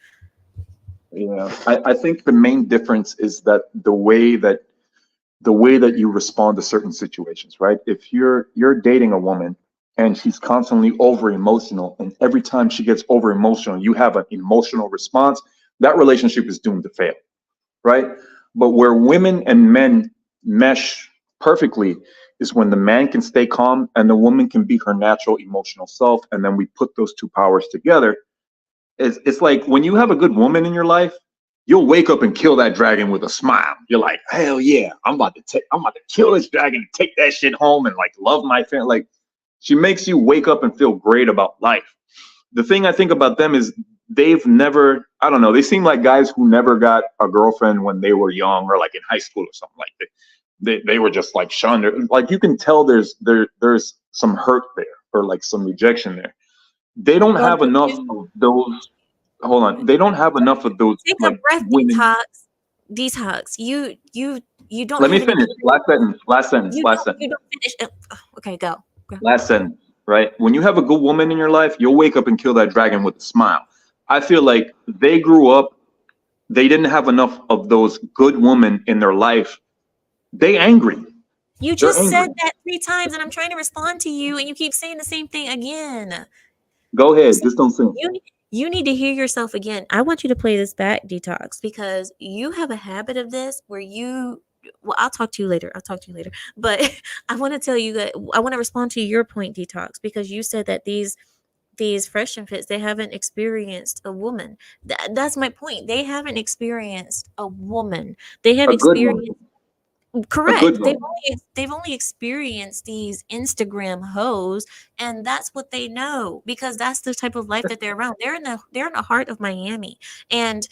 Yeah, I think the main difference is that the way that you respond to certain situations, right? If you're dating a woman and she's constantly over emotional, and every time she gets over emotional, you have an emotional response, that relationship is doomed to fail, right? But where women and men mesh perfectly is when the man can stay calm and the woman can be her natural emotional self, and then we put those two powers together. It's like when you have a good woman in your life, you'll wake up and kill that dragon with a smile. You're like, hell yeah, I'm about to kill this dragon and take that shit home and like love my family. Like, she makes you wake up and feel great about life. The thing I think about them is they've never, I don't know, they seem like guys who never got a girlfriend when they were young or like in high school or something like that. They were just like shunned. Like you can tell there's some hurt there or like some rejection there. They don't have enough of those. Hold on. They don't have enough of those. Take like, a breath, women. Detox. You don't. Let me have any- finish. Last sentence. You don't finish. Okay, go. Last sentence. Right. When you have a good woman in your life, you'll wake up and kill that dragon with a smile. I feel like they grew up. They didn't have enough of those good women in their life. They angry. You just said that 3 times, and I'm trying to respond to you, and you keep saying the same thing again. Go ahead. Just don't say. You need to hear yourself again. I want you to play this back, Detox, because you have a habit of this where I'll talk to you later. But I want to tell you that I want to respond to your point, Detox, because you said that these Fresh and Fits, they haven't experienced a woman. That's my point. They haven't experienced a woman. They have experienced. Correct. They've only experienced these Instagram hoes, and that's what they know, because that's the type of life that they're around. They're in the heart of Miami, and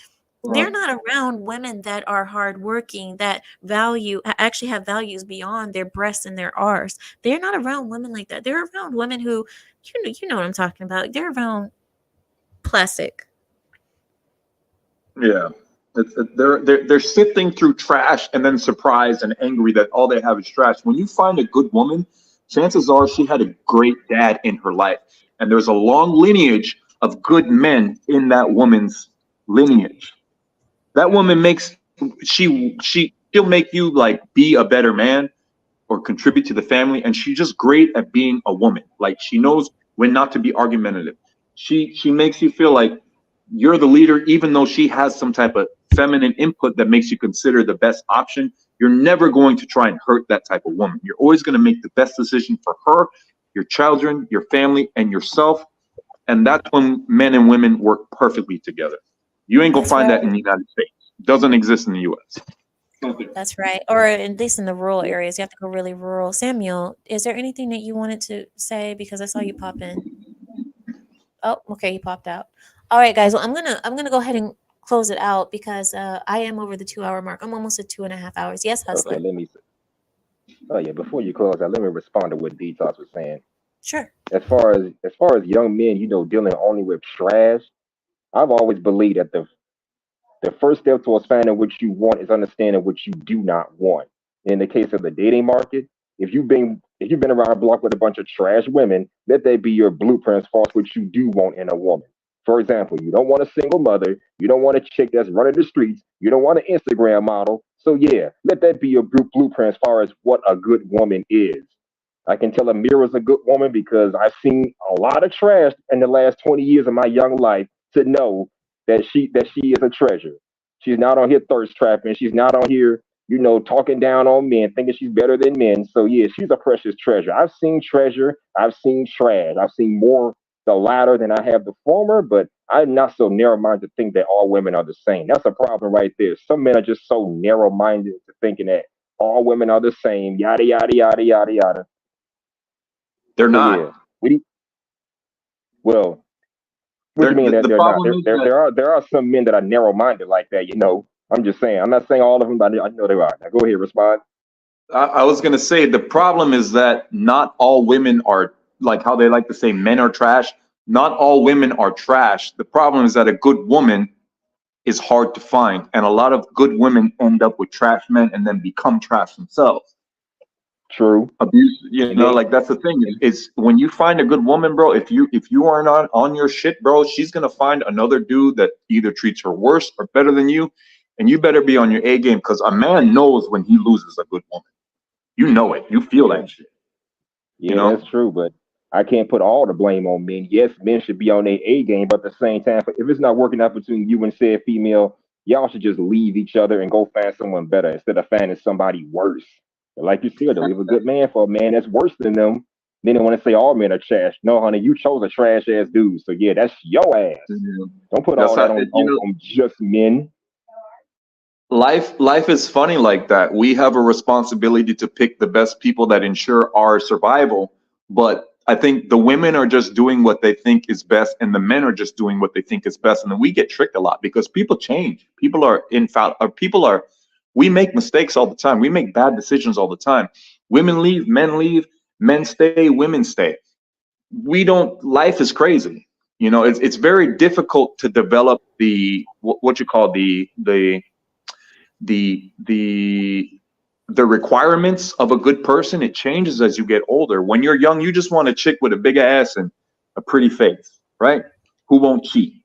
they're not around women that are hardworking, that actually have values beyond their breasts and their arse. They're not around women like that. They're around women who, you know what I'm talking about. They're around plastic. Yeah. They're sifting through trash and then surprised and angry that all they have is trash. When you find a good woman, chances are she had a great dad in her life, and there's a long lineage of good men in that woman's lineage. That woman makes she'll make you like be a better man or contribute to the family, and she's just great at being a woman. Like she knows when not to be argumentative. She makes you feel like you're the leader, even though she has some type of feminine input that makes you consider the best option. You're never going to try and hurt that type of woman. You're always going to make the best decision for her, your children, your family, and yourself. And that's when men and women work perfectly together. You ain't gonna That's find that right. in the United States. It doesn't exist in the US. That's right. Or at least in the rural areas, you have to go really rural. Samuel, is there anything that you wanted to say? Because I saw you pop in. Oh, okay, you popped out. All right, guys. Well, I'm gonna go ahead and close it out because I am over the 2 hour mark. I'm almost at 2.5 hours. Yes, Okay, Hustler. let me. Oh yeah, before you close out, let me respond to what Detox was saying. Sure. As far as young men, dealing only with trash. I've always believed that the first step towards finding what you want is understanding what you do not want. In the case of the dating market, if you've been around a block with a bunch of trash women, let that be your blueprint as far as what you do want in a woman. For example, you don't want a single mother, you don't want a chick that's running the streets, you don't want an Instagram model. So yeah, let that be your blueprint as far as what a good woman is. I can tell Amira's a good woman because I've seen a lot of trash in the last 20 years of my young life to know that she is a treasure. She's not on here thirst trapping. She's not on here, talking down on men, thinking she's better than men. So yeah, she's a precious treasure. I've seen treasure. I've seen trash. I've seen more the latter than I have the former. But I'm not so narrow-minded to think that all women are the same. That's a problem right there. Some men are just so narrow-minded to thinking that all women are the same. Yada yada yada yada yada. They're So yeah, not. we well, what you mean that The they're not? problem There, is there, that there are there are some men that are narrow minded like that. I'm just saying. I'm not saying all of them, but I know there are. Now go ahead, respond. I was gonna say the problem is that not all women are like how they like to say men are trash. Not all women are trash. The problem is that a good woman is hard to find, and a lot of good women end up with trash men and then become trash themselves. True. Abuse, And then like that's the thing is when you find a good woman, bro. If you aren't on your shit, bro, she's gonna find another dude that either treats her worse or better than you, and you better be on your A game because a man knows when he loses a good woman. You know it. You feel yeah, that shit. You yeah, know. that's true. But I can't put all the blame on men. Yes, men should be on their A game, but at the same time, if it's not working out between you and said female, y'all should just leave each other and go find someone better instead of finding somebody worse. And like you said, to leave a good man for a man that's worse than them. Then they want to say all men are trash. No, honey, you chose a trash ass dude. So yeah, that's your ass. Mhm. Don't put That's all how that on just men. life is funny like that. We have a responsibility to pick the best people that ensure our survival, but I think the women are just doing what they think is best and the men are just doing what they think is best, and then we get tricked a lot because people change. People are infallible, or people are we make mistakes all the time. We make bad decisions all the time. Women leave, men stay, women stay. We don't Life is crazy. It's very difficult to develop the what you call the the the requirements of a good person. It changes as you get older. When you're young, you just want a chick with a big ass and a pretty face, right? Who won't cheat.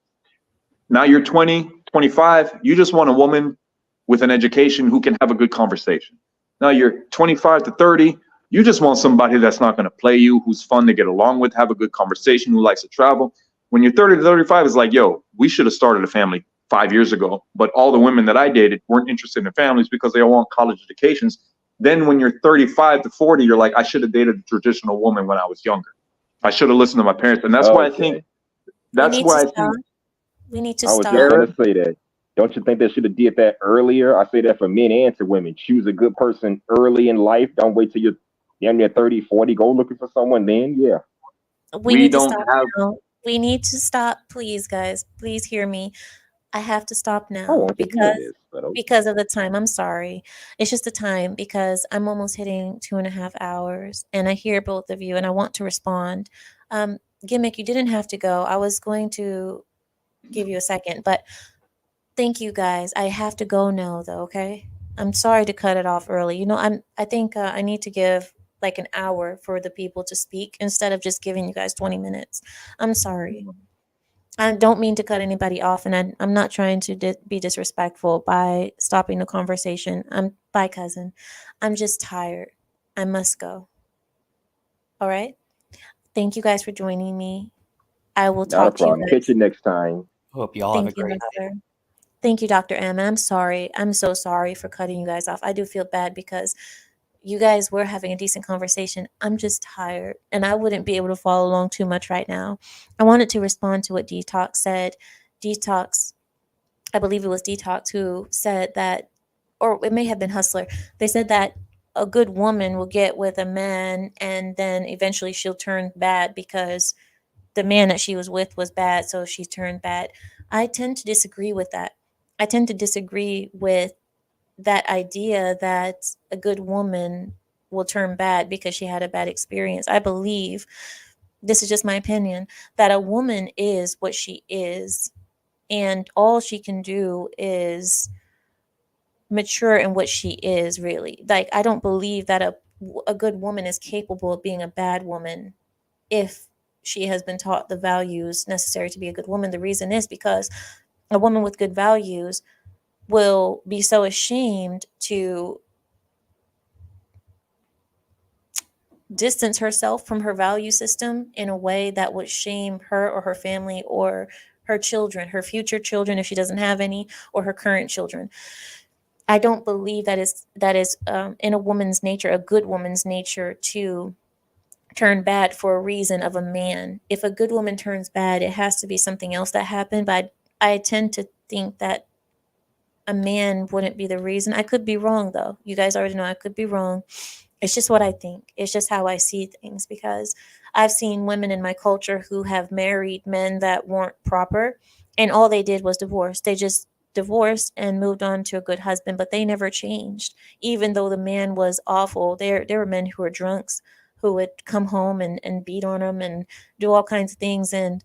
Now you're 20, 25, you just want a woman with an education who can have a good conversation. Now you're 25 to 30, you just want somebody that's not going to play you, who's fun to get along with, have a good conversation, who likes to travel. When you're 30 to 35, it's like, yo, we should have started a family 5 years ago, but all the women that I dated weren't interested in families because they all want college educations. Then when you're 35 to 40, you're like, I should have dated a traditional woman when I was younger. I should have listened to my parents. And that's why I think Okay. We that's need to why I stop. think We need to I was just stop. gonna say that. Don't you think they should have did that earlier? I say that for men and to women. Choose a good person early in life. Don't wait till you're damn near 30, 40. Go looking for someone then. Yeah. We we need to don't stop have now. We need to stop, please, guys. Please hear me. I have to stop I now want to hear this, but okay. because of the time. I'm sorry. It's just the time because I'm almost hitting 2.5 hours and I hear both of you and I want to respond. Gimmick, you didn't have to go. I was going to give you a second, but thank you guys. I have to go now though, okay? I'm sorry to cut it off early. I think I need to give like an hour for the people to speak instead of just giving you guys 20 minutes. I'm sorry. I don't mean to cut anybody off, and I'm not trying to be disrespectful by stopping the conversation. Bye, cousin. I'm just tired. I must go. All right. Thank you guys for joining me. I will Not a talk to you problem. Catch guys. you next time. Hope you all have a Thank you, great night. Mister. Thank you, Dr. M. And I'm sorry. I'm so sorry for cutting you guys off. I do feel bad because you guys were having a decent conversation. I'm just tired and I wouldn't be able to follow along too much right now. I wanted to respond to what Detox said. Detox, I believe it was Detox who said that, or it may have been Hustler. They said that a good woman will get with a man and then eventually she'll turn bad because the man that she was with was bad, so she turned bad. I tend to disagree with that. I tend to disagree with that idea that a good woman will turn bad because she had a bad experience. I believe, this is just my opinion, that a woman is what she is, and all she can do is mature in what she is, really. Like, I don't believe that a good woman is capable of being a bad woman if she has been taught the values necessary to be a good woman. The reason is because a woman with good values will be so ashamed to distance herself from her value system in a way that would shame her or her family or her children, her future children if she doesn't have any, or her current children. I don't believe that is in a woman's nature, a good woman's nature, to turn bad for a reason of a man. If a good woman turns bad, it has to be something else that happened. But I tend to think that a man wouldn't be the reason. I could be wrong, though. You guys already know I could be wrong. It's just what I think. It's just how I see things, because I've seen women in my culture who have married men that weren't proper, and all they did was divorce. They just divorced and moved on to a good husband, but they never changed. Even though the man was awful, there were men who were drunks who would come home and beat on them and do all kinds of things, and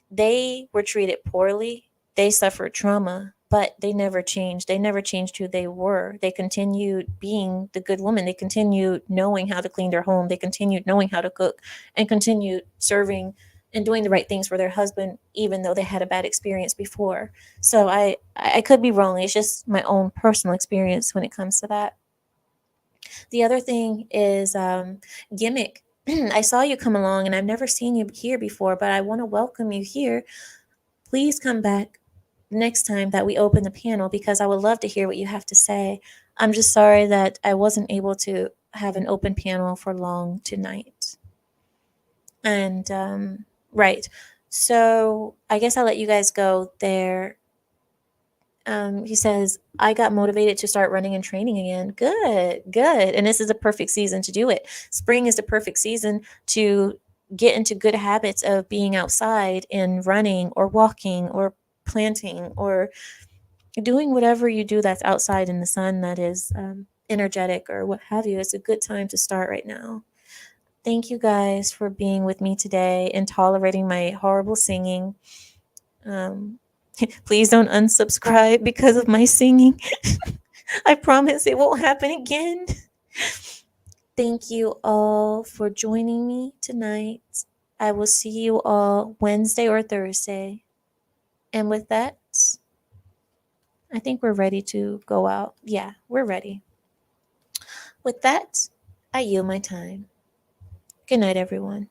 they were treated poorly. They suffered trauma, but they never changed. They never changed who they were. They continued being the good woman. They continued knowing how to clean their home. They continued knowing how to cook and continued serving and doing the right things for their husband, even though they had a bad experience before. So I could be wrong. It's just my own personal experience when it comes to that. The other thing is gimmick. I saw you come along and I've never seen you here before, but I want to welcome you here. Please come back next time that we open the panel because I would love to hear what you have to say. I'm just sorry that I wasn't able to have an open panel for long tonight. And right. So I guess I'll let you guys go there. He says, I got motivated to start running and training again. Good, good. And this is a perfect season to do it. Spring is the perfect season to get into good habits of being outside and running or walking or planting or doing whatever you do that's outside in the sun that is energetic or what have you. It's a good time to start right now. Thank you guys for being with me today and tolerating my horrible singing. Please don't unsubscribe because of my singing. I promise it won't happen again. Thank you all for joining me tonight. I will see you all Wednesday or Thursday. And with that, I think we're ready to go out. Yeah, we're ready. With that, I yield my time. Good night, everyone.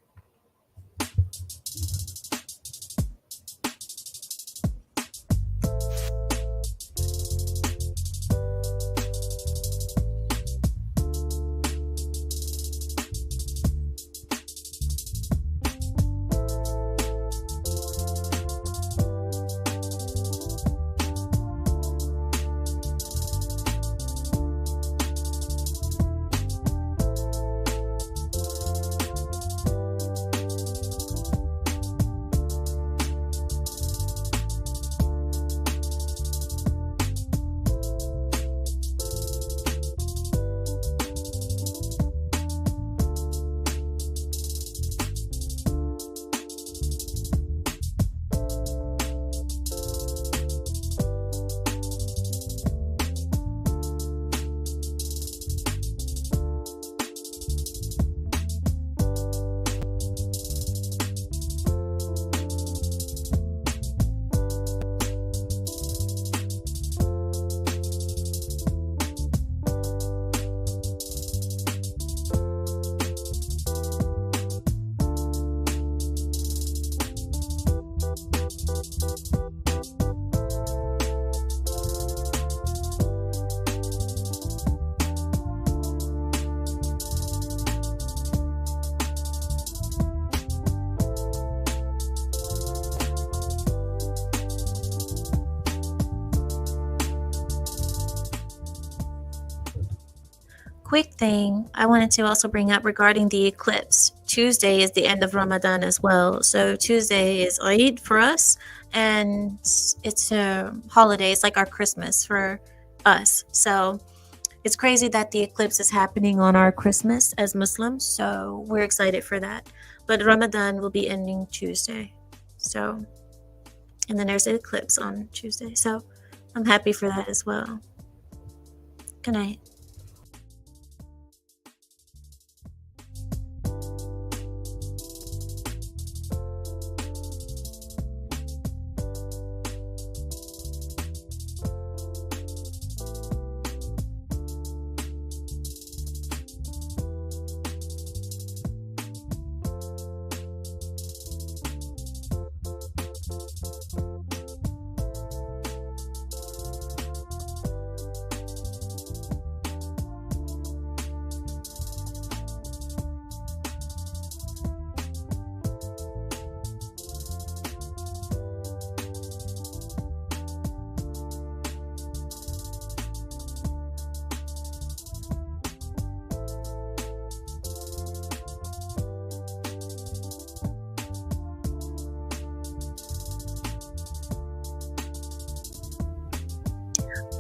quick thing I wanted to also bring up regarding the eclipse. Tuesday is the end of Ramadan as well. So Tuesday is Eid for us, and it's a holiday. It's like our Christmas for us. So it's crazy that the eclipse is happening on our Christmas as Muslims. So we're excited for that. But Ramadan will be ending Tuesday. So, and then there's an eclipse on Tuesday. So I'm happy for that as well. Good night.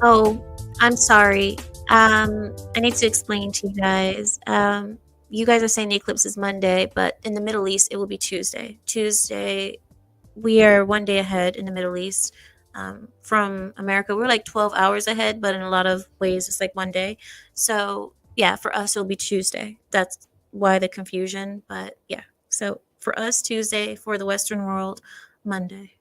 Oh, I'm sorry. I need to explain to you guys. You guys are saying the eclipse is Monday, but in the Middle East, it will be Tuesday. Tuesday, we are one day ahead in the Middle East from America. We're like 12 hours ahead, but in a lot of ways, it's like one day. So, yeah, for us, it'll be Tuesday. That's why the confusion. But yeah, so for us, Tuesday, for the Western world, Monday.